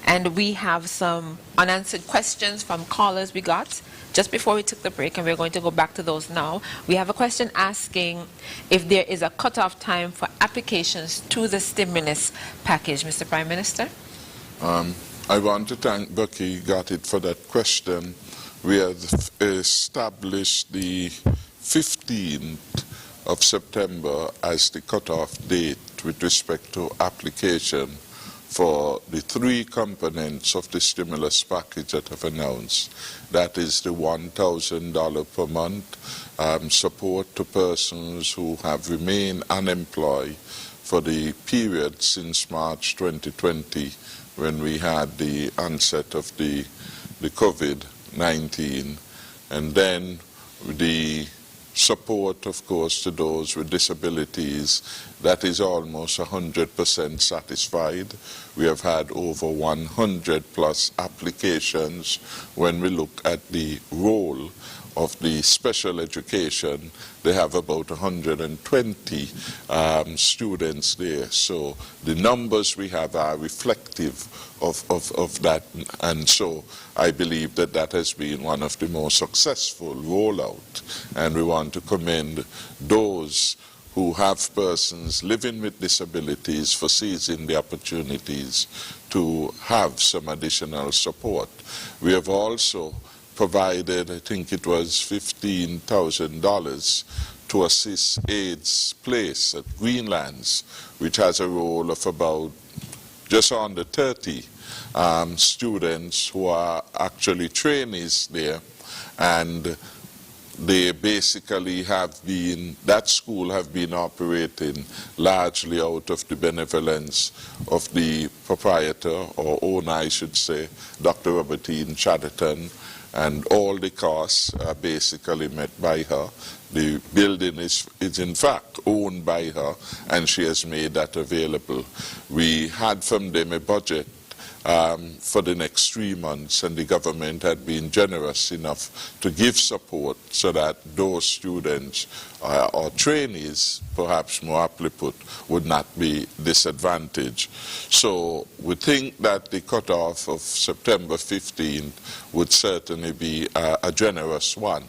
And we have some unanswered questions from callers we got just before we took the break, and we're going to go back to those now. We have a question asking if there is a cutoff time for applications to the stimulus package. Mr. Prime Minister? I want to thank Bucky Gattit for that question. We have established the 15th of September as the cutoff date with respect to application for the 3 components of the stimulus package that have announced. That is the $1,000 per month support to persons who have remained unemployed for the period since March 2020, when we had the onset of the COVID-19, and then the support, of course, to those with disabilities. That is almost 100% satisfied. We have had over 100 plus applications. When we look at the role of the special education, they have about 120 students there. So the numbers we have are reflective of that, and so I believe that that has been one of the most successful rollout, and we want to commend those who have persons living with disabilities for seizing the opportunities to have some additional support. We have also provided, I think it was $15,000 to assist AIDS Place at Greenlands, which has a role of about just under 30 students who are actually trainees there, and they basically have been, that school have been operating largely out of the benevolence of the proprietor, or owner I should say, Dr. Robertine Chatterton, and all the costs are basically met by her. The building is in fact owned by her, and she has made that available. We had from them a budget for the next 3 months, and the government had been generous enough to give support so that those students or trainees, perhaps more aptly put, would not be disadvantaged. So we think that the cutoff of September 15th would certainly be a generous one.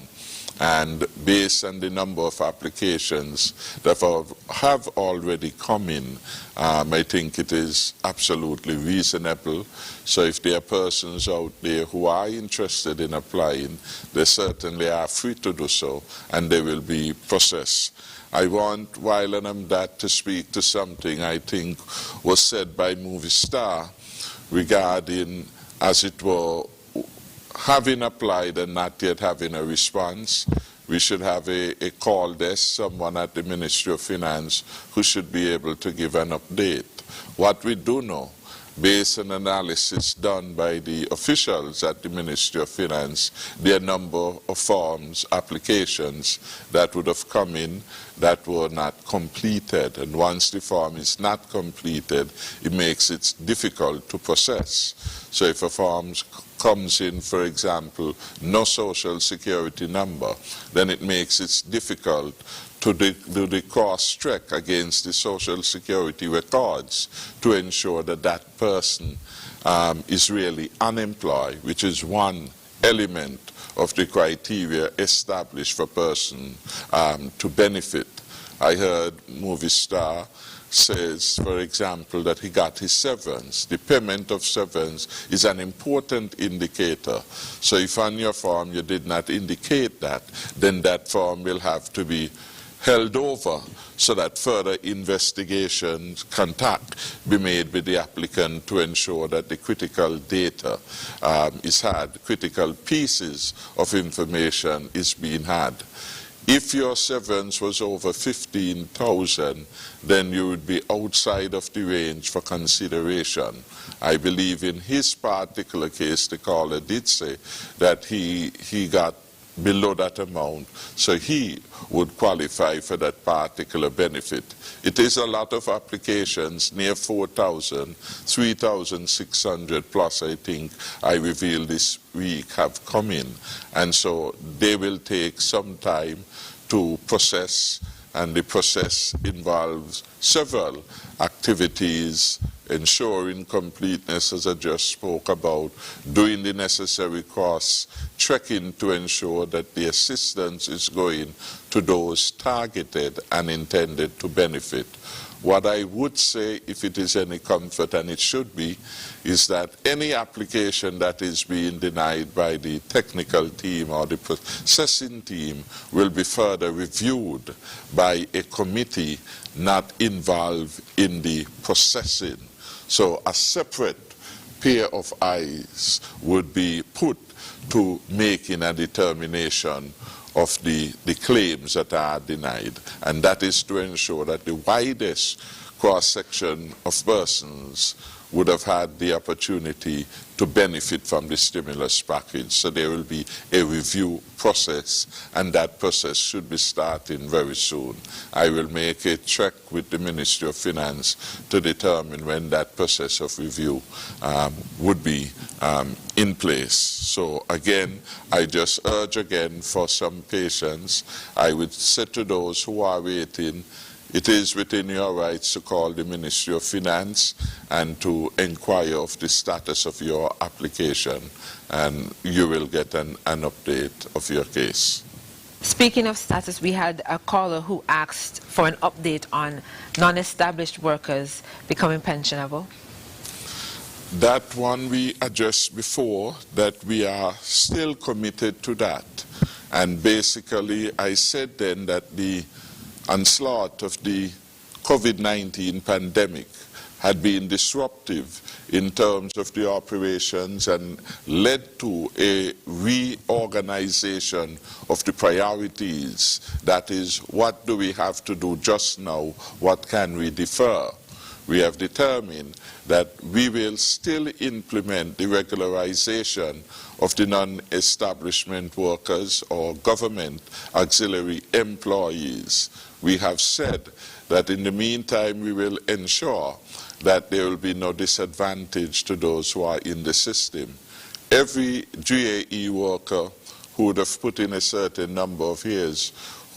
And based on the number of applications that have already come in, I think it is absolutely reasonable. So if there are persons out there who are interested in applying, they certainly are free to do so, and they will be processed. I want, while I'm that, to speak to something I think was said by Movie Star regarding, as it were, having applied and not yet having a response. We should have a call desk, someone at the Ministry of Finance who should be able to give an update. What we do know, based on analysis done by the officials at the Ministry of Finance, there are a number of forms, applications that would have come in that were not completed. And once the form is not completed, it makes it difficult to process. So if a form comes in, for example, no social security number, then it makes it difficult to do the cross-check against the Social Security records to ensure that that person is really unemployed, which is one element of the criteria established for a person to benefit. I heard movie star says, for example, that he got his severance. The payment of severance is an important indicator. So if on your form you did not indicate that, then that form will have to be held over so that further investigations, contact be made with the applicant to ensure that the critical data is had, critical pieces of information is being had. If your severance was over 15,000, then you would be outside of the range for consideration. I believe in his particular case, the caller did say that he got below that amount, so he would qualify for that particular benefit. It is a lot of applications, near 4,000, 3,600 plus, I think I revealed this week, have come in. And so they will take some time to process, and the process involves several activities, ensuring completeness, as I just spoke about, doing the necessary cross-checking to ensure that the assistance is going to those targeted and intended to benefit. What I would say, if it is any comfort, and it should be, is that any application that is being denied by the technical team or the processing team will be further reviewed by a committee not involved in the processing. So a separate pair of eyes would be put to making a determination of the claims that are denied. And that is to ensure that the widest cross-section of persons would have had the opportunity to benefit from the stimulus package. So there will be a review process, and that process should be starting very soon. I will make a check with the Ministry of Finance to determine when that process of review would be in place. So again, I just urge again for some patience. I would say to those who are waiting, it is within your rights to call the Ministry of Finance and to inquire of the status of your application, and you will get an update of your case. Speaking of status, we had a caller who asked for an update on non-established workers becoming pensionable. That one we addressed before, that we are still committed to that. And basically, I said then that the onslaught of the COVID-19 pandemic had been disruptive in terms of the operations and led to a reorganization of the priorities. That is, what do we have to do just now? What can we defer? We have determined that we will still implement the regularization of the non-establishment workers or government auxiliary employees. We have said that in the meantime we will ensure that there will be no disadvantage to those who are in the system. Every GAE worker who would have put in a certain number of years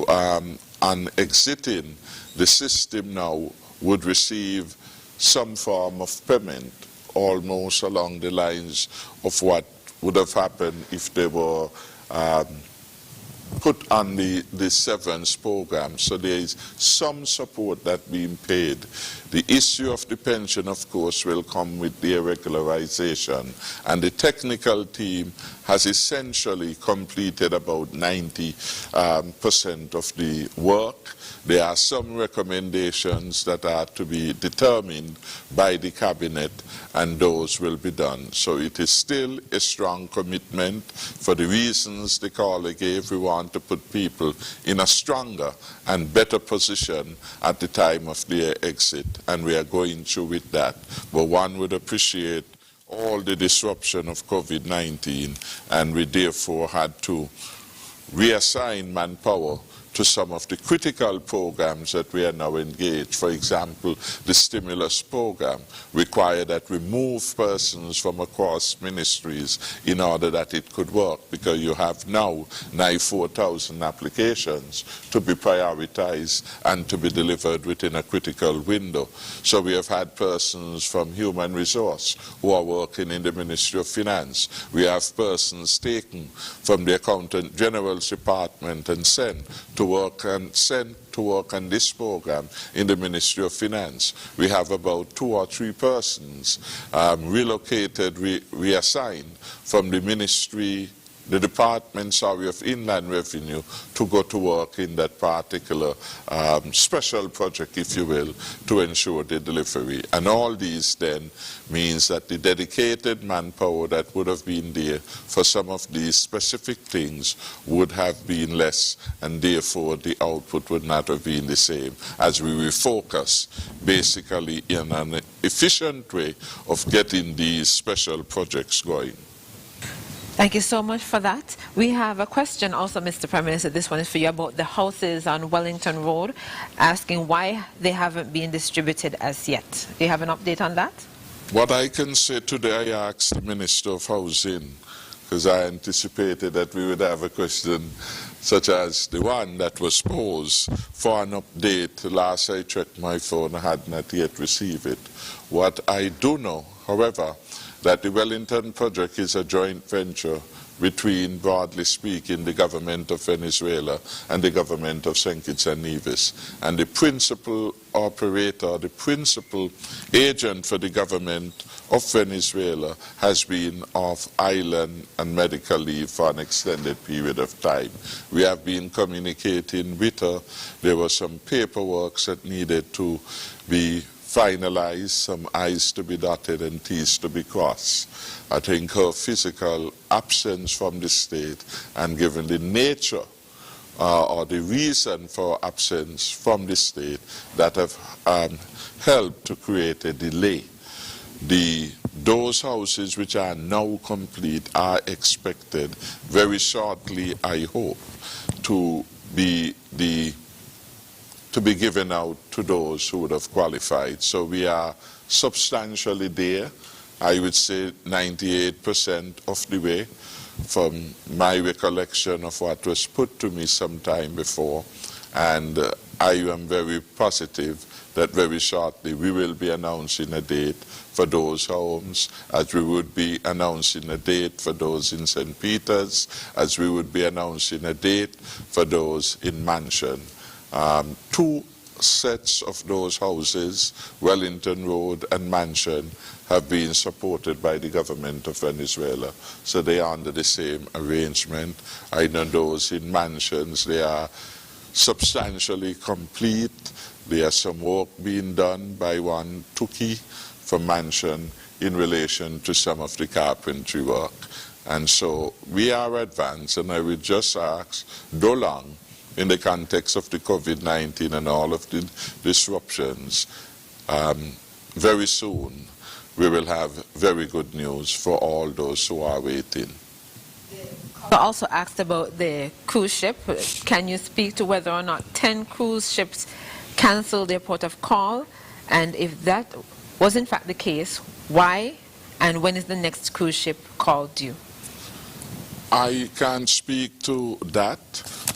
on exiting the system now would receive some form of payment, almost along the lines of what would have happened if they were put on the severance program. So there is some support that being paid. The issue of the pension, of course, will come with the regularization. And the technical team has essentially completed about 90% of the work. There are some recommendations that are to be determined by the cabinet, and those will be done. So it is still a strong commitment. For the reasons the caller gave, we want to put people in a stronger and better position at the time of their exit, and we are going through with that. But one would appreciate all the disruption of COVID-19, and we therefore had to reassign manpower to some of the critical programs that we are now engaged. For example, the stimulus program required that we move persons from across ministries in order that it could work, because you have now 94,000 applications to be prioritized and to be delivered within a critical window. So we have had persons from human resource who are working in the Ministry of Finance. We have persons taken from the Accountant General's Department and sent to work on this program in the Ministry of Finance. We have about 2 or 3 persons relocated, reassigned from the ministry, the Department of Inland Revenue, to go to work in that particular special project, if you will, to ensure the delivery. And all these then means that the dedicated manpower that would have been there for some of these specific things would have been less, and therefore the output would not have been the same, as we refocus basically in an efficient way of getting these special projects going. Thank you so much for that. We have a question also, Mr. Prime Minister. This one is for you, about the houses on Wellington Road, asking why they haven't been distributed as yet. Do you have an update on that? What I can say today, I asked the Minister of Housing, because I anticipated that we would have a question such as the one that was posed for an update. Last I checked my phone, I had not yet received it. What I do know, however, that the Wellington project is a joint venture between, broadly speaking, the government of Venezuela and the government of St. Kitts and Nevis. And the principal operator, the principal agent for the government of Venezuela has been off island and medical leave for an extended period of time. We have been communicating with her. There was some paperwork that needed to be finalized, some I's to be dotted and T's to be crossed. I think her physical absence from the state, and given the nature or the reason for absence from the state, that have helped to create a delay. Those houses which are now complete are expected very shortly, I hope, to be given out to those who would have qualified. So we are substantially there. I would say 98% of the way, from my recollection of what was put to me some time before. And I am very positive that very shortly we will be announcing a date for those homes, as we would be announcing a date for those in St. Peter's, as we would be announcing a date for those in Mansion. 2 sets of those houses, Wellington Road and Mansion, have been supported by the government of Venezuela. So they are under the same arrangement. I know those in Mansions, they are substantially complete. There is some work being done by one Tuki from Mansion in relation to some of the carpentry work. And so we are advanced, and I would just ask, though long, in the context of the COVID-19 and all of the disruptions, very soon we will have very good news for all those who are waiting. I also asked about the cruise ship. Can you speak to whether or not 10 cruise ships canceled their port of call? And if that was in fact the case, why? And when is the next cruise ship call due? I can't speak to that.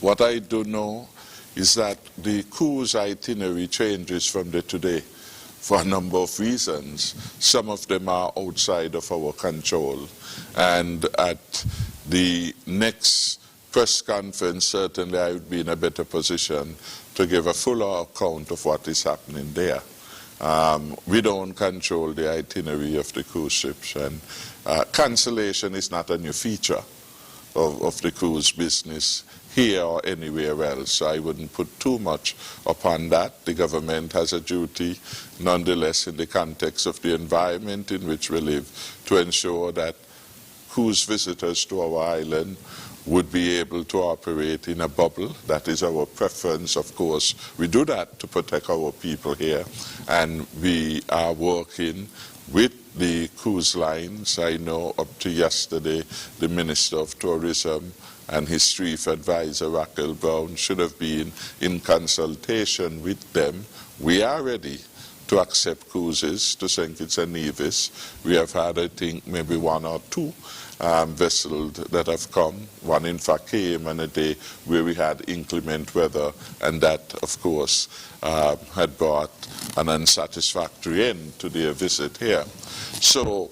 What I do know is that the cruise itinerary changes from day to day for a number of reasons. Some of them are outside of our control. And at the next press conference, certainly I would be in a better position to give a fuller account of what is happening there. We don't control the itinerary of the cruise ships, and cancellation is not a new feature of the cruise business here or anywhere else. So I wouldn't put too much upon that. The government has a duty, nonetheless, in the context of the environment in which we live, to ensure that cruise visitors to our island would be able to operate in a bubble. That is our preference, of course. We do that to protect our people here, and we are working with the cruise lines. I know up to yesterday the Minister of Tourism and his chief advisor, Raquel Brown, should have been in consultation with them. We are ready to accept cruises to St. Kitts and Nevis. We have had, I think, maybe one or two vessels that have come. One, in fact, came on a day where we had inclement weather, and that, of course, had brought an unsatisfactory end to their visit here. So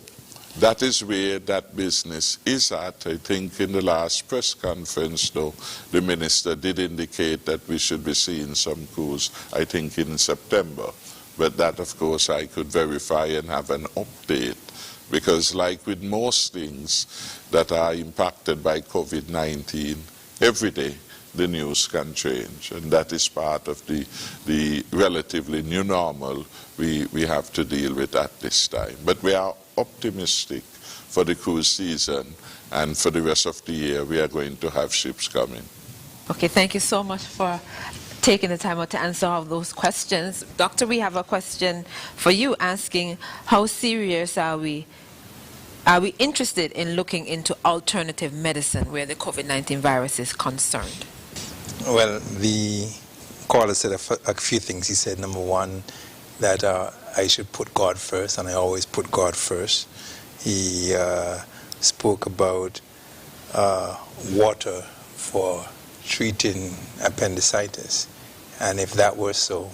that is where that business is at. I think in the last press conference, though, the minister did indicate that we should be seeing some cruise, I think, in September. But that, of course, I could verify and have an update. Because like with most things that are impacted by COVID-19, every day the news can change. And that is part of the relatively new normal we have to deal with at this time. But we are optimistic for the cruise season, and for the rest of the year we are going to have ships coming. Okay, thank you so much for taking the time out to answer all those questions. Doctor, we have a question for you asking, how serious are we interested in looking into alternative medicine where the COVID-19 virus is concerned? Well, the caller said a few things. He said, number one, that I should put God first, and I always put God first. He spoke about water for treating appendicitis. And if that were so,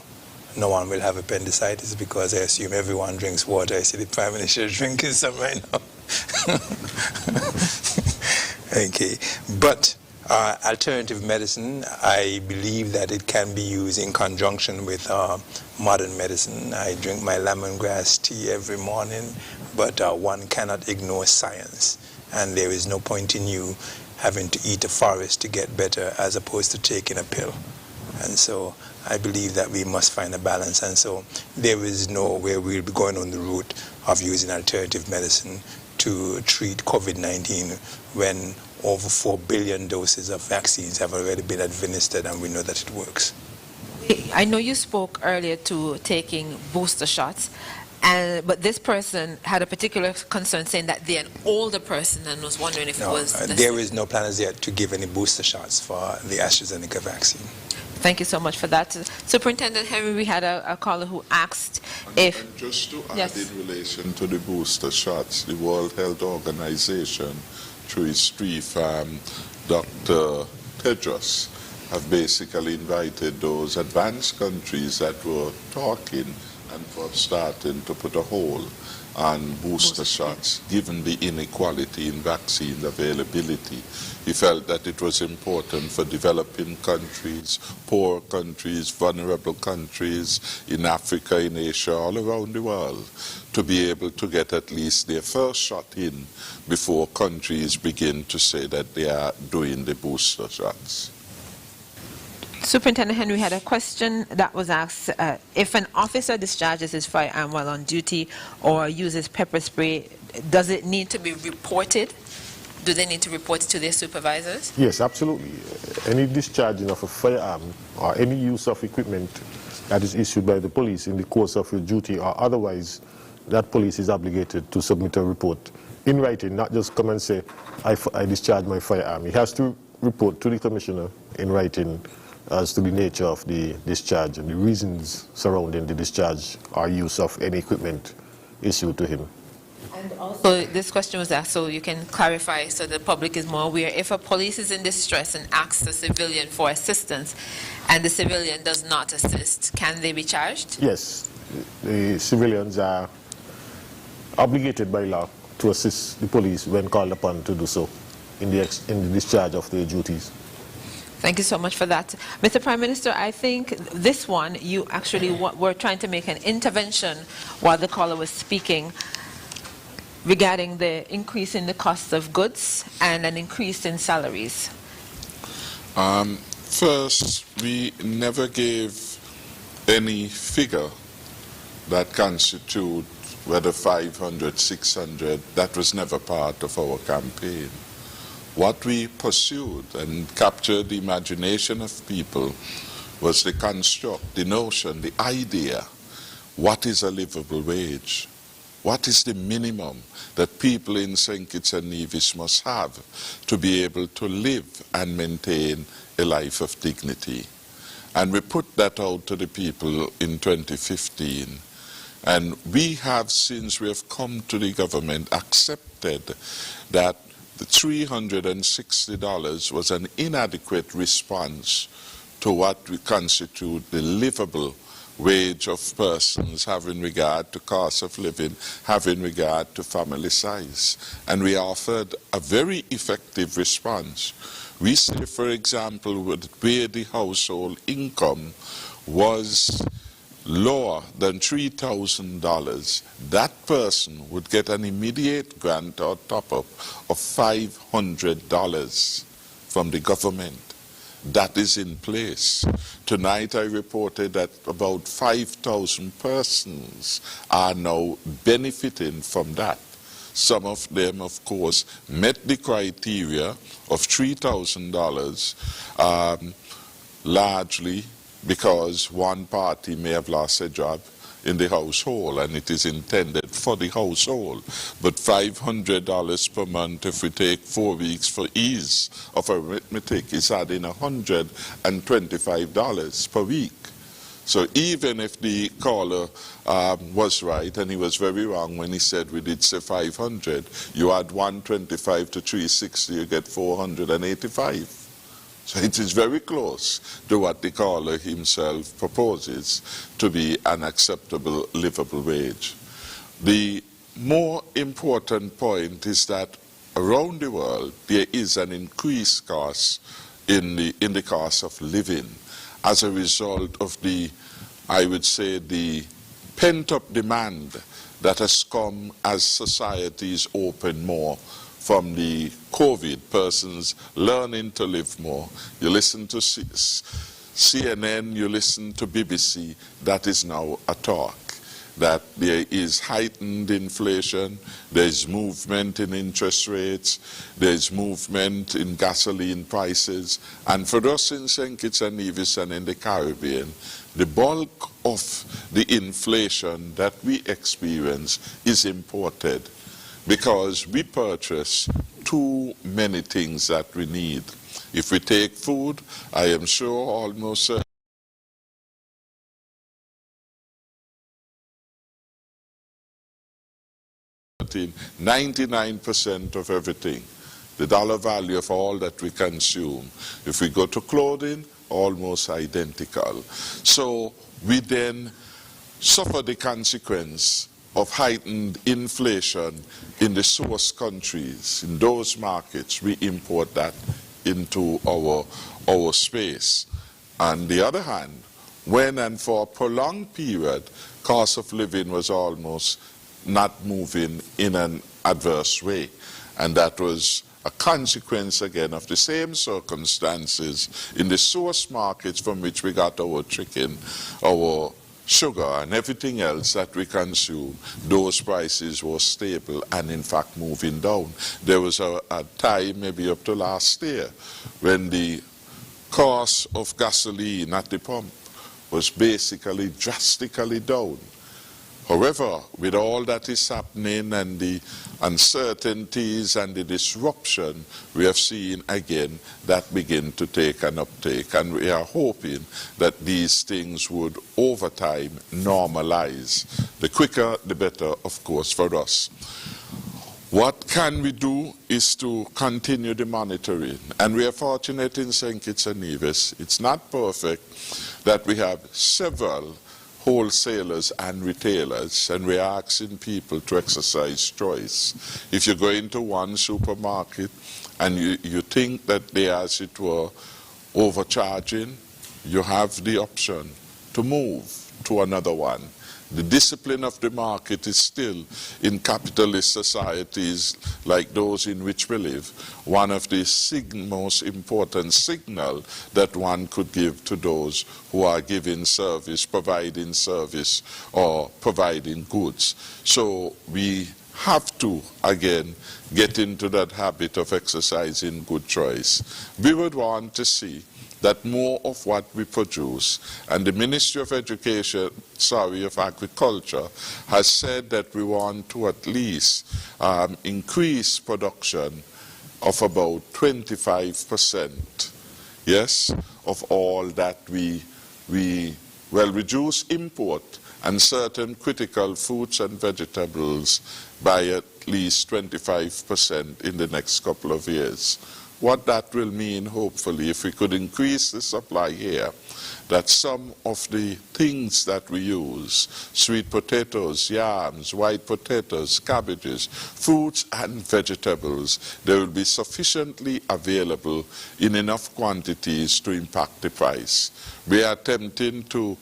no one will have appendicitis, because I assume everyone drinks water. I see the Prime Minister drinking some right now. Okay, but alternative medicine, I believe that it can be used in conjunction with modern medicine. I drink my lemongrass tea every morning, but one cannot ignore science, and there is no point in you having to eat a forest to get better as opposed to taking a pill. And so I believe that we must find a balance, and so there is no way we'll be going on the route of using alternative medicine to treat COVID-19 when over 4 billion doses of vaccines have already been administered, and we know that it works. I know you spoke earlier to taking booster shots, but this person had a particular concern, saying that they're an older person, and was wondering if it was... There is no plans yet to give any booster shots for the AstraZeneca vaccine. Thank you so much for that. Superintendent Henry, we had a caller who asked if... And just to add, in relation to the booster shots, the World Health Organization, through its chief, Dr. Tedros, have basically invited those advanced countries that were talking and for starting to put a hold on booster shots, given the inequality in vaccine availability. He felt that it was important for developing countries, poor countries, vulnerable countries in Africa, in Asia, all around the world, to be able to get at least their first shot in before countries begin to say that they are doing the booster shots. Superintendent Henry had a question that was asked, if an officer discharges his firearm while on duty or uses pepper spray, does it need to be reported? Do they need to report it to their supervisors? Yes, absolutely. Any discharging of a firearm or any use of equipment that is issued by the police in the course of your duty or otherwise, that police is obligated to submit a report in writing, not just come and say, I discharged my firearm. He has to report to the commissioner in writing as to the nature of the discharge and the reasons surrounding the discharge or use of any equipment issued to him. And also, this question was asked so you can clarify so the public is more aware. If a police is in distress and asks the civilian for assistance and the civilian does not assist, can they be charged? Yes, the civilians are obligated by law to assist the police when called upon to do so in the discharge of their duties. Thank you so much for that. Mr. Prime Minister, I think this one, you actually were trying to make an intervention while the caller was speaking regarding the increase in the cost of goods and an increase in salaries. First, we never gave any figure that constitute whether 500, 600, that was never part of our campaign. What we pursued and captured the imagination of people was the construct, the notion, the idea, what is a livable wage? What is the minimum that people in St. Kitts and Nevis must have to be able to live and maintain a life of dignity? And we put that out to the people in 2015. And we have, since we have come to the government, accepted that the $360 was an inadequate response to what we constitute the livable wage of persons, having regard to cost of living, having regard to family size. And we offered a very effective response. We say, for example, where the household income was lower than $3,000, that person would get an immediate grant or top-up of $500 from the government. That is in place. Tonight I reported that about 5,000 persons are now benefiting from that. Some of them, of course, met the criteria of $3,000, largely because one party may have lost a job in the household, and it is intended for the household. But $500 per month, if we take 4 weeks for ease of arithmetic, is adding $125 per week. So even if the caller was right, and he was very wrong when he said we did say 500, you add 125 to 360, you get 485. So it is very close to what the caller himself proposes to be an acceptable livable wage. The more important point is that around the world there is an increased cost in the cost of living as a result of the, I would say, the pent-up demand that has come as societies open more from the COVID, persons learning to live more. You listen to CNN, you listen to BBC, that is now a talk. That there is heightened inflation, there is movement in interest rates, there is movement in gasoline prices, and for us in St. Kitts and Nevis and in the Caribbean, the bulk of the inflation that we experience is imported, because we purchase too many things that we need. If we take food, I am sure almost 99% of everything, the dollar value of all that we consume. If we go to clothing, almost identical. So we then suffer the consequence of heightened inflation in the source countries. In those markets, we import that into our space. On the other hand, when and for a prolonged period, cost of living was almost not moving in an adverse way. And that was a consequence, again, of the same circumstances in the source markets from which we got our chicken, our sugar, and everything else that we consume. Those prices were stable and, in fact, moving down. There was a time, maybe up to last year, when the cost of gasoline at the pump was basically drastically down. However, with all that is happening and the uncertainties and the disruption, we have seen again that begin to take an uptake, and we are hoping that these things would over time normalize. The quicker, the better, of course, for us. What can we do is to continue the monitoring, and we are fortunate in St. Kitts and Nevis. It's not perfect that we have several wholesalers and retailers, and we're asking people to exercise choice. If you go into one supermarket and you think that they are, as it were, overcharging, you have the option to move to another one. The discipline of the market is still, in capitalist societies like those in which we live, one of the most important signal that one could give to those who are giving service, providing service, or providing goods. So we have to, again, get into that habit of exercising good choice. We would want to see that more of what we produce, and the Ministry of of Agriculture has said that we want to at least increase production of about 25%, yes, of all that we reduce import and certain critical fruits and vegetables by at least 25% in the next couple of years. What that will mean, hopefully, if we could increase the supply here, that some of the things that we use, sweet potatoes, yams, white potatoes, cabbages, fruits and vegetables, they will be sufficiently available in enough quantities to impact the price. We are attempting to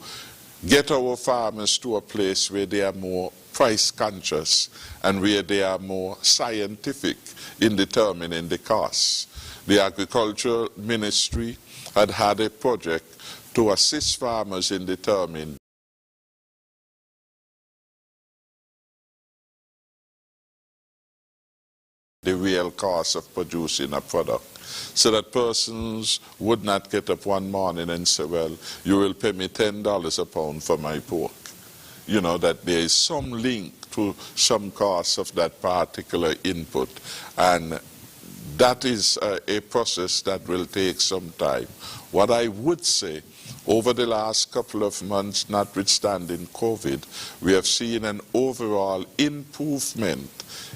get our farmers to a place where they are more price conscious and where they are more scientific in determining the costs. The Agriculture Ministry had a project to assist farmers in determining the real cost of producing a product, so that persons would not get up one morning and say, well, you will pay me $10 a pound for my pork. You know, that there is some link to some cost of that particular input, and that is a process that will take some time. What I would say, over the last couple of months, notwithstanding COVID, we have seen an overall improvement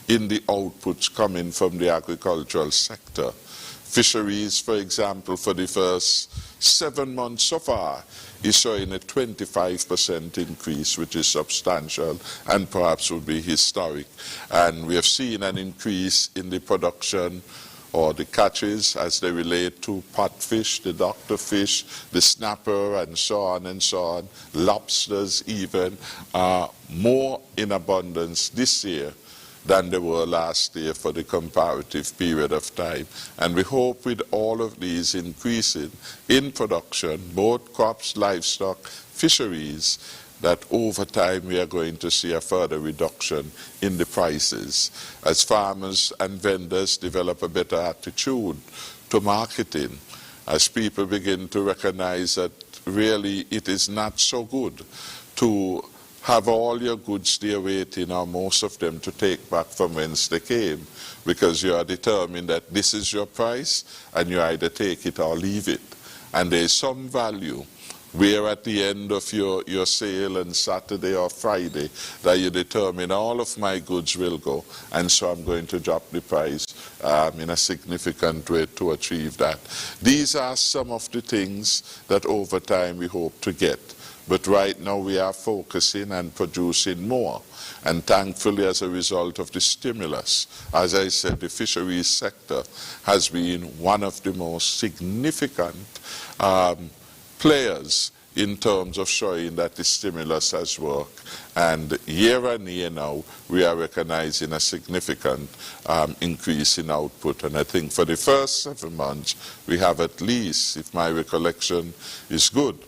in the outputs coming from the agricultural sector. Fisheries, for example, for the first 7 months so far, is showing a 25% increase, which is substantial and perhaps would be historic. And we have seen an increase in the production or the catches as they relate to potfish, the doctor fish, the snapper, and so on, lobsters even, are more in abundance this year than they were last year for the comparative period of time. And we hope with all of these increasing in production, both crops, livestock, fisheries, that over time we are going to see a further reduction in the prices as farmers and vendors develop a better attitude to marketing, as people begin to recognize that really it is not so good to have all your goods there waiting, or most of them, to take back from whence they came, because you are determined that this is your price and you either take it or leave it. And there is some value where at the end of your sale on Saturday or Friday that you determine all of my goods will go, and so I'm going to drop the price in a significant way to achieve that. These are some of the things that over time we hope to get. But right now we are focusing and producing more. And thankfully, as a result of the stimulus, as I said, the fisheries sector has been one of the most significant players in terms of showing that the stimulus has worked. And year on year now, we are recognizing a significant increase in output. And I think for the first 7 months, we have at least, if my recollection is good,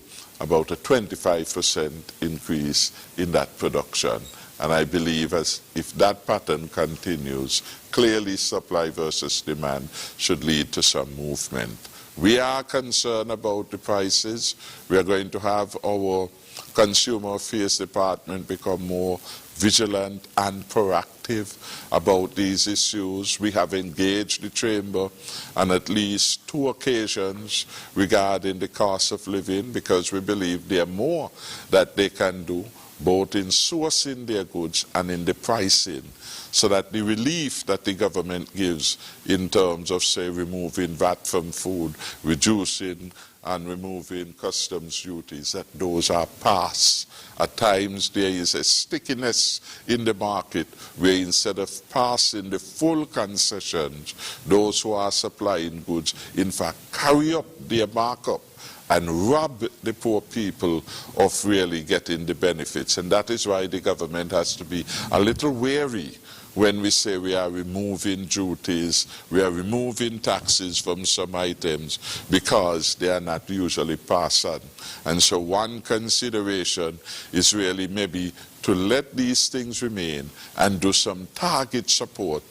about a 25% increase in that production. And I believe if that pattern continues, clearly supply versus demand should lead to some movement. We are concerned about the prices. We are going to have our Consumer Affairs Department become more vigilant and proactive about these issues. We have engaged the Chamber on at least 2 occasions regarding the cost of living, because we believe there are more that they can do, both in sourcing their goods and in the pricing, so that the relief that the government gives in terms of, say, removing VAT from food, reducing and removing customs duties, that those are passed. At times there is a stickiness in the market where instead of passing the full concessions, those who are supplying goods, in fact, carry up their markup and rob the poor people of really getting the benefits. And that is why the government has to be a little wary when we say we are removing duties, we are removing taxes from some items because they are not usually passed on. And so one consideration is really maybe to let these things remain and do some targeted support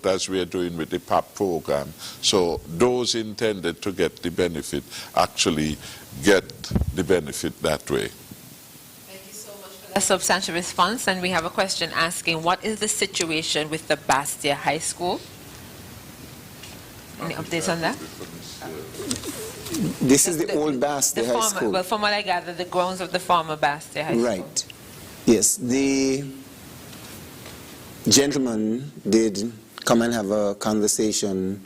as we are doing with the PAP program. So those intended to get the benefit actually get the benefit that way. A substantial response, and we have a question asking, what is the situation with the Bastia High School? Any updates on that? This is the old Bastia High School. Well, from what I gather, the grounds of the former Bastia High School. Right. Yes, the gentleman did come and have a conversation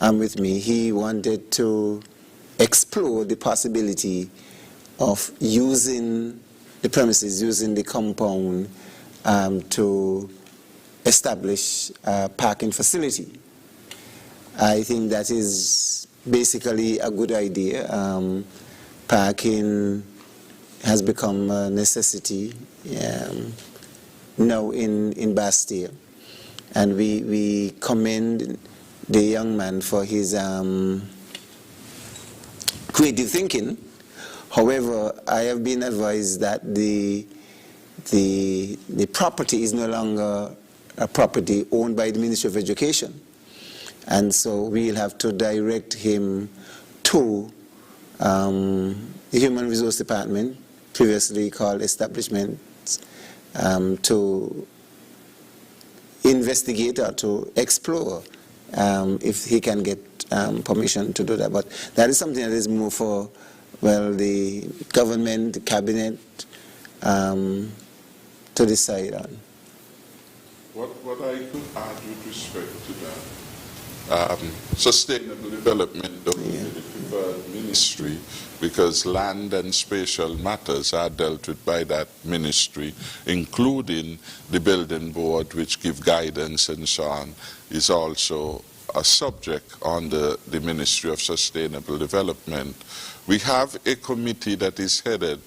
with me. He wanted to explore the possibility of using the premises, using the compound to establish a parking facility. I think that is basically a good idea. Parking has become a necessity now in Bastia. And we commend the young man for his creative thinking. However, I have been advised that the property is no longer a property owned by the Ministry of Education. And so we'll have to direct him to the Human Resource Department, previously called Establishments, to investigate or to explore if he can get permission to do that. But that is something that is more for, well, the government, the cabinet, to decide on. What I could add with respect to that, sustainable development of the preferred ministry, because land and spatial matters are dealt with by that ministry, including the building board, which give guidance and so on, is also a subject under the Ministry of Sustainable Development. We have a committee that is headed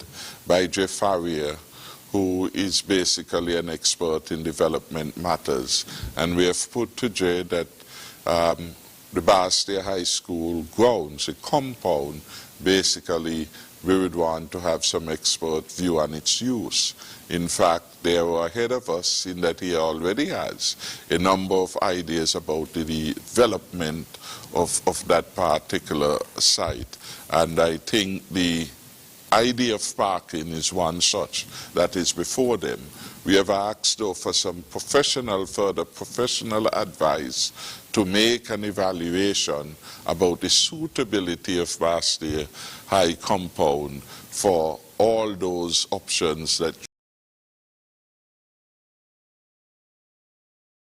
by Jeff Farrier, who is basically an expert in development matters. And we have put to Jay that the Bastia High School grounds, a compound, basically we would want to have some expert view on its use. In fact, they are ahead of us in that he already has a number of ideas about the development of that particular site. And I think the idea of parking is one such that is before them. We have asked, though, for some further professional advice to make an evaluation about the suitability of Bastia High compound for all those options that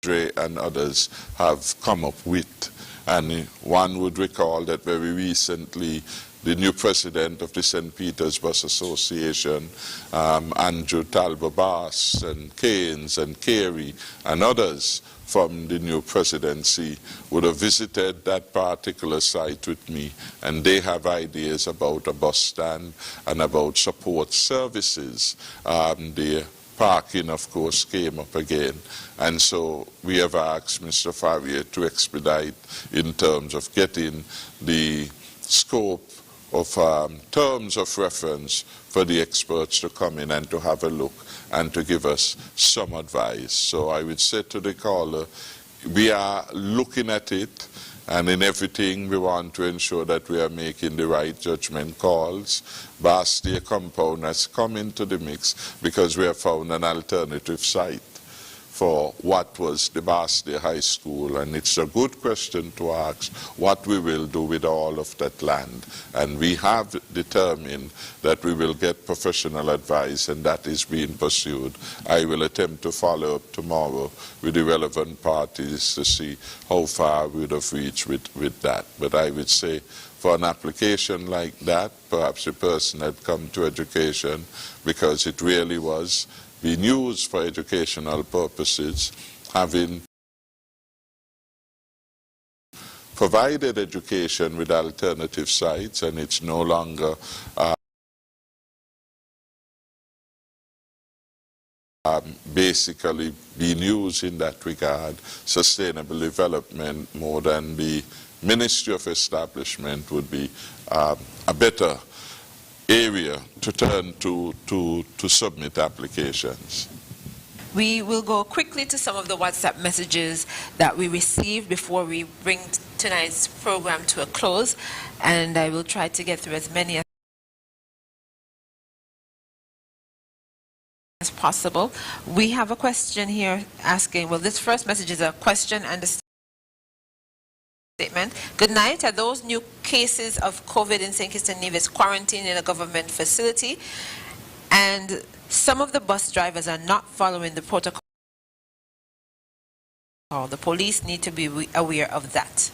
Dre and others have come up with. And one would recall that very recently the new president of the St. Peter's Bus Association, Andrew Talbot-Bass and Keynes and Carey and others from the new presidency would have visited that particular site with me, and they have ideas about a bus stand and about support services. The parking, of course, came up again. And so we have asked Mr. Farrier to expedite in terms of getting the scope of terms of reference for the experts to come in and to have a look and to give us some advice. So I would say to the caller, we are looking at it, and in everything we want to ensure that we are making the right judgment calls. Bastia compound has come into the mix because we have found an alternative site for what was the Bastia High School, and it's a good question to ask what we will do with all of that land. And we have determined that we will get professional advice, and that is being pursued. I will attempt to follow up tomorrow with the relevant parties to see how far we would have reached with that. But I would say for an application like that, perhaps the person had come to education because it really was being used for educational purposes, having provided education with alternative sites, and it's no longer basically being used in that regard, sustainable development more than the Ministry of Establishment would be a better area to turn to submit applications. We will go quickly to some of the WhatsApp messages that we received before we bring tonight's program to a close, and I will try to get through as many as possible. We have a question here asking, well, this first message is a question and a statement. Good night. Are those new cases of COVID in St. Kitts and Nevis quarantined in a government facility? And some of the bus drivers are not following the protocol. The police need to be aware of that.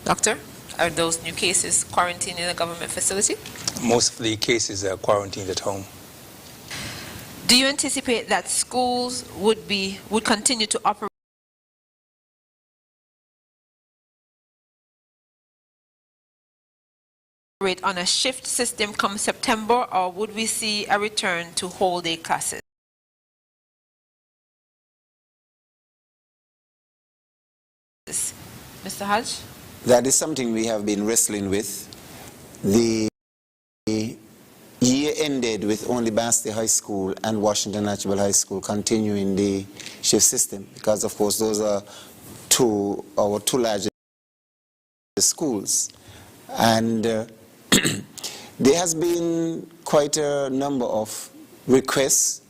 Doctor, are those new cases quarantined in a government facility? Most of the cases are quarantined at home. Do you anticipate that schools would continue to operate on a shift system come September, or would we see a return to whole day classes? Mr. Hodge? That is something we have been wrestling with. The year ended with only Basti High School and Washington Archibald High School continuing the shift system, because of course those are our two largest schools. And there has been quite a number of requests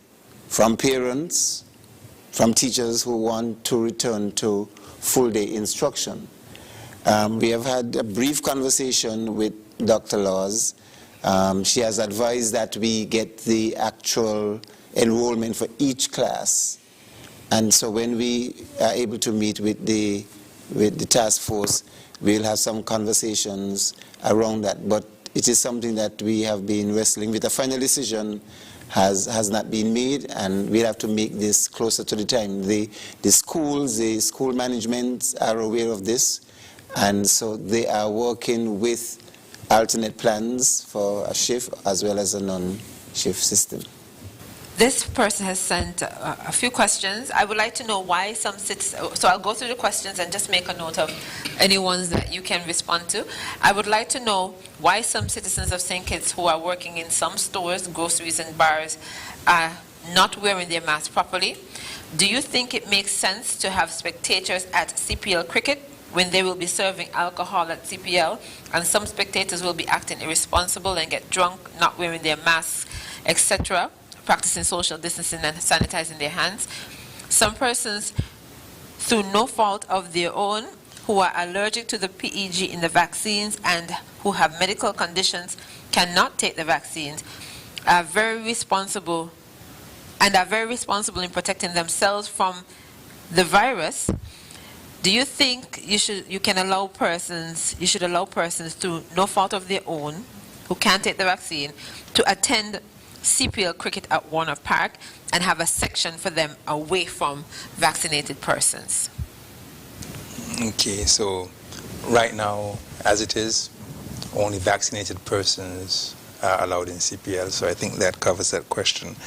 from parents, from teachers who want to return to full-day instruction. We have had a brief conversation with Dr. Laws. She has advised that we get the actual enrollment for each class. And so when we are able to meet with the task force, we'll have some conversations around that. But it is something that we have been wrestling with. A final decision has not been made, and we'll have to make this closer to the time. The schools, the school management are aware of this, and so they are working with alternate plans for a shift as well as a non-shift system. This person has sent a few questions. I would like to know why some citizens, so I'll go through the questions and just make a note of any ones that you can respond to. I would like to know why some citizens of St. Kitts who are working in some stores, groceries and bars are not wearing their masks properly. Do you think it makes sense to have spectators at CPL cricket when they will be serving alcohol at CPL, and some spectators will be acting irresponsible and get drunk, not wearing their masks, etc., practicing social distancing and sanitizing their hands? Some persons, through no fault of their own, who are allergic to the PEG in the vaccines and who have medical conditions cannot take the vaccines, are very responsible in protecting themselves from the virus. Do you think you should allow persons through no fault of their own who can't take the vaccine to attend CPL cricket at Warner Park and have a section for them away from vaccinated persons? Okay, so right now, as it is, only vaccinated persons are allowed in CPL, so I think that covers that question.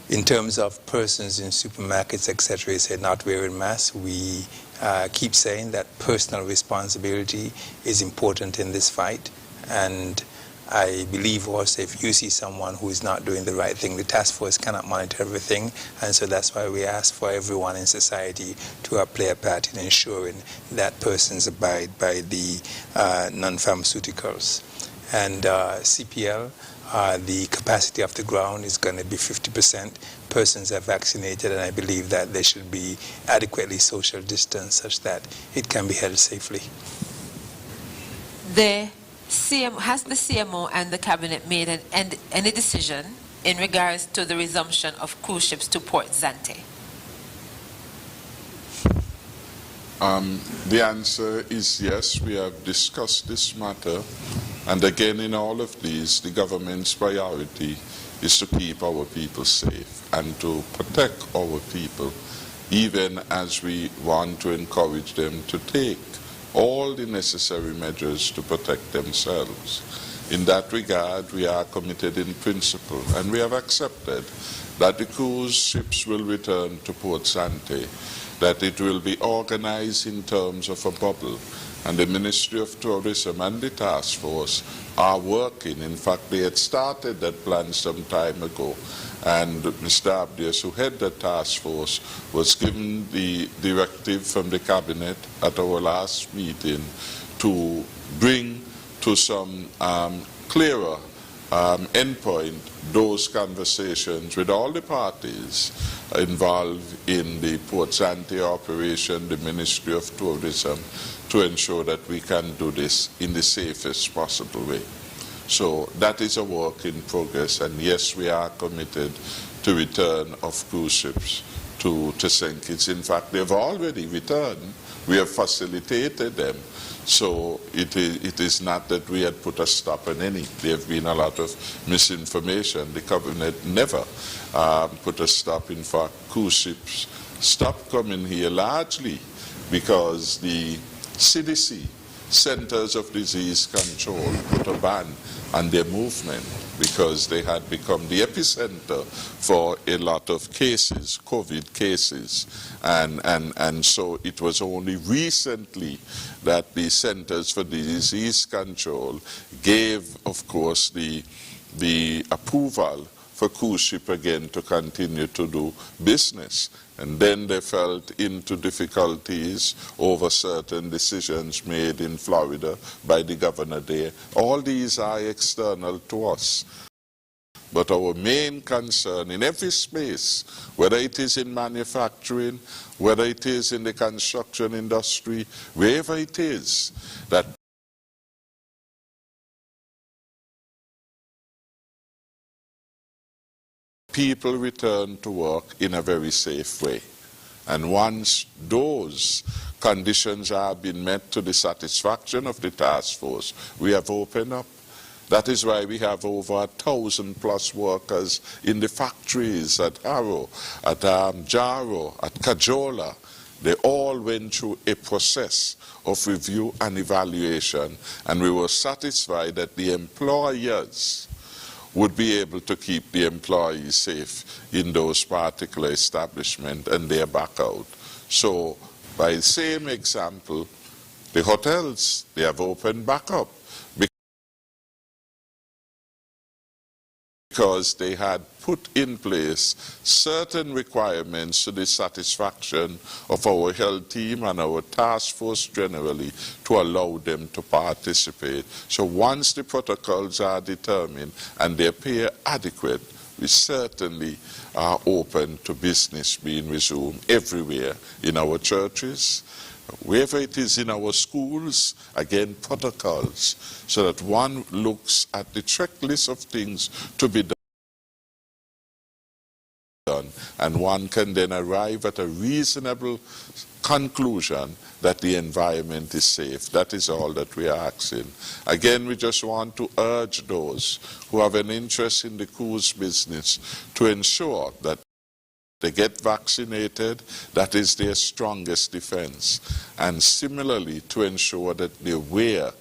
In terms of persons in supermarkets, etc., you said not wearing masks, we keep saying that personal responsibility is important in this fight, and I believe also if you see someone who is not doing the right thing, the task force cannot monitor everything, and so that's why we ask for everyone in society to play a part in ensuring that persons abide by the non-pharmaceuticals. And CPL, the capacity of the ground is going to be 50%. Persons are vaccinated, and I believe that they should be adequately social distanced such that it can be held safely. Has the CMO and the cabinet made any decision in regards to the resumption of cruise ships to Port Zante? The answer is yes. We have discussed this matter, and again, in all of these, the government's priority is to keep our people safe and to protect our people, even as we want to encourage them to take all the necessary measures to protect themselves. In that regard, we are committed in principle, and we have accepted that the cruise ships will return to Port Sante, that it will be organized in terms of a bubble, and the Ministry of Tourism and the task force are working. In fact, they had started that plan some time ago, and Mr. Abdias, who head the task force, was given the directive from the cabinet at our last meeting to bring to some clearer endpoint those conversations with all the parties involved in the Port Sante operation, the Ministry of Tourism, to ensure that we can do this in the safest possible way. So that is a work in progress, and yes, we are committed to return of cruise ships to St. Kitts. In fact, they've already returned. We have facilitated them. So it is not that we had put a stop on any. There have been a lot of misinformation. The cabinet never put a stop. In fact, cruise ships stopped coming here largely because the CDC, Centers of Disease Control, put a ban on their movement because they had become the epicenter for a lot of cases, COVID cases. And so it was only recently that the Centers for Disease Control gave, of course, the approval for cruise ship again to continue to do business. And then they fell into difficulties over certain decisions made in Florida by the governor there. All these are external to us. But our main concern in every space, whether it is in manufacturing, whether it is in the construction industry, wherever it is, that people return to work in a very safe way. And once those conditions have been met to the satisfaction of the task force, we have opened up. That is why we have over 1,000+ workers in the factories at Arrow, at Jaro, at Kajola. They all went through a process of review and evaluation, and we were satisfied that the employers would be able to keep the employees safe in those particular establishments, and they're back out. So, by the same example, the hotels, they have opened back up because they had put in place certain requirements to the satisfaction of our health team and our task force generally to allow them to participate. So once the protocols are determined and they appear adequate, we certainly are open to business being resumed everywhere in our churches, wherever it is in our schools, again, protocols, so that one looks at the checklist of things to be done, and one can then arrive at a reasonable conclusion that the environment is safe. That is all that we are asking. Again, we just want to urge those who have an interest in the cruise business to ensure that they get vaccinated. That is their strongest defense. And similarly, to ensure that they wear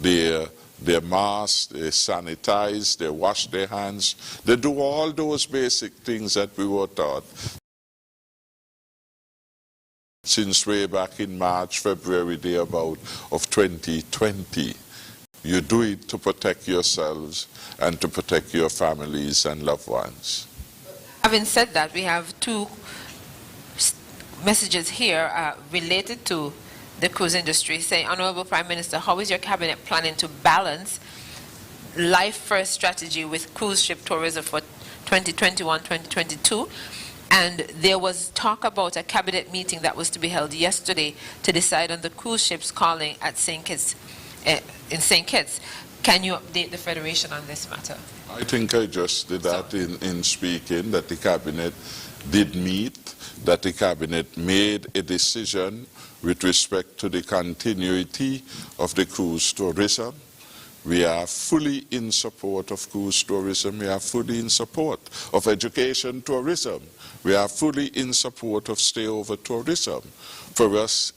their masks, they sanitize, they wash their hands, they do all those basic things that we were taught since way back in March, February, thereabout of 2020. You do it to protect yourselves and to protect your families and loved ones. Having said that, we have two messages here related to the cruise industry, saying, Honorable Prime Minister, how is your cabinet planning to balance life first strategy with cruise ship tourism for 2021-2022? And there was talk about a cabinet meeting that was to be held yesterday to decide on the cruise ships calling at St. Kitts, in St. Kitts. Can you update the Federation on this matter? I think I just did that in speaking, that the cabinet did meet, that the cabinet made a decision with respect to the continuity of the cruise tourism, We are fully in support of cruise tourism. We are fully in support of education tourism. We are fully in support of stayover tourism. For us,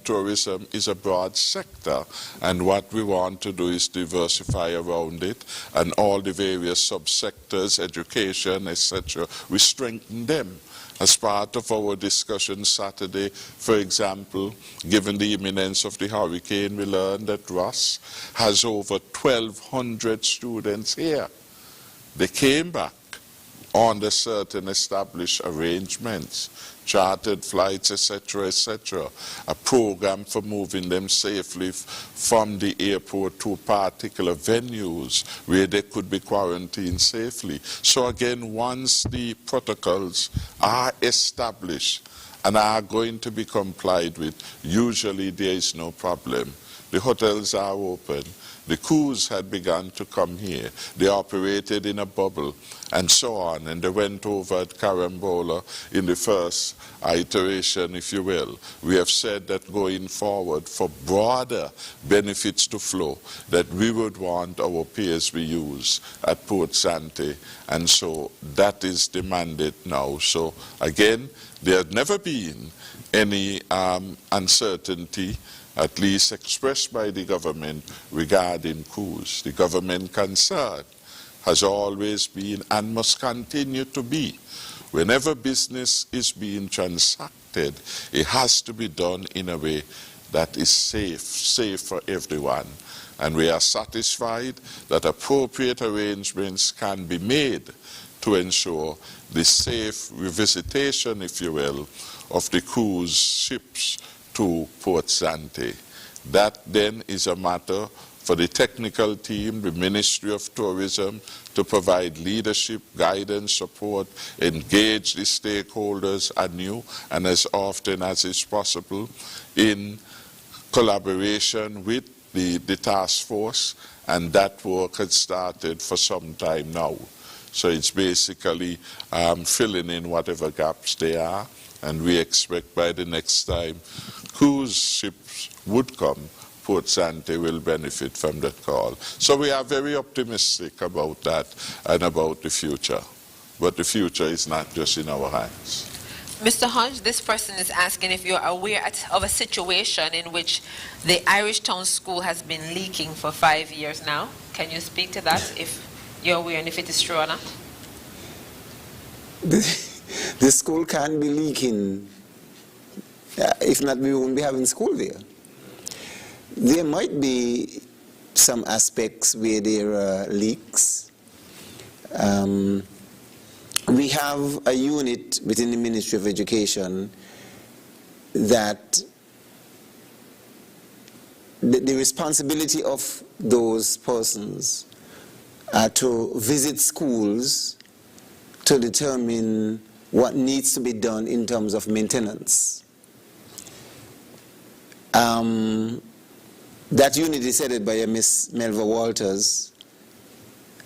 tourism is a broad sector, and what we want to do is diversify around it, and all the various subsectors, education, etc., we strengthen them. As part of our discussion Saturday, for example, given the imminence of the hurricane, we learned that Ross has over 1,200 students here. They came back under certain established arrangements, chartered flights, etc., etc., a program for moving them safely from the airport to particular venues where they could be quarantined safely. So again, once the protocols are established and are going to be complied with, usually there is no problem. The hotels are open. The crews had begun to come here. They operated in a bubble and so on, and they went over at Carambola in the first iteration, if you will. We have said that going forward, for broader benefits to flow, that we would want our PSV use at Port Sante, and so that is the mandate now. So again, there had never been any uncertainty, at least expressed by the government, regarding cruise. The government concern has always been and must continue to be, whenever business is being transacted, it has to be done in a way that is safe for everyone. And we are satisfied that appropriate arrangements can be made to ensure the safe revisitation, if you will, of the cruise ships to Port Sante. That then is a matter for the technical team, the Ministry of Tourism, to provide leadership, guidance, support, engage the stakeholders anew and as often as is possible in collaboration with the task force, and that work had started for some time now. So it's basically filling in whatever gaps there are, and we expect by the next time cruise ships would come, Port Sante will benefit from that call. So we are very optimistic about that and about the future. But the future is not just in our hands. Mr. Hodge, this person is asking if you're aware of a situation in which the Irish Town School has been leaking for 5 years now. Can you speak to that, if you're aware and if it is true or not? The school can't be leaking. If not, we won't be having school there. There might be some aspects where there are leaks. We have a unit within the Ministry of Education that the responsibility of those persons are to visit schools to determine what needs to be done in terms of maintenance. That unit is headed by a Miss Melva Walters,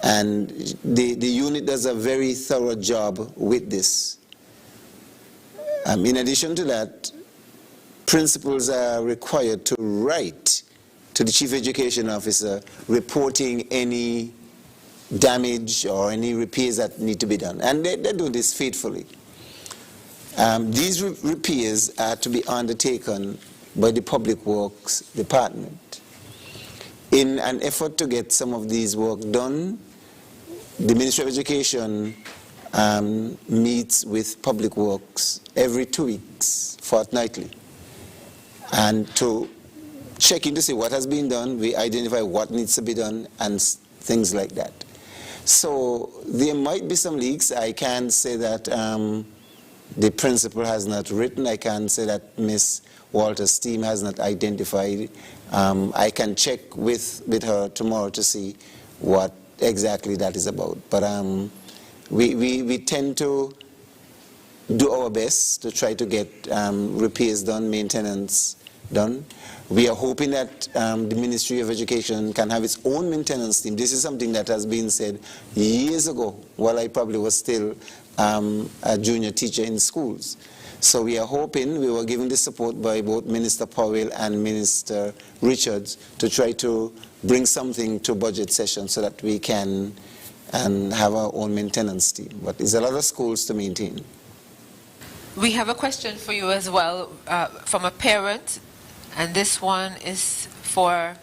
and the unit does a very thorough job with this. In addition to that, principals are required to write to the Chief Education Officer reporting any damage or any repairs that need to be done, and they do this faithfully. These repairs are to be undertaken by the Public Works Department. In an effort to get some of these work done, the Ministry of Education meets with Public Works every 2 weeks, fortnightly, and to check in to see what has been done. We identify what needs to be done and things like that. So there might be some leaks. I can't say that the principal has not written. I can't say that Ms. Walter's team has not identified. I can check with her tomorrow to see what exactly that is about. But we tend to do our best to try to get repairs done, maintenance done. We are hoping that the Ministry of Education can have its own maintenance team. This is something that has been said years ago, while I probably was still a junior teacher in schools, So we are hoping, we were given the support by both Minister Powell and Minister Richards to try to bring something to budget session so that we can have our own maintenance team. But there's a lot of schools to maintain. We have a question for you as well from a parent, and this one is for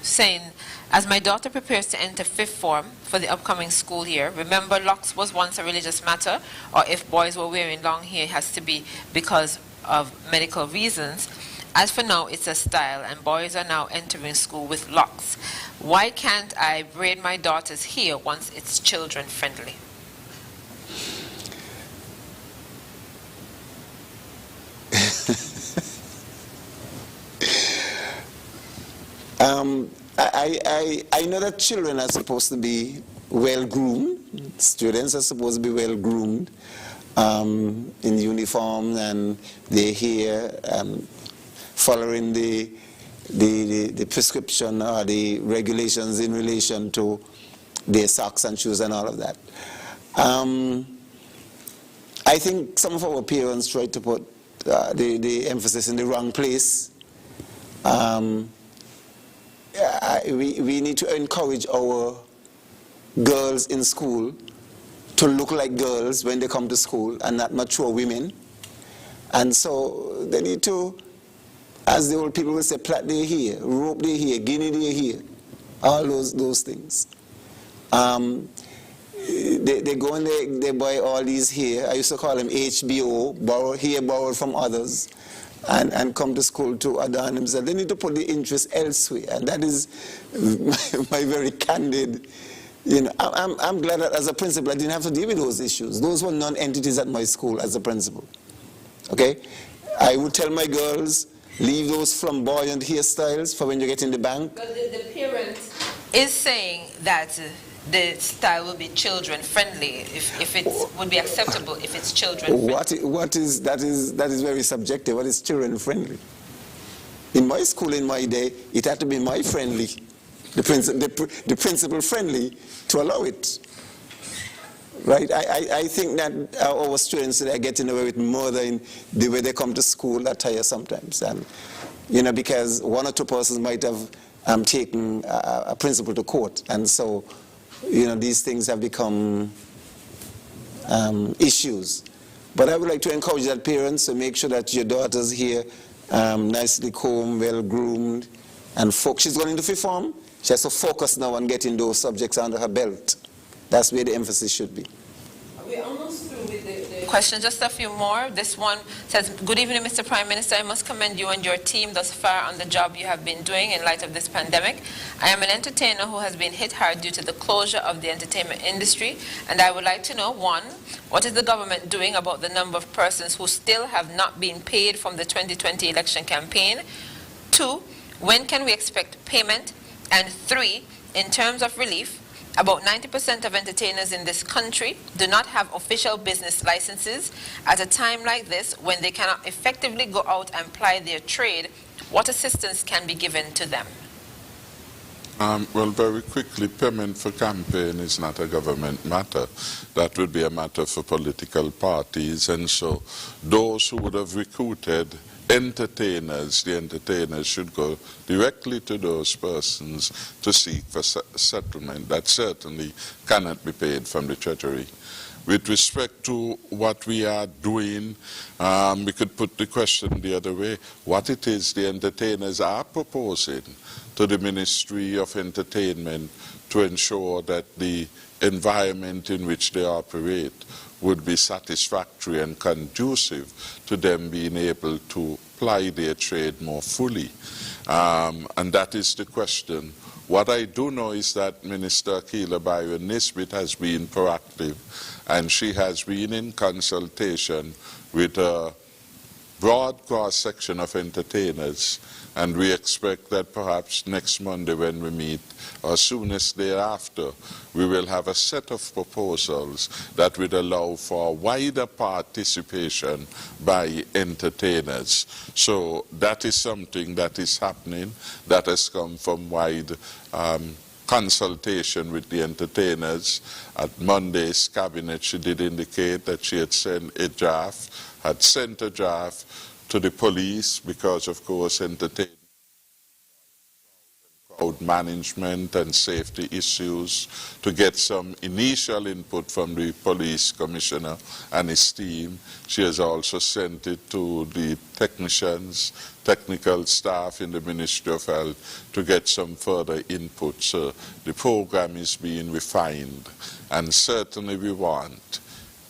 saying, as my daughter prepares to enter 5th form for the upcoming school year, remember locks was once a religious matter, or if boys were wearing long hair, it has to be because of medical reasons. As for now, it's a style, and boys are now entering school with locks. Why can't I braid my daughter's hair once it's children friendly? I know that children are supposed to be well-groomed. Students are supposed to be well-groomed in uniform and their hair, following the prescription or the regulations in relation to their socks and shoes and all of that. I think some of our parents try to put the emphasis in the wrong place. We need to encourage our girls in school to look like girls when they come to school and not mature women. And so they need to, as the old people will say, plait their hair, rope their hair, guinea their hair, all those things. They go and they buy all these hair. I used to call them HBO, borrowed from others, and come to school to adorn themselves. They need to put the interest elsewhere, and that is my very candid. I'm glad that as a principal I didn't have to deal with those issues. Those were non-entities at my school as a principal. Okay, I would tell my girls, leave those flamboyant hairstyles for when you get in the bank. But the parent is saying that the style will be children friendly, if it would be acceptable if it's children friendly. That is very subjective. What is children friendly? In my school, in my day, it had to be my friendly, the principal friendly to allow it. Right? I think that our students are getting away with more than the way they come to school attire sometimes. And, because one or two persons might have taken a principal to court. And so, these things have become issues. But I would like to encourage that parents to make sure that your daughter's here nicely combed, well-groomed, and she's going into 5th form. She has to focus now on getting those subjects under her belt. That's where the emphasis should be. We're almost through with the questions, just a few more. This one says, good evening, Mr. Prime Minister. I must commend you and your team thus far on the job you have been doing in light of this pandemic. I am an entertainer who has been hit hard due to the closure of the entertainment industry, and I would like to know, 1, what is the government doing about the number of persons who still have not been paid from the 2020 election campaign? 2, when can we expect payment? And 3, in terms of relief, about 90% of entertainers in this country do not have official business licenses. At a time like this, when they cannot effectively go out and ply their trade, what assistance can be given to them? Well, very quickly, payment for campaign is not a government matter. That would be a matter for political parties. And so those who would have recruited entertainers, the entertainers should go directly to those persons to seek for settlement. That certainly cannot be paid from the Treasury. With respect to what we are doing, we could put the question the other way. What it is the entertainers are proposing to the Ministry of Entertainment to ensure that the environment in which they operate would be satisfactory and conducive to them being able to ply their trade more fully. And that is the question. What I do know is that Minister Keela Byron Nisbet has been proactive, and she has been in consultation with a broad cross-section of entertainers, and we expect that perhaps next Monday when we meet, or soonest thereafter, we will have a set of proposals that would allow for wider participation by entertainers. So that is something that is happening, that has come from wide consultation with the entertainers. At Monday's cabinet, she did indicate that she had sent a draft to the police because, of course, entertainment, crowd management and safety issues, to get some initial input from the police commissioner and his team. She has also sent it to the technicians, technical staff in the Ministry of Health to get some further input. So the program is being refined, and certainly we want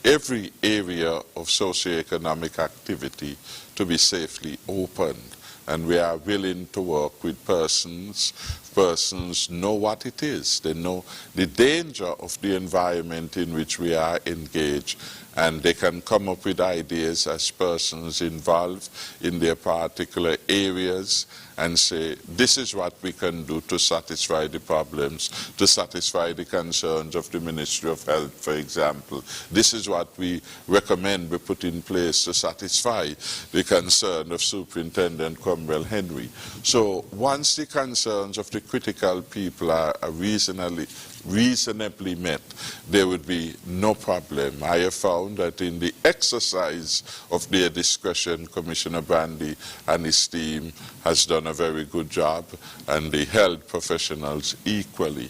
every area of socioeconomic activity to be safely opened. And we are willing to work with persons. Persons know what it is. They know the danger of the environment in which we are engaged, and they can come up with ideas as persons involved in their particular areas and say, this is what we can do to satisfy the problems, to satisfy the concerns of the Ministry of Health, for example. This is what we recommend we put in place to satisfy the concern of Superintendent Cromwell Henry. So once the concerns of the critical people are reasonably met, there would be no problem. I have found that in the exercise of their discretion, Commissioner Brandy and his team has done a very good job, and the health professionals equally.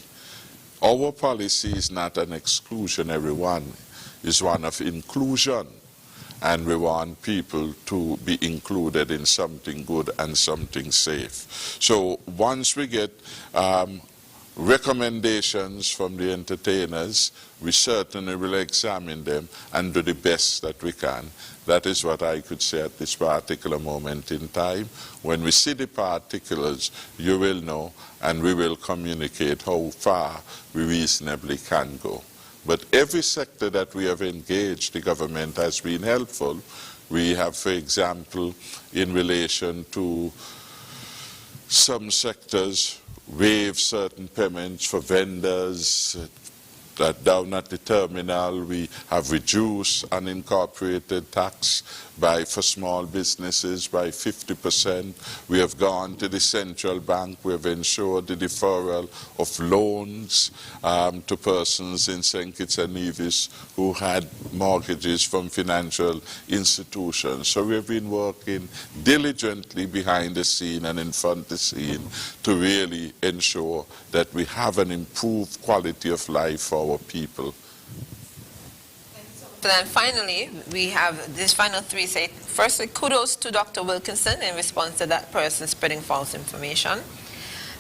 Our policy is not an exclusionary one, it's one of inclusion, and we want people to be included in something good and something safe. So once we get recommendations from the entertainers, we certainly will examine them and do the best that we can. That is what I could say at this particular moment in time. When we see the particulars, you will know, and we will communicate how far we reasonably can go. But every sector that we have engaged, the government has been helpful. We have, for example, in relation to some sectors, waive certain payments for vendors. That down at the terminal, we have reduced unincorporated tax for small businesses by 50%. We have gone to the central bank. We have ensured the deferral of loans to persons in St. Kitts and Nevis who had mortgages from financial institutions. So we have been working diligently behind the scene and in front of the scene to really ensure that we have an improved quality of life for our people. So then finally, we have these final three say, firstly, kudos to Dr. Wilkinson in response to that person spreading false information.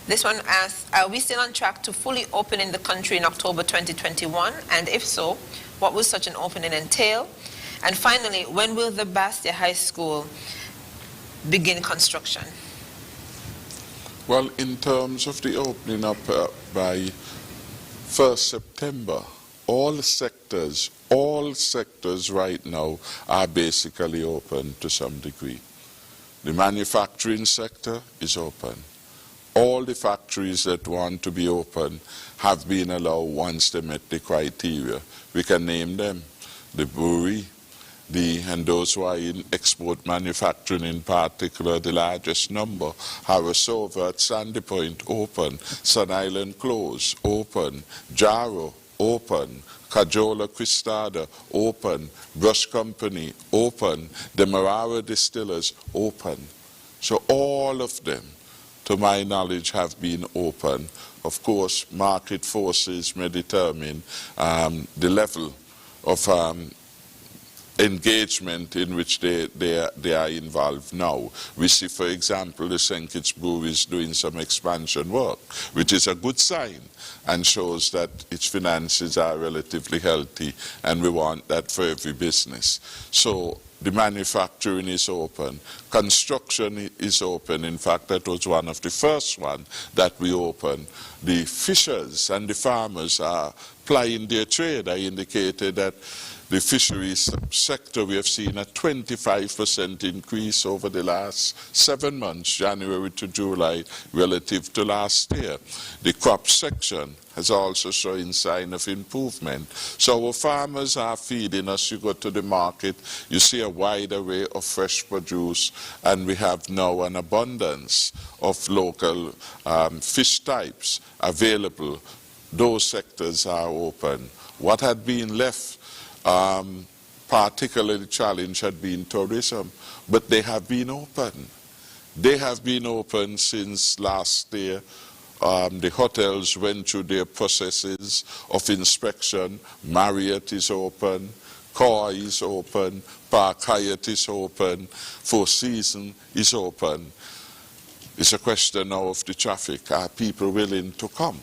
This one asks, are we still on track to fully open in the country in October 2021? And if so, what will such an opening entail? And finally, when will the Bastia High School begin construction? Well, in terms of the opening up by 1st September, all sectors right now are basically open to some degree. The manufacturing sector is open. All the factories that want to be open have been allowed once they met the criteria. We can name them: the brewery, and those who are in export manufacturing in particular, the largest number. Harrisova at Sandy Point, open. Sun Island closed, open. Jaro, open. Cajola Cristada, open. Brush Company, open. The Marara Distillers, open. So all of them, to my knowledge, have been open. Of course, market forces may determine the level of engagement in which they are involved now. We see, for example, the St. Kitts Brewery is doing some expansion work, which is a good sign and shows that its finances are relatively healthy, and we want that for every business. So the manufacturing is open. Construction is open. In fact, that was one of the first ones that we opened. The fishers and the farmers are plying their trade. I indicated that the fisheries sector, we have seen a 25% increase over the last 7 months, January to July, relative to last year. The crop section has also shown sign of improvement. So our farmers are feeding us. You go to the market, you see a wide array of fresh produce, and we have now an abundance of local fish types available. Those sectors are open. What had been left particularly challenged had been tourism, but they have been open. They have been open since last year. The hotels went through their processes of inspection. Marriott is open, Koi is open, Park Hyatt is open, Four Seasons is open. It's a question now of the traffic. Are people willing to come?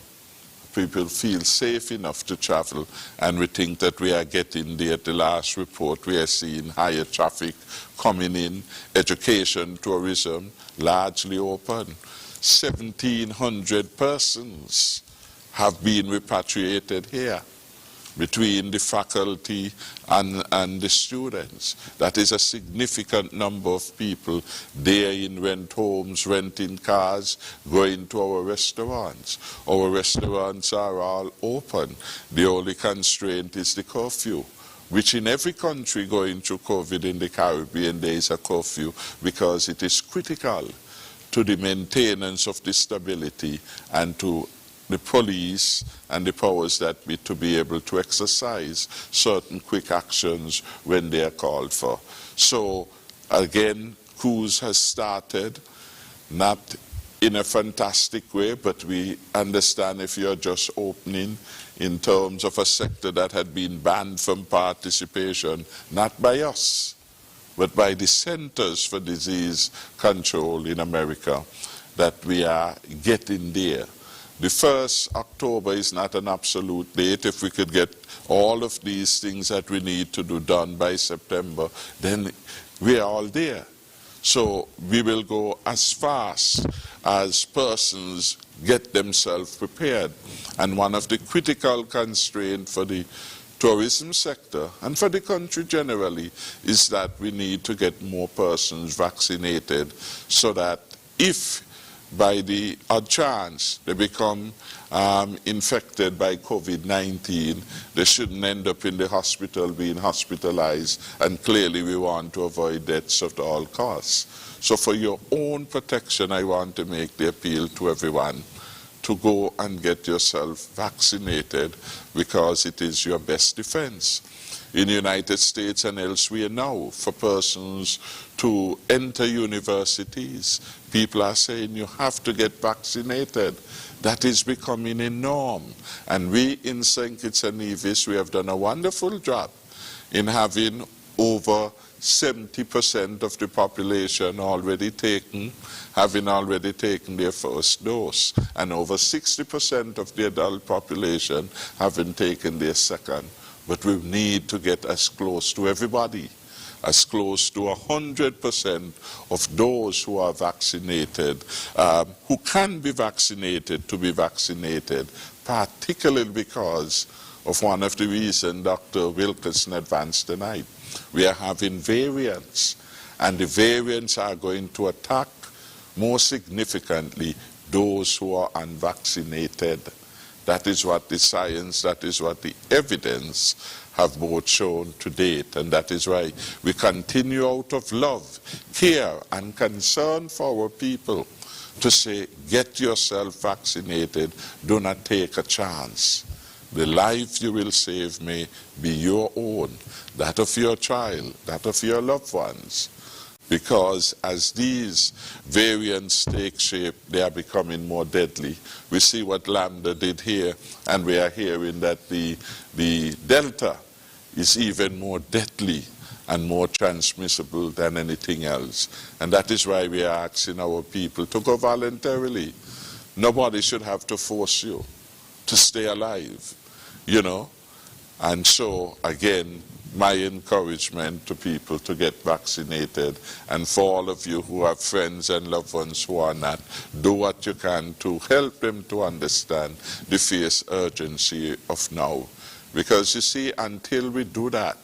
People feel safe enough to travel, and we think that we are getting there. At the last report, we are seeing higher traffic coming in. Education, tourism, largely open. 1,700 persons have been repatriated here between the faculty and the students. That is a significant number of people there in rent homes, renting cars, going to our restaurants. Our restaurants are all open. The only constraint is the curfew, which in every country going through COVID in the Caribbean, there is a curfew because it is critical to the maintenance of the stability and to the police and the powers that be to be able to exercise certain quick actions when they are called for. So again, cruise has started, not in a fantastic way, but we understand if you're just opening in terms of a sector that had been banned from participation, not by us, but by the Centers for Disease Control in America, that we are getting there. The 1st October is not an absolute date. If we could get all of these things that we need to do done by September, then we are all there. So we will go as fast as persons get themselves prepared. And one of the critical constraints for the tourism sector and for the country generally is that we need to get more persons vaccinated so that if by the odd chance they become infected by COVID-19, they shouldn't end up in the hospital being hospitalized, and clearly we want to avoid deaths at all costs. So for your own protection, I want to make the appeal to everyone to go and get yourself vaccinated because it is your best defense. In the United States and elsewhere now, for persons to enter universities, people are saying you have to get vaccinated. That is becoming a norm. And we in St. Kitts and Nevis, we have done a wonderful job in having over 70% of the population already taken, having already taken their first dose, and over 60% of the adult population having taken their second. But we need to get as close to everybody, as close to 100% of those who are vaccinated, who can be vaccinated, to be vaccinated, particularly because of one of the reasons Dr. Wilkinson advanced tonight. We are having variants, and the variants are going to attack more significantly those who are unvaccinated. That is what the science, that is what the evidence have both shown to date, and that is why we continue out of love, care, and concern for our people to say, get yourself vaccinated, do not take a chance. The life you will save may be your own, that of your child, that of your loved ones. Because as these variants take shape, they are becoming more deadly. We see what Lambda did here, and we are hearing that the Delta is even more deadly and more transmissible than anything else. And that is why we are asking our people to go voluntarily. Nobody should have to force you to stay alive, you know. And so, again, my encouragement to people to get vaccinated, and for all of you who have friends and loved ones who are not, do what you can to help them to understand the fierce urgency of now. Because you see, until we do that,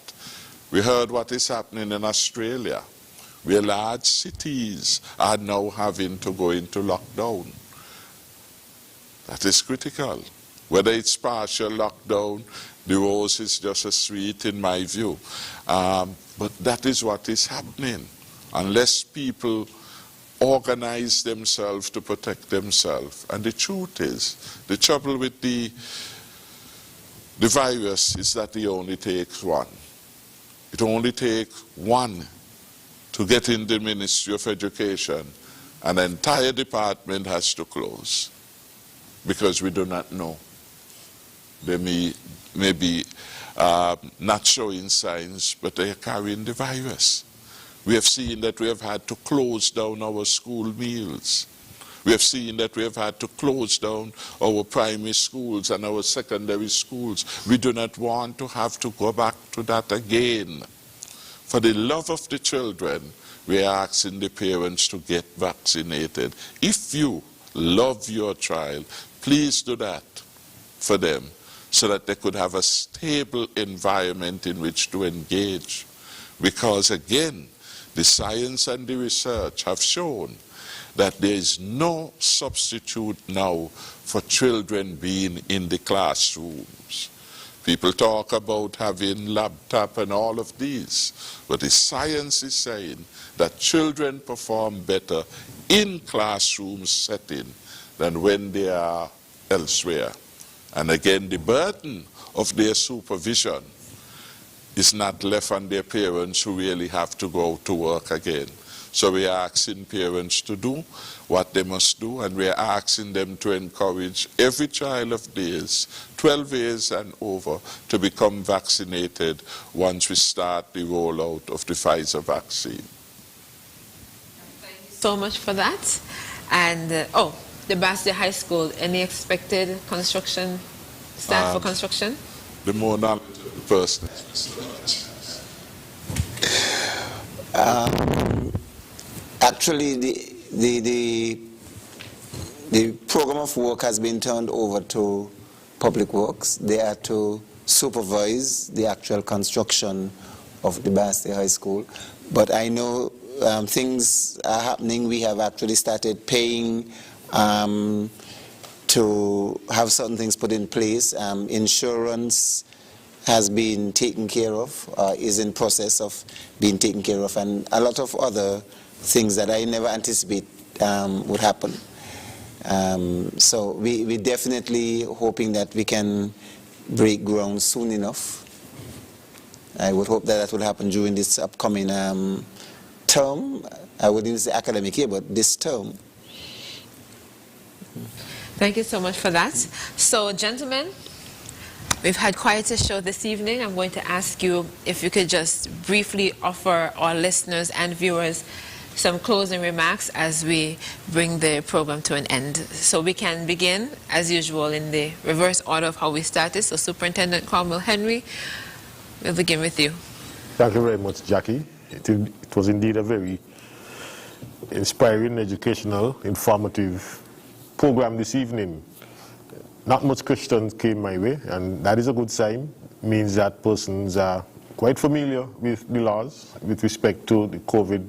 We heard what is happening in Australia, where large cities are now having to go into lockdown. That is critical. Whether it's partial lockdown, the rose is just as sweet in my view. But that is what is happening. Unless people organize themselves to protect themselves. And the truth is, the trouble with the virus is that it only takes one. It only takes one to get in the Ministry of Education. An entire department has to close because we do not know. They may be not showing signs, but they are carrying the virus. We have seen that we have had to close down our school meals. We have seen that we have had to close down our primary schools and our secondary schools. We do not want to have to go back to that again. For the love of the children, we are asking the parents to get vaccinated. If you love your child, please do that for them so that they could have a stable environment in which to engage. Because again, the science and the research have shown that there is no substitute now for children being in the classrooms. People talk about having laptop and all of these, but the science is saying that children perform better in classroom setting than when they are elsewhere. And again, the burden of their supervision is not left on their parents who really have to go to work again. So we are asking parents to do what they must do, and we are asking them to encourage every child of theirs, 12 years and over, to become vaccinated once we start the rollout of the Pfizer vaccine. Thank you so much for that. And, the Basse High School, any expected construction, staff for construction? The more knowledgeable person. Actually, the program of work has been turned over to Public Works. They are to supervise the actual construction of the Basse High School. But I know things are happening. We have actually started paying to have certain things put in place. Insurance has been taken care of, is in process of being taken care of, and a lot of other things that I never anticipate would happen. So we definitely hoping that we can break ground soon enough. I would hope that that will happen during this upcoming term. I wouldn't say academic year, but this term. Thank you so much for that. So, gentlemen, we've had quite a show this evening. I'm going to ask you if you could just briefly offer our listeners and viewers some closing remarks as we bring the program to an end. So we can begin, as usual, in the reverse order of how we started. So Superintendent Cromwell Henry, we'll begin with you. Thank you very much, Jackie. It was indeed a very inspiring, educational, informative program this evening. Not much questions came my way, and that is a good sign. It means that persons are quite familiar with the laws with respect to the COVID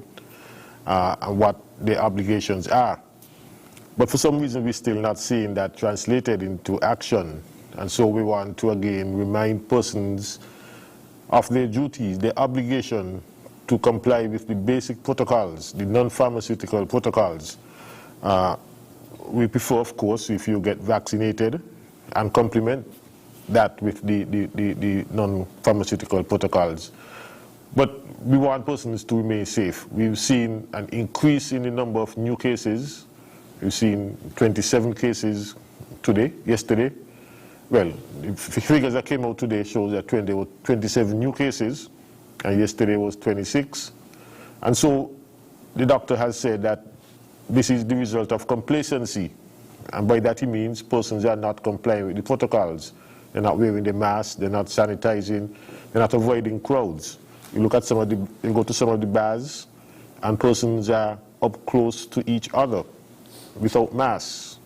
and what their obligations are. But for some reason, we're still not seeing that translated into action. And so we want to again remind persons of their duties, their obligation to comply with the basic protocols, the non-pharmaceutical protocols. We prefer, of course, if you get vaccinated and complement that with the non-pharmaceutical protocols. But we want persons to remain safe. We've seen an increase in the number of new cases. We've seen 27 cases yesterday. Well, the figures that came out today show that there were 27 new cases, and yesterday was 26. And so the doctor has said that this is the result of complacency. And by that he means persons are not complying with the protocols. They're not wearing the mask, they're not sanitizing, they're not avoiding crowds. You look at you go to some of the bars, and persons are up close to each other without masks.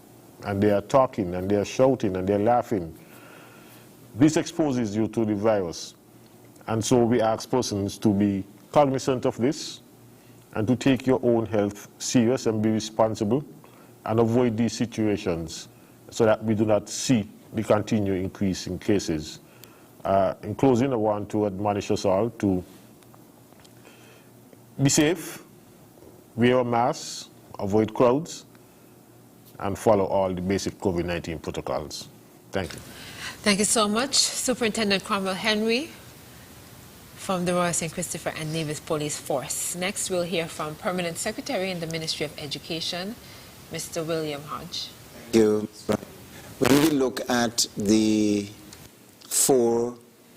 And they are talking, and they are shouting, and they're laughing. This exposes you to the virus. And so we ask persons to be cognizant of this and to take your own health serious and be responsible and avoid these situations so that we do not see the continued increase in cases. In closing, I want to admonish us all to be safe, wear a mask, avoid crowds, and follow all the basic COVID-19 protocols. Thank you. Thank you so much, Superintendent Cromwell Henry from the Royal St. Christopher and Nevis Police Force. Next, we'll hear from Permanent Secretary in the Ministry of Education, Mr. William Hodge. Thank you. When we look at the 4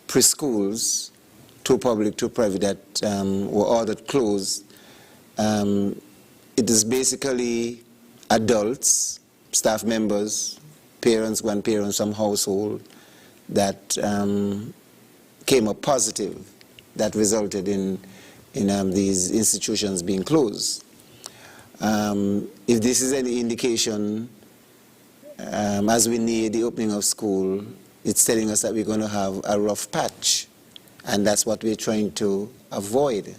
preschools, 2 public, 2 private, that were ordered closed, it is basically adults, staff members, parents, grandparents from household that came up positive, that resulted in these institutions being closed. If this is any indication, as we near the opening of school, it's telling us that we're going to have a rough patch, and that's what we're trying to avoid.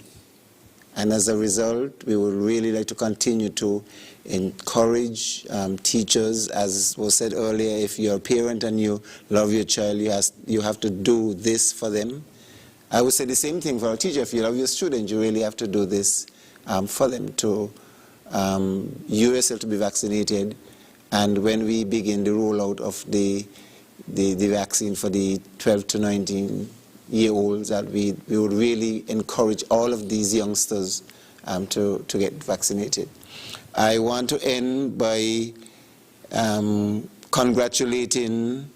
And as a result, we would really like to continue to encourage teachers, as was said earlier, if you're a parent and you love your child, you have to do this for them. I would say the same thing for a teacher. If you love your student, you really have to do this for them, to you yourself to be vaccinated. And when we begin the rollout of the vaccine for the 12 to 19-year-olds, that we would really encourage all of these youngsters to get vaccinated. I want to end by congratulating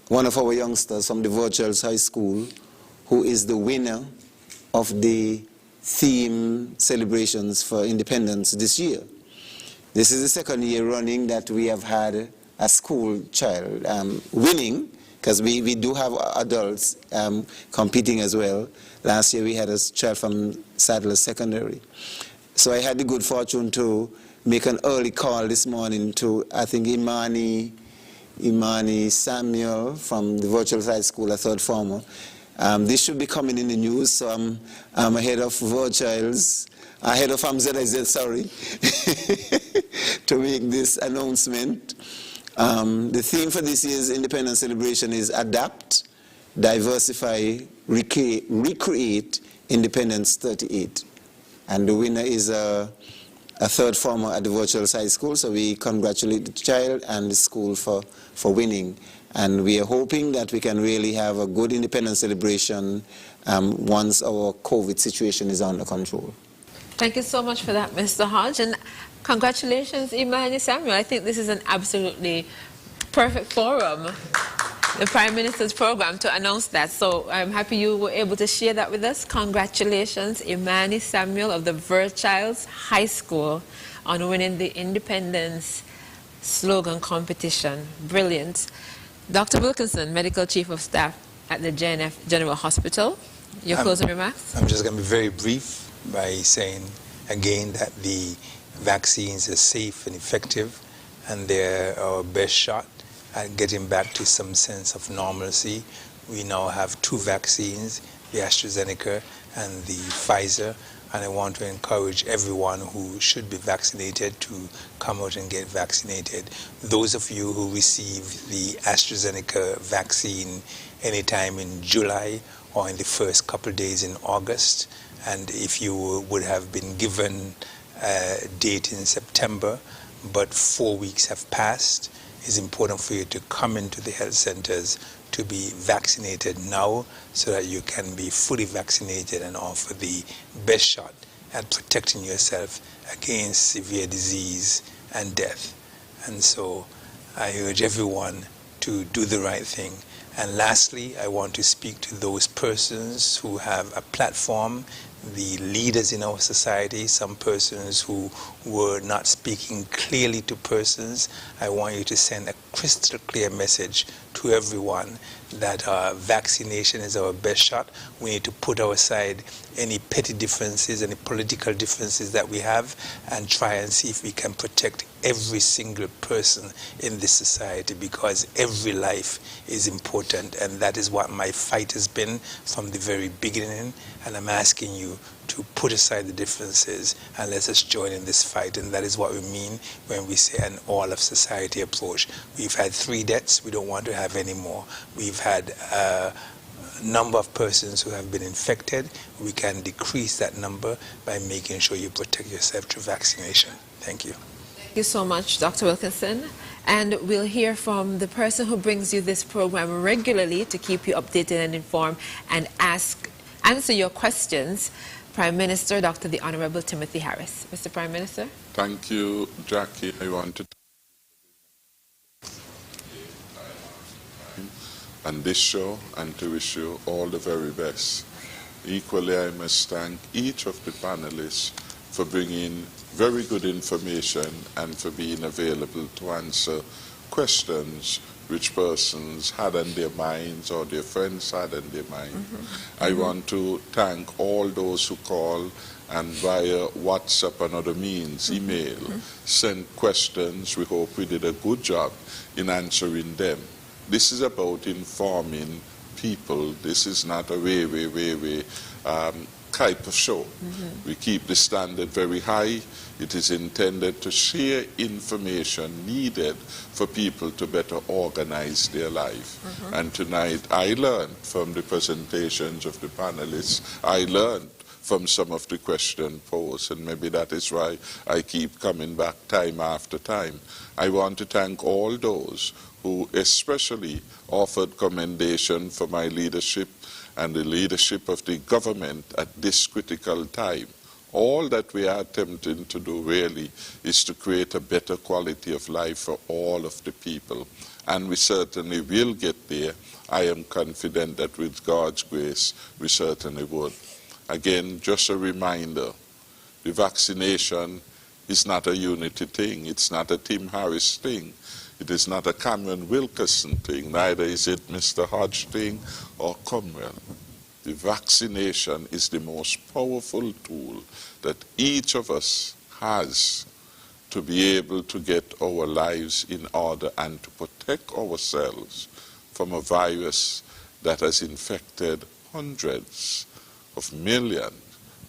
one of our youngsters from the Virtuals High School, who is the winner of the theme celebrations for independence this year. This is the 2nd year running that we have had a school child winning, because we do have adults competing as well. Last year we had a child from Sadler Secondary. So I had the good fortune to make an early call this morning to, I think, Imani Samuel from the Virtual High School, a 3rd former. This should be coming in the news, so I'm ahead of Virtuals, ahead of MZIZ, sorry, to make this announcement. The theme for this year's Independence Celebration is Adapt, Diversify, Recreate Independence 38. And the winner is a 3rd former at the Virtual High School, so we congratulate the child and the school for winning. And we are hoping that we can really have a good independence celebration once our COVID situation is under control. Thank you so much for that, Mr. Hodge. And congratulations, Imani Samuel. I think this is an absolutely perfect forum, the Prime Minister's program, to announce that. So I'm happy you were able to share that with us. Congratulations, Imani Samuel of the Virtuals High School, on winning the Independence slogan competition. Brilliant. Dr. Wilkinson, Medical Chief of Staff at the JNF General Hospital, your closing remarks? I'm just going to be very brief by saying again that the vaccines are safe and effective, and they're our best shot at getting back to some sense of normalcy. We now have 2 vaccines, the AstraZeneca and the Pfizer, and I want to encourage everyone who should be vaccinated to come out and get vaccinated. Those of you who receive the AstraZeneca vaccine anytime in July or in the first couple of days in August, and if you would have been given a date in September, but 4 weeks have passed, it's important for you to come into the health centers to be vaccinated now, so that you can be fully vaccinated and offer the best shot at protecting yourself against severe disease and death. And so I urge everyone to do the right thing. And lastly, I want to speak to those persons who have a platform, the leaders in our society, some persons who were not speaking clearly to persons. I want you to send a crystal clear message to everyone that vaccination is our best shot. We need to put aside any petty differences, any political differences that we have, and try and see if we can protect every single person in this society, because every life is important, and that is what my fight has been from the very beginning. And I'm asking you to put aside the differences and let us join in this fight. And that is what we mean when we say an all-of-society approach. We've had 3 deaths. We don't want to have any more. We've had a number of persons who have been infected. We can decrease that number by making sure you protect yourself through vaccination. Thank you. Thank you so much, Dr. Wilkinson. And we'll hear from the person who brings you this program regularly to keep you updated and informed and answer your questions. Prime Minister, Dr. the Honorable Timothy Harris. Mr. Prime Minister. Thank you, Jackie. I want to on this show and to wish you all the very best. Equally, I must thank each of the panelists for bringing very good information and for being available to answer questions which persons had on their minds or their friends had on their mind. I want to thank all those who call and via WhatsApp and other means, email, sent questions. We hope we did a good job in answering them. This is about informing people. This is not a type of show. We keep the standard very high. It is intended to share information needed for people to better organize their life. And tonight I learned from the presentations of the panelists, I learned from some of the questions posed, and maybe that is why I keep coming back time after time. I want to thank all those who especially offered commendation for my leadership and the leadership of the government at this critical time. All that we are attempting to do really is to create a better quality of life for all of the people. And we certainly will get there. I am confident that with God's grace, we certainly would. Again, just a reminder, the vaccination is not a unity thing. It's not a Tim Harris thing. It is not a Cameron Wilkinson thing. Neither is it Mr. Hodge thing or Cromwell. The vaccination is the most powerful tool that each of us has to be able to get our lives in order and to protect ourselves from a virus that has infected hundreds of millions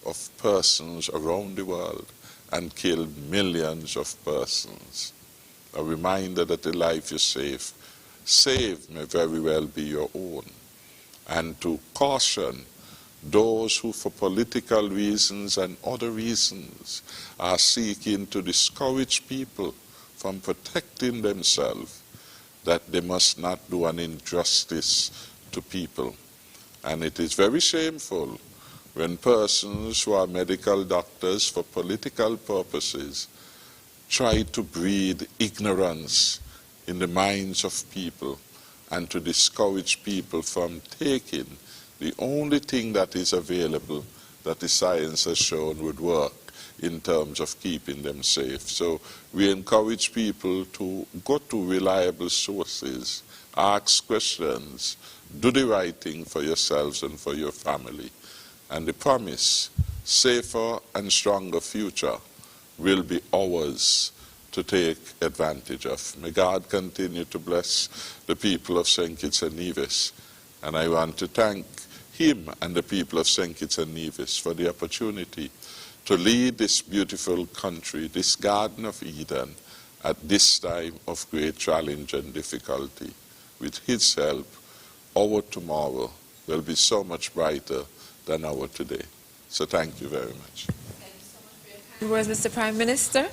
of persons around the world and killed millions of persons. A reminder that the life you save may very well be your own. And to caution those who for political reasons and other reasons are seeking to discourage people from protecting themselves, that they must not do an injustice to people. And it is very shameful when persons who are medical doctors for political purposes try to breed ignorance in the minds of people and to discourage people from taking the only thing that is available that the science has shown would work in terms of keeping them safe. So we encourage people to go to reliable sources, ask questions, do the right thing for yourselves and for your family. And the promise, safer and stronger future, will be ours to take advantage of. May God continue to bless the people of St. Kitts and Nevis. And I want to thank him and the people of St. Kitts and Nevis for the opportunity to lead this beautiful country, this Garden of Eden, at this time of great challenge and difficulty. With his help, our tomorrow will be so much brighter than our today. So thank you very much. Thank you so much for your kind words, Mr. Prime Minister.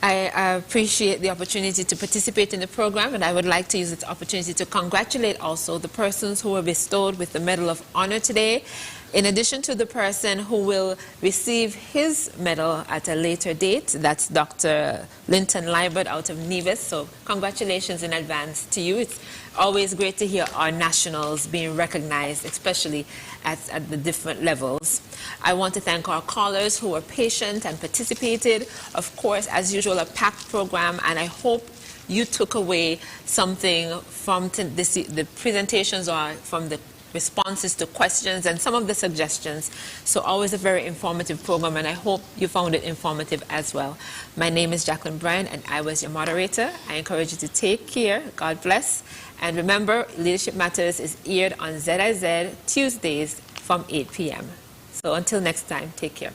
I appreciate the opportunity to participate in the program, and I would like to use this opportunity to congratulate also the persons who were bestowed with the Medal of Honor today, in addition to the person who will receive his medal at a later date. That's Dr. Linton Liebert out of Nevis. So congratulations in advance to you. It's always great to hear our nationals being recognized, especially at the different levels. I want to thank our callers who were patient and participated. Of course, as usual, a packed program, and I hope you took away something from the presentations or from the responses to questions and some of the suggestions. So always a very informative program, and I hope you found it informative as well. My name is Jacqueline Bryan, and I was your moderator. I encourage you to take care. God bless. And remember, Leadership Matters is aired on ZIZ Tuesdays from 8 p.m. So until next time, take care.